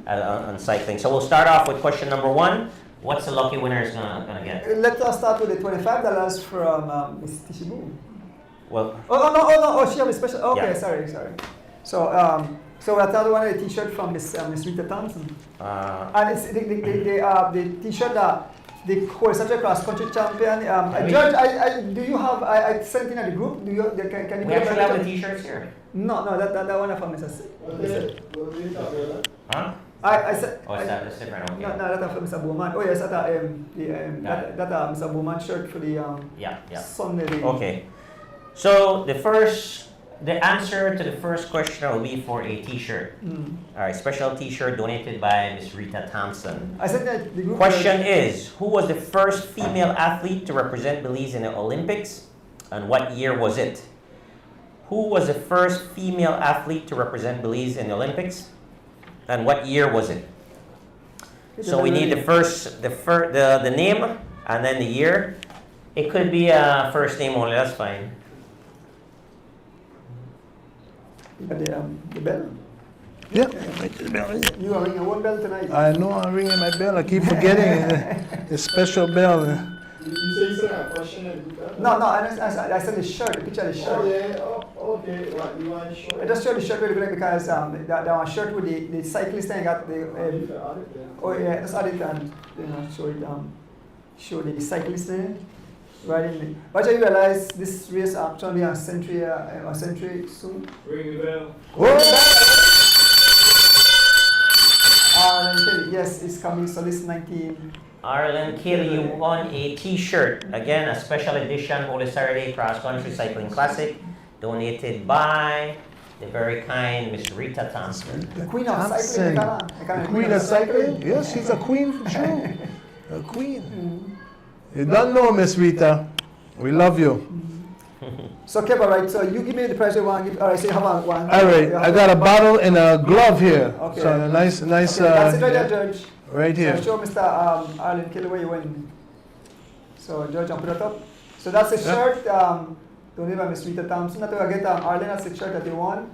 S4: on cycling. So we'll start off with question number 1. What's the lucky winner is gonna get?
S3: Let us start with the $25 from Ms. Tishibu.
S4: Well.
S3: Oh, she have a special. Okay,
S4: yeah.
S3: sorry. So I thought one of the T-shirt from Miss Rita Thompson. And it's the T-shirt the Corozal cross country champion. Judge, do you have? I sent in at the group. Do you? Can you?
S4: We actually have the T-shirts here.
S3: No, that one from Mrs.
S4: Huh?
S3: I said.
S4: Oh, is that different? Okay.
S3: No, that's from Mr. Bowman. Oh yes, that Mr. Bowman shirt for the Sunday.
S4: Okay. So the answer to the first question will be for a T-shirt. All right, special T-shirt donated by Ms. Rita Thompson.
S3: I said that the group
S4: question is, who was the first female athlete to represent Belize in the Olympics, and what year was it? Who was the first female athlete to represent Belize in the Olympics, and what year was it? So we need the name and then the year. It could be a first name only. That's fine.
S3: The bell?
S2: Yeah, the bell.
S3: You are ringing one bell tonight.
S2: I know I'm ringing my bell. I keep forgetting the special bell.
S5: You say you said a question?
S3: No, I said the shirt, the picture of the shirt.
S5: Oh, yeah. Okay. What, you want a shirt?
S3: I just showed the shirt really quick because that one shirt with the cyclist and got the. Oh, yeah, just add it and show the cyclist there. Right in the. But you realize this race actually a century soon.
S5: Ring the bell.
S3: Yes, it's coming. So this 19.
S4: Arlen Kelly, you won a T-shirt. Again, a special edition Holy Saturday Cross Country Cycling Classic, donated by the very kind Miss Rita Thompson.
S3: The queen of cycling.
S2: The queen of cycling? Yes, she's a queen for sure. A queen. You don't know, Miss Rita. We love you.
S3: So, Kev, all right, so you give me the price you want to give. All right, so you have one.
S2: All right, I got a bottle and a glove here.
S3: Okay.
S2: So a nice.
S3: Okay, that's it right there, Judge.
S2: Right here.
S3: So show Mr. Arlen Kelly where you win. So, Judge, I'll put it up. So that's a shirt donated by Miss Rita Thompson. Not to forget, Arlen, that's the shirt that you won.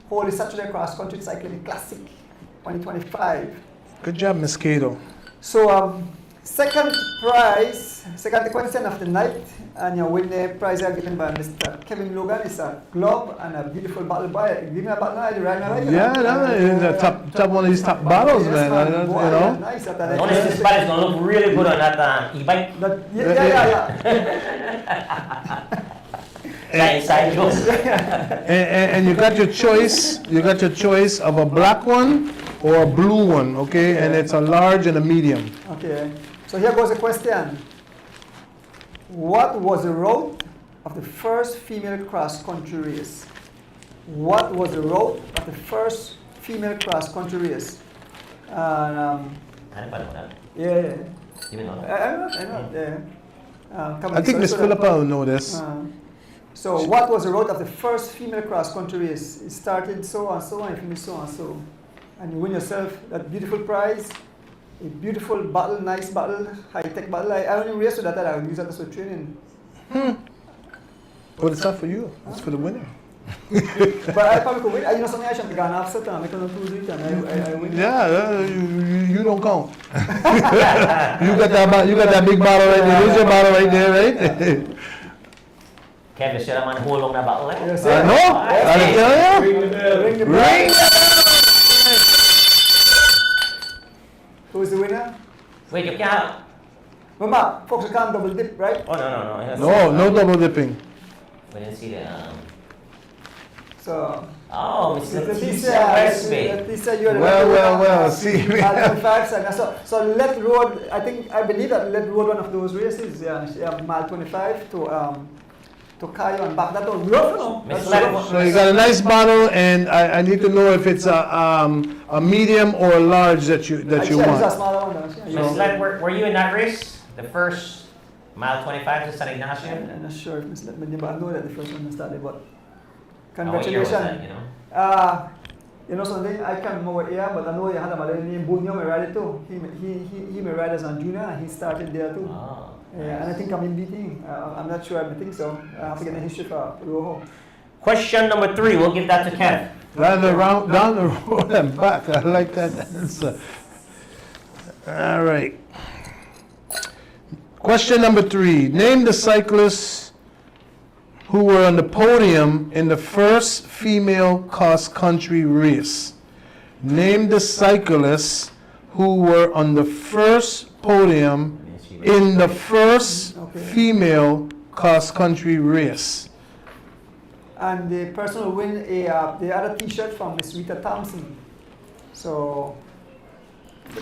S3: Holy Saturday Cross Country Cycling Classic 2025.
S2: Good job, Miss Cato.
S3: So, second question of the night, and your winning prize are given by Mr. Kevin Logan. It's a glove and a beautiful bottle. Give me a bottle now, right now.
S2: Yeah, the top one of these top bottles, yes, man.
S3: Boy,
S2: you know.
S3: Nice.
S4: Notice this bottle is gonna look really good on that e-bike. Inside joke.
S2: And you got your choice. You got your choice of a black one or a blue one, okay? And it's a large and a medium.
S3: Okay. So here goes a question. What was the route of the first female cross-country race? what was the route of the first female cross-country race?
S4: I didn't know that.
S3: Yeah.
S4: You didn't know that?
S3: I know. Yeah.
S2: I think Miss Philippa will know this.
S3: So what was the route of the first female cross-country race? It started so and so and it finished so and so. And you win yourself that beautiful prize, a beautiful bottle, nice bottle, high-tech bottle. I only race with that, I would use that as a training.
S2: But it's not for you. It's for the winner.
S3: But I probably could win. You know something, I should have gone upset and I couldn't do it and I win.
S2: Yeah, you don't count. you got that big bottle right there. There's your bottle right there, right?
S4: Kevin, sila man hulong na ba ulit?
S3: Yes,
S2: I know. I tell you.
S3: Ring the bell.
S2: Ring the bell.
S3: Who's the winner?
S4: Wait, you can't.
S3: Mama, folks, you can't double dip, right?
S4: Oh, no.
S2: No double dipping.
S4: We didn't see the.
S3: So.
S4: Oh, Miss
S3: Leticia,
S4: Westby.
S3: you are the
S2: Well. See.
S3: So Let Road, I believe that Let Road one of those races, mile 25 to Cayo and back. That was rough, no?
S2: So you got a nice bottle, and I need to know if it's a medium or a large that you want.
S3: It's a smaller one.
S4: Miss Let, were you in that race? The first mile 25 to San Ignacio?
S3: I'm not sure if Miss Let, but I know that the first one started, but
S4: what year was that, you know?
S3: You know something, I can't remember what year, but I know you had a brother named Bunyo may ride it too. He may ride as a junior, and he started there too.
S4: Oh,
S3: and I think I'm in beating. I'm not sure, I think so. I have to get a history for Rojo.
S4: Question number 3, we'll give that to Kev.
S2: Down the road and back. I like that answer. All right. Question number 3. Name the cyclists who were on the podium in the first female cross-country race. Name the cyclists who were on the first podium in the first female cross-country race.
S3: And the person will win the other T-shirt from Miss Rita Thompson. So,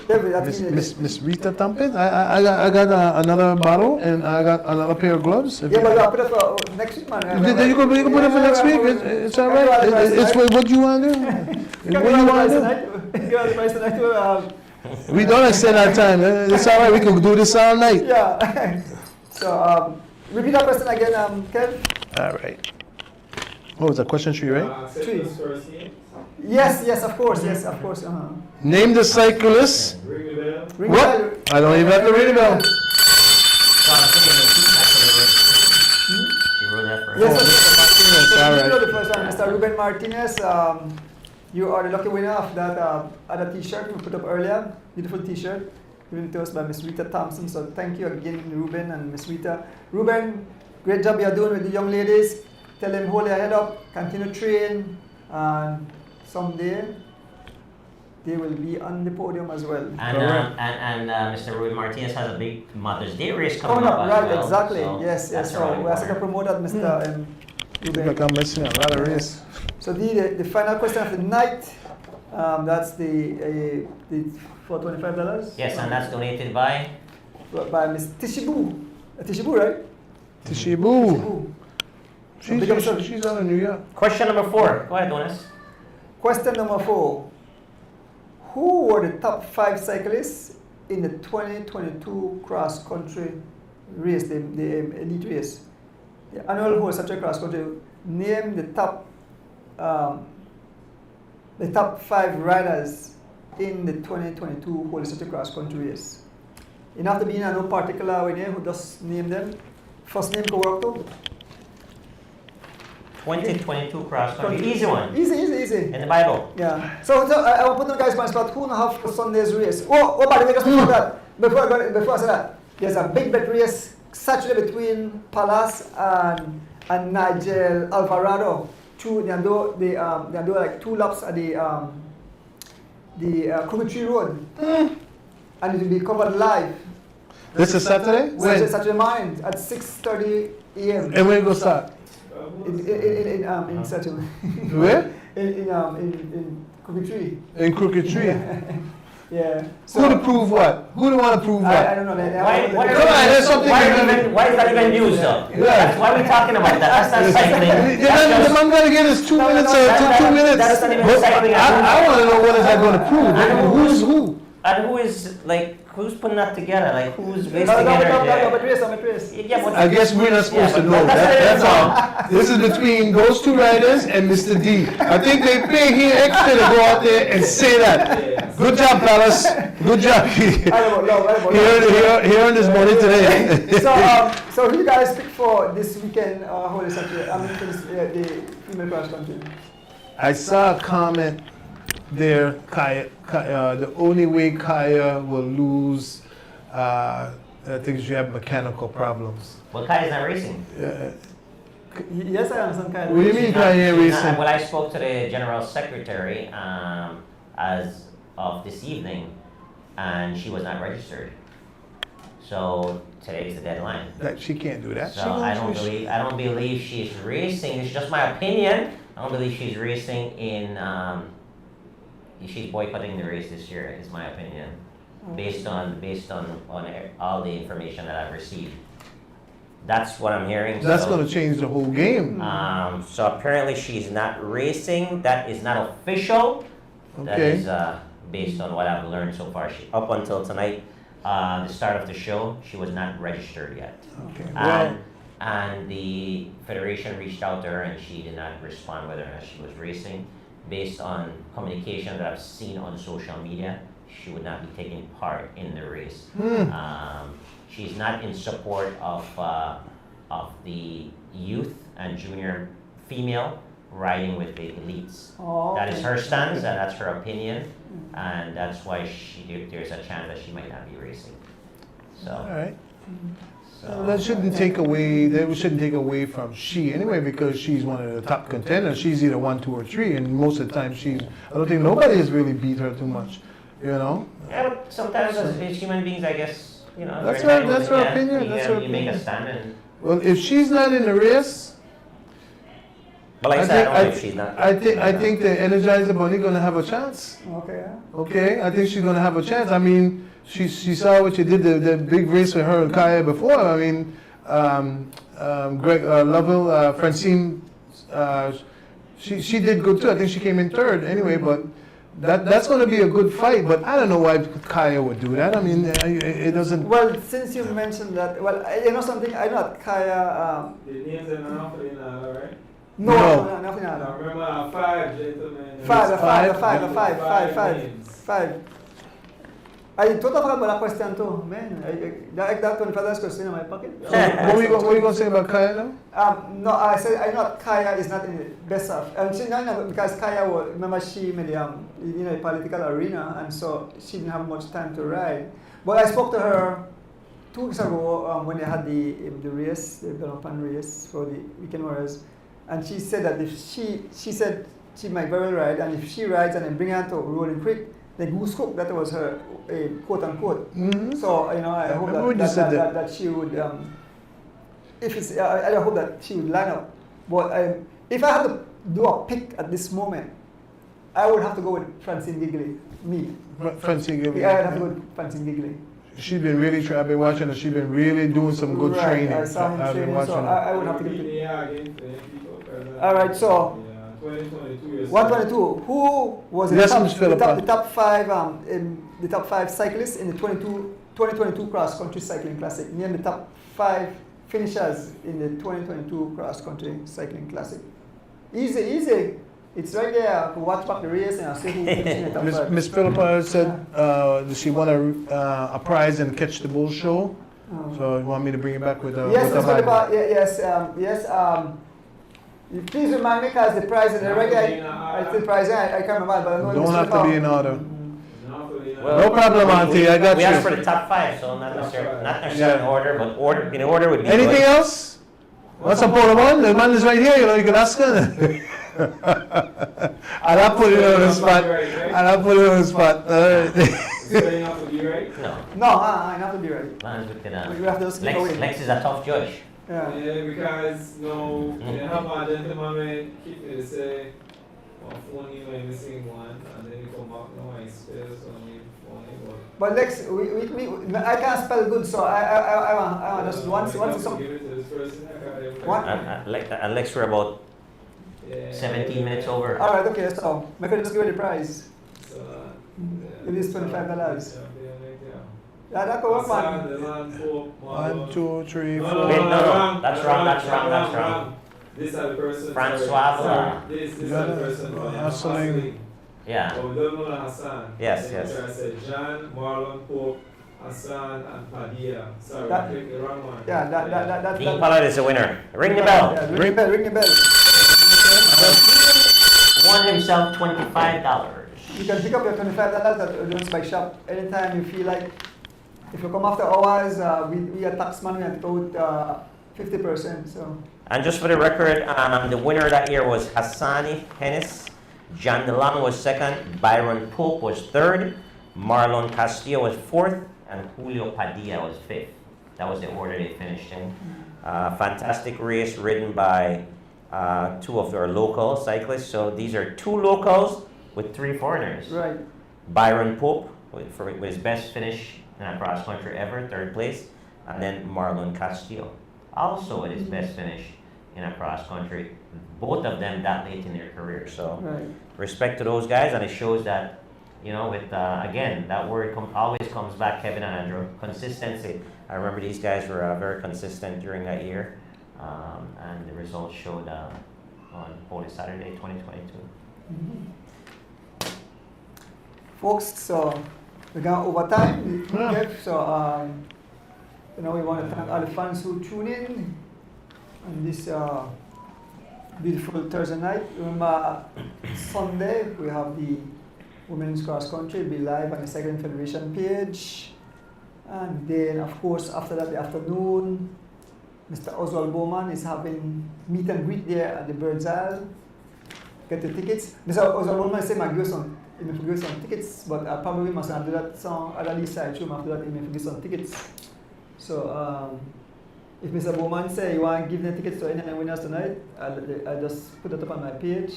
S3: David,
S2: Miss Rita Thompson? I got another bottle and I got another pair of gloves.
S3: Yeah, but I'll put it for next week, man.
S2: You can put it for next week. It's all right. It's what you want to do. What you want to do. We don't extend our time. It's all right. We can do this all night.
S3: Yeah. So, repeat that question again, Kev.
S2: All right. What was that, question 3, right?
S3: 3. Yes, of course.
S2: Name the cyclist.
S5: Ring the bell.
S2: What? I don't even have to ring the bell.
S4: She wrote that for
S3: Yes,
S2: all right.
S3: You know the first one, Mr. Ruben Martinez. You are the lucky winner of that other T-shirt we put up earlier. Beautiful T-shirt, given to us by Miss Rita Thompson. So thank you again, Ruben and Miss Rita. Ruben, great job you're doing with the young ladies. Tell them hold their head up, continue train, and someday they will be on the podium as well.
S4: And Mr. Ruben Martinez has a big Mother's Day race coming up as
S3: right,
S4: well.
S3: exactly.
S4: So
S3: Yes.
S4: that's
S3: So
S4: around
S3: we have to promote that, Mr. Ruben.
S2: Like I'm missing a lot of race.
S3: So the final question of the night, that's the for $25.
S4: Yes, and that's donated by
S3: Miss Tishibu. Tishibu, right?
S2: Tishibu. She's out of New York.
S4: Question number 4. Go ahead, Donis.
S3: Question number 4. Who were the top 5 cyclists in the 2022 cross-country race, the elite race? The annual World Subject cross-country. Name the top 5 riders in the 2022 World Subject cross-country race. You don't have to be in no particular way there, who just name them. First name go work too.
S4: 2022 cross country. Easy one.
S3: Easy.
S4: In the Bible.
S3: Yeah. So I will put the guys on spot. Who have Sunday's race? Oh, by the way, just before that, before I say that, there's a big bet race Saturday between Palace and Nigel Alvarado. They do like 2 laps at the Coventry Road, and it will be covered live.
S2: This is Saturday?
S3: Saturday morning at 6:30 a.m.
S2: And when it go start?
S3: In Saturday.
S2: Where?
S3: In Crooked Tree.
S2: In Crooked Tree.
S3: Yeah.
S2: Who to prove what? Who do want to prove what?
S3: I don't know.
S4: Come
S2: on, there's something.
S4: Why is that even news though?
S2: Yeah.
S4: Why are we talking about that? That's not cycling.
S2: The man got to get his 2 minutes or 2 minutes.
S4: That's not even
S2: But
S4: cycling.
S2: I want to know what is that going to prove?
S4: And
S2: Who's who?
S4: And who is who's putting that together? Like who's wasting
S3: No,
S4: energy?
S3: but race.
S4: Yeah, but
S2: I guess we're not supposed to know. That's all. This is between those two riders and Mr. D. I think they pay him extra to go out there and say that. Good job, fellas. Good job. He earned his money today.
S3: So who you guys pick for this weekend? Holy Saturday. I mean, for the female cross country.
S2: I saw a comment there, Kaya, the only way Kaya will lose, I think she have mechanical problems.
S4: Well, Kaya's not racing.
S3: Yes, I understand Kaya.
S2: What do you mean Kaya racing?
S4: Well, I spoke to the general secretary as of this evening, and she was not registered. So today is the deadline.
S2: That she can't do that.
S4: So I don't believe she's racing. It's just my opinion. I don't believe she's racing in. She's boycotting the race this year, is my opinion, based on all the information that I've received. That's what I'm hearing.
S2: That's going to change the whole game.
S4: So apparently she's not racing. That is not official.
S2: Okay.
S4: That is based on what I've learned so far. Up until tonight, the start of the show, she was not registered yet.
S2: Okay.
S4: And the federation reached out to her and she did not respond whether or not she was racing. Based on communication that I've seen on social media, she would not be taking part in the race. She's not in support of the youth and junior female riding with the elites. That is her stance and that's her opinion, and that's why there's a chance that she might not be racing. So.
S2: All right. So that shouldn't take away from she anyway, because she's one of the top contenders. She's either 1, 2, or 3, and most of the time I don't think nobody has really beat her too much, you know.
S4: Yeah, but sometimes as human beings, I guess, you know.
S2: That's her opinion.
S4: You make a stand and.
S2: Well, if she's not in the race.
S4: But like I said, I don't know if she's not.
S2: I think the Energizer Bunny gonna have a chance.
S3: Okay.
S2: Okay, I think she's gonna have a chance. I mean. She saw what you did, the big race with her and Kaya before. I mean, Greg Lovell, Francine, she did good too. I think she came in third anyway, but that's going to be a good fight. But I don't know why Kaya would do that. I mean, it doesn't.
S3: Well, since you mentioned that, well, you know something, I know that Kaya.
S5: The names are not for the right?
S3: No, nothing.
S5: I remember 5 gentlemen.
S3: Five. I totally forgot about that question too, man. That $25 question in my pocket.
S2: What were you going to say about Kaya now?
S3: No, I said I know Kaya is not in the best of. Because Kaya was, remember she made a political arena, and so she didn't have much time to ride. But I spoke to her 2 weeks ago when they had the race, the Belmopan race for the weekend warriors, and she said that if she said she might very well ride, and if she rides and then bring her to Rolling Creek, the Goose Cook, that was her quote unquote. So I hope that she would. I hope that she would line up. But if I had to do a pick at this moment, I would have to go with Francine Gigley. Me.
S2: Francine Gigley.
S3: Yeah, I'd have to go with Francine Gigley.
S2: She's been really. I've been watching her. She's been really doing some good training.
S3: I saw him training, so I would have to go. All right, so. 122. Who was the top 5 in the top 5 cyclists in the 2022 cross country cycling classic? Name the top 5 finishers in the 2022 cross country cycling classic. Easy. It's right there. Watch back the race and I'll see who finished in the top 5.
S2: Miss Philippa said she won a prize in Catch the Bull show. So you want me to bring it back with
S3: yes, Miss Philippa. Yes. Please remind me, because the prize in the regular, the prize, I can't remember, but I know
S2: don't have to be in order.
S4: Well,
S2: no problem, Auntie. I got
S4: we
S2: you.
S4: asked for the top 5, so not necessarily in order, but in order would be.
S2: Anything
S4: good.
S2: Else? What's up, Polaman? The man is right here. You can ask her. I'll put it on the spot.
S3: No, I have to be ready.
S4: We have to Lex is a tough judge.
S5: Yeah, because they have a gentleman keep me to say, phone you when missing one, and then you come back now and spell, so
S3: But Lex, I can't spell good, so I want just once some. What?
S4: Alex, we're about 17 minutes over.
S3: All right, okay, so maybe just give you the prize. It is $25. Yeah, that could work, man.
S2: 1, 2, 3, 4.
S4: Wait, no, that's wrong.
S5: This other person.
S4: Francois.
S5: This other person.
S2: Hustling.
S4: Yeah.
S5: Oh, we don't know Hassan.
S4: Yes.
S5: I said John, Marlon, Pope, Hassan, and Padilla. Sorry, I clicked the wrong one.
S3: Yeah, that.
S4: Dean Pollard is the winner. Ring the bell.
S3: Yeah, ring the bell.
S4: Won himself $25.
S3: You can pick up your $25 at the Jones Bike Shop anytime you feel like. If you come after hours, we are taxman, we have to 50%. So.
S4: And just for the record, the winner that year was Hassani Hennis. John DeLong was second. Byron Pope was third. Marlon Castillo was fourth. And Julio Padilla was fifth. That was the order they finished in. Fantastic race ridden by two of our local cyclists. So these are two locals with three foreigners.
S3: Right.
S4: Byron Pope with his best finish in a cross country ever, third place. And then Marlon Castillo, also with his best finish in a cross country. Both of them that late in their career. So respect to those guys, and it shows that, you know, with again, that word always comes back, Kevin and Andrew, consistency. I remember these guys were very consistent during that year, and the results showed on Holy Saturday 2022.
S3: Folks, so we're going overtime. So you know, we want to thank all the fans who tune in on this beautiful Thursday night. Remember, Sunday we have the Women's Cross Country be live on the Cycling Federation page, and then of course after that, the afternoon, Mr. Oswald Bowman is having meet and greet there at the Verdias. Get the tickets. Mr. Oswald Bowman said, "I give some tickets," but probably must not do that song at the least side show. After that, he may give some tickets. So if Mr. Bowman say you want to give the tickets to any winners tonight, I'll just put it up on my page.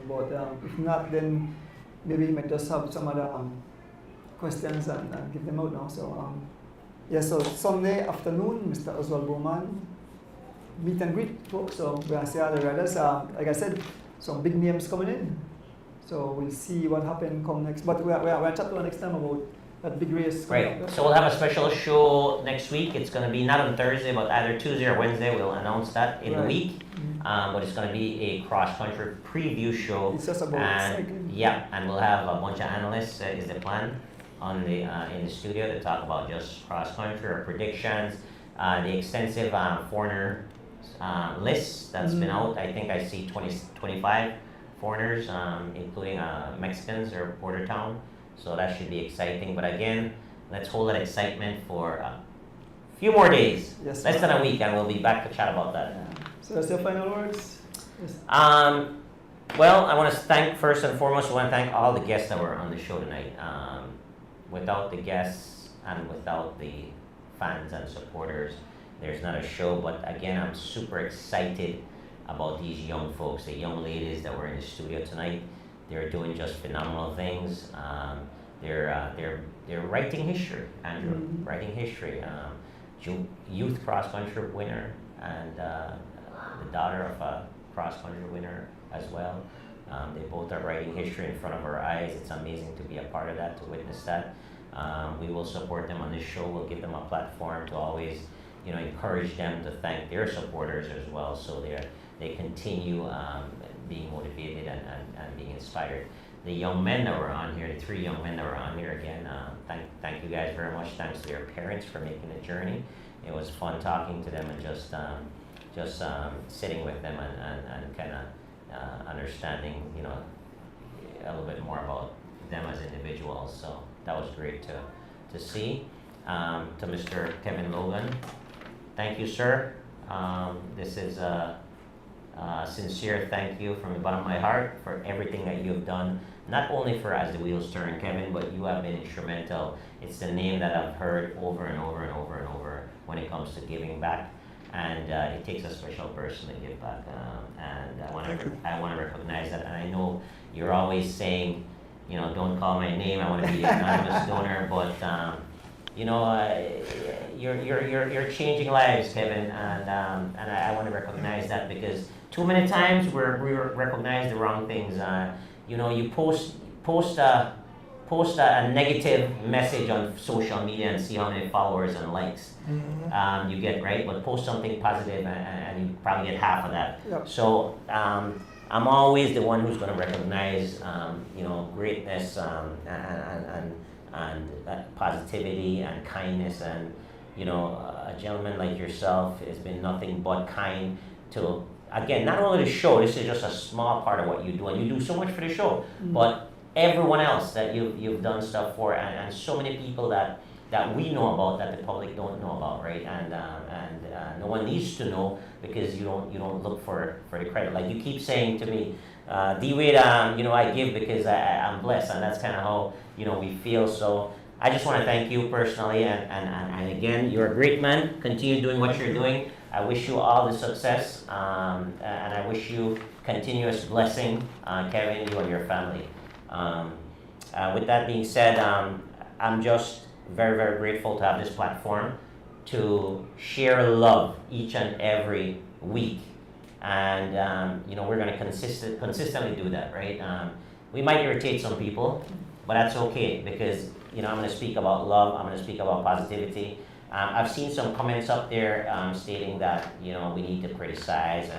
S3: But if not, then maybe he might just have some other questions and give them out now. So so Sunday afternoon, Mr. Oswald Bowman, meet and greet folks. So we're going to see all the riders. Like I said, some big names coming in. So we'll see what happens come next. But we'll chat next time about that big race.
S4: Great. So we'll have a special show next week. It's going to be not on Thursday, but either Tuesday or Wednesday. We'll announce that in the week. But it's going to be a cross-country preview show.
S3: It's just about cycling.
S4: Yeah, and we'll have a bunch of analysts, is the plan, on the in the studio to talk about just cross-country or predictions. The extensive foreigner list that's been out. I think I see 25 foreigners, including Mexicans or Border Town. So that should be exciting. But again, let's hold that excitement for a few more days.
S3: Yes,
S4: less than a week, and we'll be back to chat about that.
S3: So that's your final words? Yes.
S4: Well, I want to thank, first and foremost, I want to thank all the guests that were on the show tonight. Without the guests and without the fans and supporters, there's not a show. But again, I'm super excited about these young folks, the young ladies that were in the studio tonight. They're doing just phenomenal things. They're writing history, Andrew, writing history. Youth cross-country winner and the daughter of a cross-country winner as well. They both are writing history in front of our eyes. It's amazing to be a part of that, to witness that. We will support them on this show. We'll give them a platform to always, you know, encourage them to thank their supporters as well, so they continue being motivated and being inspired. The young men that were on here, the three young men that were on here, again, thank you guys very much. Thanks to their parents for making the journey. It was fun talking to them and just sitting with them and kind of understanding, you know, a little bit more about them as individuals. So that was great to see. To Mr. Kevin Logan, thank you, sir. This is a sincere thank you from the bottom of my heart for everything that you've done, not only for As the Wheels Turn, Kevin, but you have been instrumental. It's the name that I've heard over and over and over and over when it comes to giving back, and it takes a special person to give back, and I want to recognize that. And I know you're always saying, don't call my name. I want to be an anonymous donor, but you're changing lives, Kevin, and I want to recognize that because too many times we recognize the wrong things. You post a negative message on social media and see how many followers and likes you get, right? But post something positive and you probably get half of that.
S3: Yep.
S4: So I'm always the one who's going to recognize, greatness and positivity and kindness. And, a gentleman like yourself has been nothing but kind to, again, not only the show, this is just a small part of what you do. And you do so much for the show, but everyone else that you've done stuff for, and so many people that we know about that the public don't know about, right? And no one needs to know because you don't look for the credit. Like you keep saying to me, D-Wade, I give because I'm blessed, and that's kind of how we feel. So I just want to thank you personally, and again, you're a great man. Continue doing what you're doing. I wish you all the success, and I wish you continuous blessing, Kevin, you and your family. With that being said, I'm just very, very grateful to have this platform to share love each and every week. And, we're going to consistently do that, right? We might irritate some people, but that's okay because, I'm going to speak about love. I'm going to speak about positivity. I've seen some comments up there stating that, we need to criticize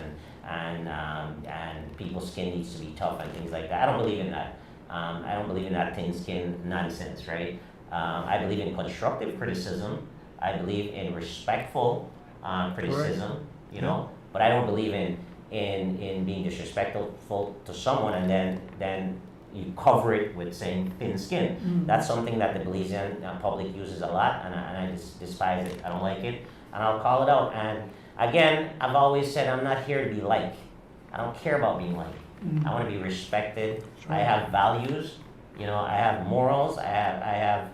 S4: and people's skin needs to be tough and things like that. I don't believe in that. I don't believe in that thin skin nonsense, right? I believe in constructive criticism. I believe in respectful criticism, but I don't believe in being disrespectful to someone and then you cover it with saying thin skin. That's something that the Belizean public uses a lot, and I despise it. I don't like it, and I'll call it out. And again, I've always said I'm not here to be liked. I don't care about being liked. I want to be respected. I have values, I have morals, I have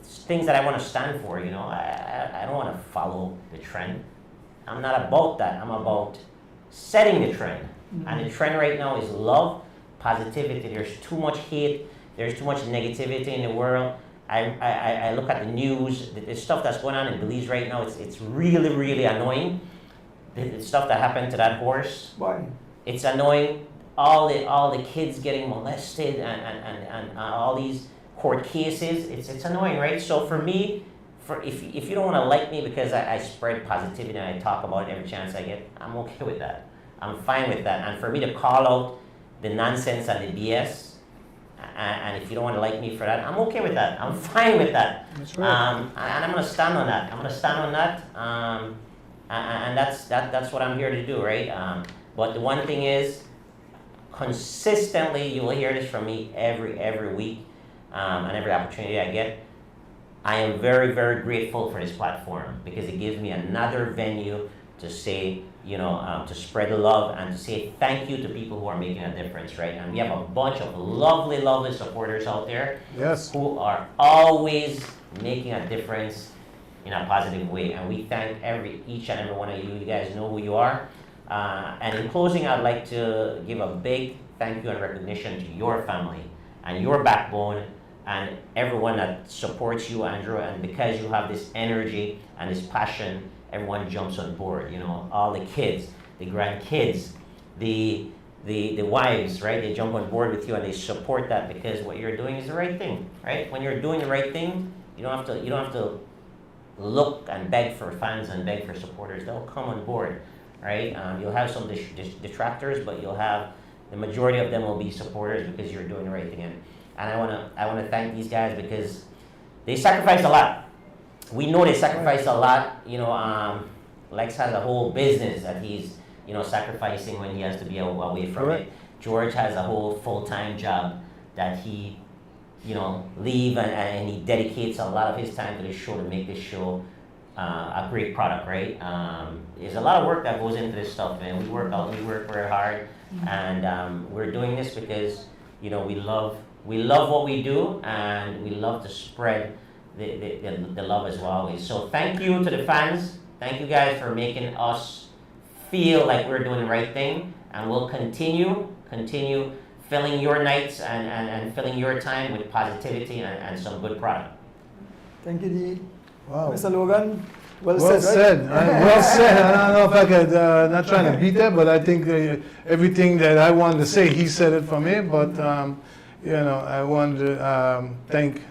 S4: things that I want to stand for, I don't want to follow the trend. I'm not about that. I'm about setting the trend. And the trend right now is love, positivity. There's too much hate. There's too much negativity in the world. I look at the news, the stuff that's going on in Belize right now, it's really, really annoying. The stuff that happened to that horse.
S3: Why?
S4: It's annoying. All the kids getting molested and all these court cases, it's annoying, right? So for me, if you don't want to like me because I spread positivity and I talk about it every chance I get, I'm okay with that. I'm fine with that. And for me to call out the nonsense and the BS, and if you don't want to like me for that, I'm okay with that. I'm fine with that.
S2: That's right.
S4: And I'm going to stand on that. And that's what I'm here to do, right? But the one thing is, consistently, you will hear this from me every week, and every opportunity I get. I am very, very grateful for this platform because it gives me another venue to say, to spread the love and to say thank you to people who are making a difference, right? And we have a bunch of lovely, lovely supporters out there,
S2: yes,
S4: who are always making a difference in a positive way. And we thank each and every one of you. You guys know who you are. And in closing, I'd like to give a big thank you and recognition to your family and your backbone and everyone that supports you, Andrew. And because you have this energy and this passion, everyone jumps on board. All the kids, the grandkids, the wives, right? They jump on board with you and they support that because what you're doing is the right thing, right? When you're doing the right thing, you don't have to look and beg for fans and beg for supporters. They'll come on board. Right? You'll have some detractors, but you'll have the majority of them will be supporters because you're doing the right thing. And I wanna thank these guys because they sacrifice a lot. We know they sacrifice a lot. Lex has a whole business that he's sacrificing when he has to be away from it. George has a whole full-time job that he leave and he dedicates a lot of his time to this show to make this show a great product, right? There's a lot of work that goes into this stuff, man. We work very hard, and we're doing this because we love what we do, and we love to spread the love as well. So thank you to the fans. Thank you guys for making us feel like we're doing the right thing, and we'll continue filling your nights and filling your time with positivity and some good product.
S3: Thank you, D.
S2: Wow.
S3: Mr. Logan, well
S2: Well
S3: said.
S2: said.
S3: Right?
S2: Well said. I don't know if I could, not trying to beat that, but I think everything that I wanted to say, he said it for me. But, you know, I wanted to thank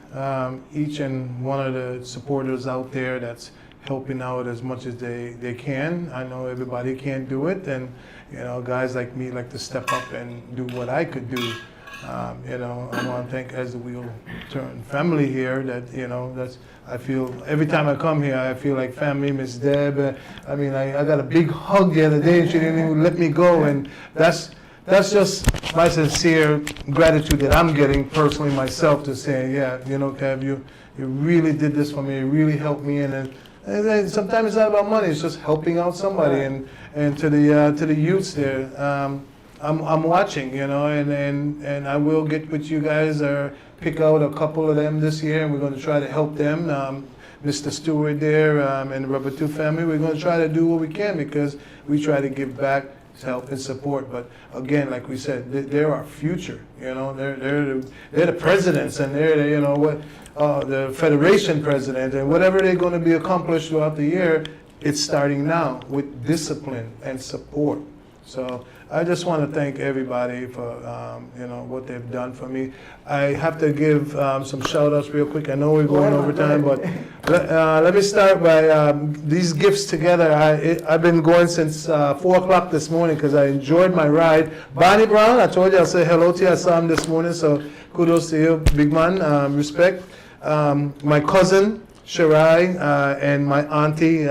S2: each and one of the supporters out there that's helping out as much as they can. I know everybody can't do it, and, you know, guys like me like to step up and do what I could do. You know, I want to thank As the Wheel Turn family here that, you know, I feel, every time I come here, I feel like family, Miss Deb. I mean, I got a big hug the other day, she didn't even let me go, and that's just my sincere gratitude that I'm getting personally myself to say, yeah, you know, Kev, you really did this for me, you really helped me, and then sometimes it's not about money, it's just helping out somebody, and to the youths there, I'm watching, you know, and I will get with you guys or pick out a couple of them this year, and we're going to try to help them. Mr. Stewart there and the Rubber 2 family, we're going to try to do what we can because we try to give back, help and support. But again, like we said, they're our future. You know, they're the presidents, and they're the, you know what, the federation president, and whatever they're going to be accomplished throughout the year, it's starting now with discipline and support. So I just want to thank everybody for you know, what they've done for me. I have to give some shout outs real quick. I know we're going over time, but let me start by these gifts together. I've been going since 4 o'clock this morning because I enjoyed my ride. Bonnie Brown, I told you I'll say hello to you. I saw him this morning, so kudos to you, big man, respect. My cousin, Shirai, and my auntie,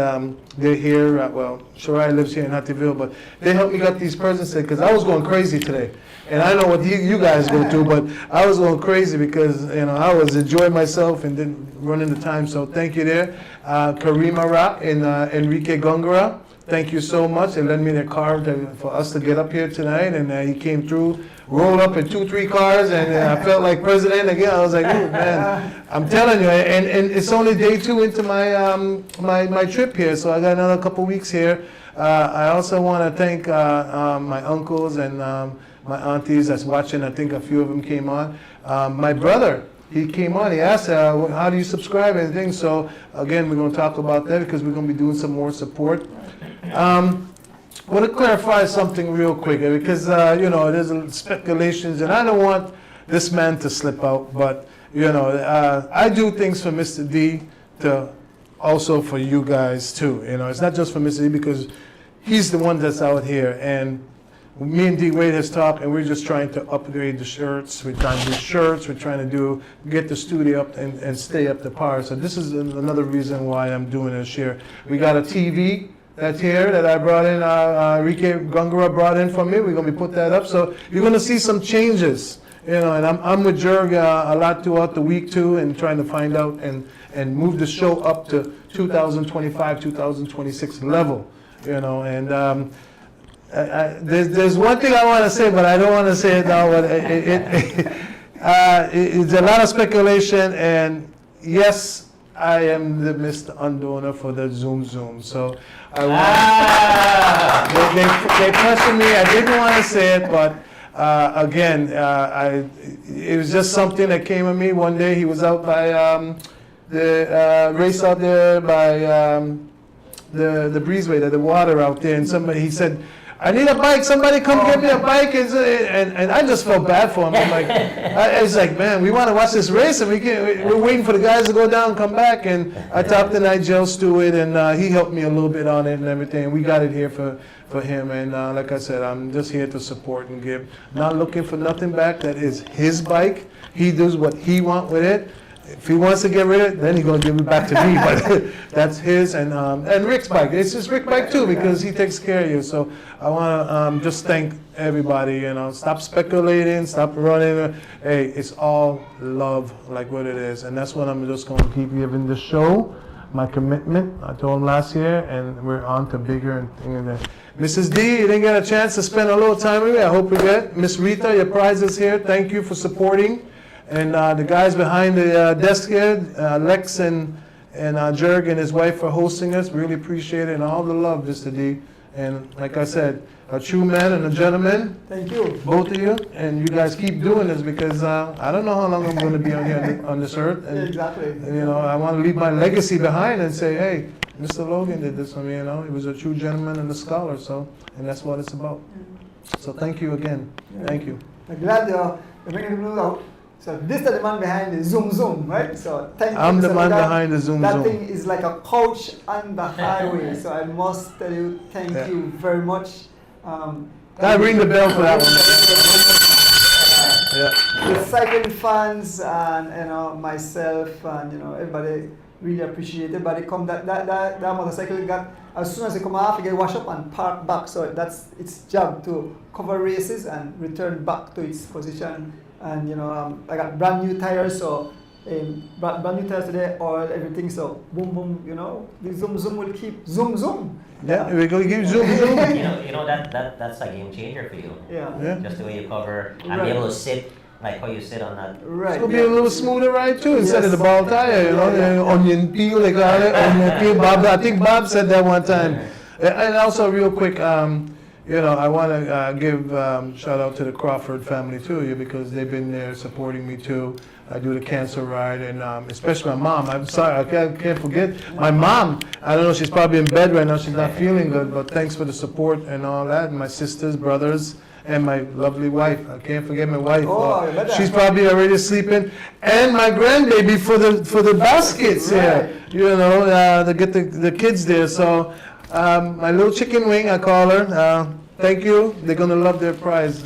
S2: they're here. Well, Shirai lives here in Hattieville, but they helped me get these presents because I was going crazy today. And I know what you guys go through, but I was going crazy because, you know, I was enjoying myself and didn't run into time. So thank you there. Karima Ra and Enrique Gongora, thank you so much. They lent me their car for us to get up here tonight, and he came through, rolled up in 2-3 cars, and I felt like president again. I was like, ooh, man, I'm telling you, and it's only day 2 into my trip here, so I got another couple weeks here. I also want to thank my uncles and my aunties that's watching. I think a few of them came on. My brother, he came on, he asked, how do you subscribe and things? So again, we're going to talk about that because we're going to be doing some more support. I want to clarify something real quick because, you know, there's speculations, and I don't want this man to slip out, but, you know, I do things for Mr. D to also for you guys too. You know, it's not just for Mr. D because he's the one that's out here, and me and D Wade has talked, and we're just trying to upgrade the shirts. We're trying to do shirts. We're trying to get the studio up and stay up to par. So this is another reason why I'm doing this here. We got a TV that's here that I brought in, Enrique Gongora brought in for me. We're going to be put that up. So you're going to see some changes, you know, and I'm with Jurg a lot throughout the week too, and trying to find out and move the show up to 2025, 2026 level, you know, and there's one thing I want to say, but I don't want to say it now, but it's a lot of speculation, and yes, I am the Mr. Undonor for the Zoom. So I want, they pressured me. I didn't want to say it, but again, it was just something that came to me one day. He was out by the race out there by the breezeway, the water out there, and he said, I need a bike. Somebody come get me a bike. And I just felt bad for him. I'm like, I was like, man, we want to watch this race, and we're waiting for the guys to go down and come back. And I talked to Nigel Stewart, and he helped me a little bit on it and everything. We got it here for him. And like I said, I'm just here to support and give. Not looking for nothing back. That is his bike. He does what he wants with it. If he wants to get rid of it, then he's going to give it back to me. But that's his and Rick's bike. It's his Rick's bike too because he takes care of you. So I want to just thank everybody. You know, stop speculating, stop running. Hey, it's all love, like what it is, and that's what I'm just going to keep giving the show. My commitment. I told him last year, and we're on to bigger and things. Mrs. D, you didn't get a chance to spend a little time with me. I hope you get. Miss Rita, your prize is here. Thank you for supporting. And the guys behind the desk here, Lex and Jurg and his wife for hosting us. Really appreciate it. And all the love, Mr. D. And like I said, a true man and a gentleman.
S3: Thank you.
S2: Both of you. And you guys keep doing this because I don't know how long I'm going to be on here on this earth. And,
S3: Exactly.
S2: you know, I want to leave my legacy behind and say, hey, Mr. Logan did this for me, you know. He was a true gentleman and a scholar, and that's what it's about. So thank you again. Thank you.
S3: I'm glad you're making people know. So this is the man behind the Zoom Zoom, right? So thank you.
S2: I'm the
S3: Mr.
S2: man
S3: Logan.
S2: behind the Zoom
S3: That
S2: Zoom.
S3: thing is like a couch on the highway. So I must tell you, thank you very much.
S2: I ring the bell for that one.
S3: The cycling fans and myself and everybody really appreciate it. But that motorcycle got, as soon as they come off, you get washed up and parked back. So that's its job to cover races and return back to its position. And I got brand new tires, so brand new tires today, oil, everything. So boom boom, the zoom zoom will keep zoom zoom.
S2: Yeah, we're going to give zoom zoom.
S4: That's a game changer for you.
S3: Yeah.
S4: Just the way you cover and be able to sit like how you sit on that.
S3: Right.
S2: It's going to be a little smoother ride too, instead of the ball tire, onion peel, they call it, onion peel. I think Bob said that one time. And also real quick, I want to give shout out to the Crawford family too, because they've been there supporting me too. I do the cancer ride, and especially my mom. I'm sorry, I can't forget my mom. I don't know, she's probably in bed right now. She's not feeling good, but thanks for the support and all that. And my sisters, brothers, and my lovely wife. I can't forget my wife. She's probably already sleeping. And my grandbaby for the baskets here. To get the kids there. So my little chicken wing, I call her. Thank you. They're gonna love their prize.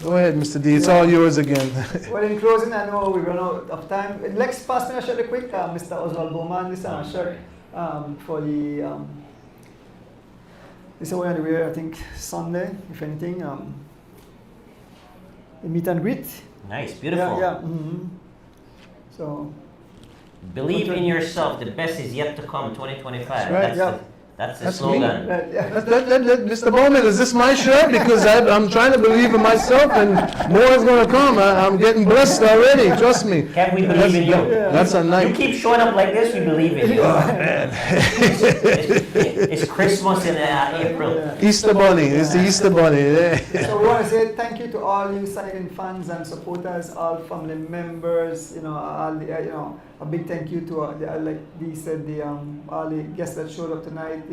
S2: Go ahead, Mr. D. It's all yours again.
S3: Well, in closing, I know we run out of time. Let's pass me a shirt real quick, Mr. Oswald Bowman. This is a shirt for the. This is what I wear, I think, Sunday, if anything. The meet and greet.
S4: Nice, beautiful.
S3: Yeah. Mm-hmm. So.
S4: Believe in yourself. The best is yet to come. 2025.
S2: That's right.
S4: That's the slogan.
S2: Mr. Bowman, is this my shirt? Because I'm trying to believe in myself, and more is going to come. I'm getting blessed already. Trust me.
S4: Can we believe in you?
S2: That's a night.
S4: You keep showing up like this, we believe in you.
S2: Oh, man.
S4: It's Christmas in April.
S2: Easter Bunny. It's the Easter Bunny.
S3: So we want to say thank you to all you cycling fans and supporters, all family members. A big thank you to like Dee said, all the guests that showed up tonight.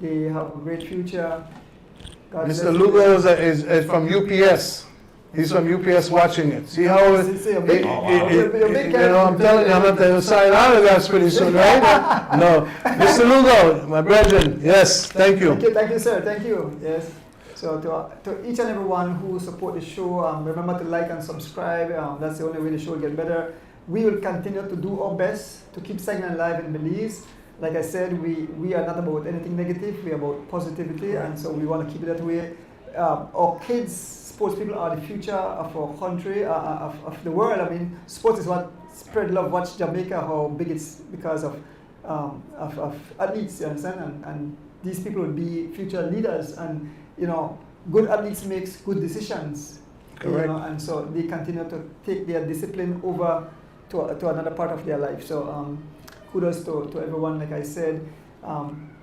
S3: They have a great future.
S2: Mr. Lugo is from UPS. He's from UPS watching it. See how I'm telling you, I'm going to sign autographs pretty soon, right? No. Mr. Lugo, my brethren, yes, thank you.
S3: Thank you, sir. Thank you. Yes. So to each and everyone who support the show, remember to like and subscribe. That's the only way the show will get better. We will continue to do our best to keep cycling alive in Belize. Like I said, we are not about anything negative. We are about positivity, and so we want to keep it that way. Our kids, sports people are the future of our country, of the world. I mean, sports is what spread love. Watch Jamaica, how big it's because of athletes. You understand? And these people will be future leaders. And good athletes makes good decisions.
S2: Correct.
S3: And so they continue to take their discipline over to another part of their life. So kudos to everyone. Like I said,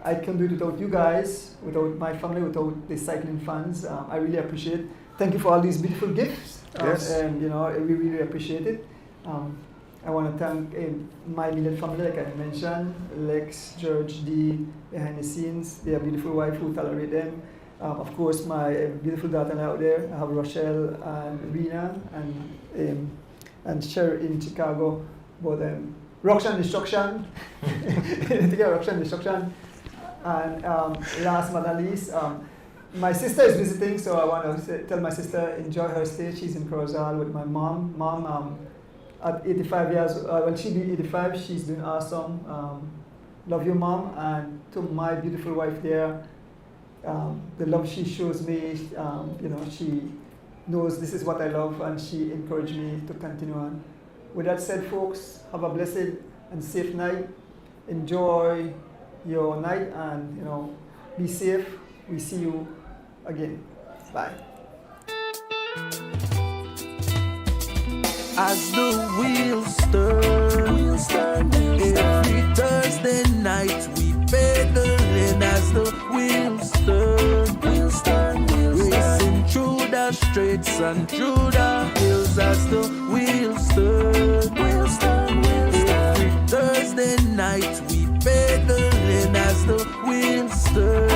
S3: I can't do it without you guys, without my family, without the cycling fans. I really appreciate it. Thank you for all these beautiful gifts.
S2: Yes.
S3: And we really appreciate it. I want to thank my immediate family, like I mentioned, Lex, George, D, behind the scenes. They have a beautiful wife who tolerate them. Of course, my beautiful daughter out there. I have Rochelle and Rena and Sherry in Chicago. But Roxanne Destruction. Roxanne Destruction. And last but not least, my sister is visiting, so I want to tell my sister enjoy her stay. She's in Corozal with my mom. Mom, at 85 years, when she be 85, she's doing awesome. Love you, Mom. And to my beautiful wife there, the love she shows me, she knows this is what I love, and she encouraged me to continue on. With that said, folks, have a blessed and safe night. Enjoy your night, and be safe. We see you again. Bye.
S1: As the wheels turn, every Thursday night we pedaling as the wheels turn.
S14: streets and through the hills as the wheels turn. Every Thursday night we pedaling as the wheels turn.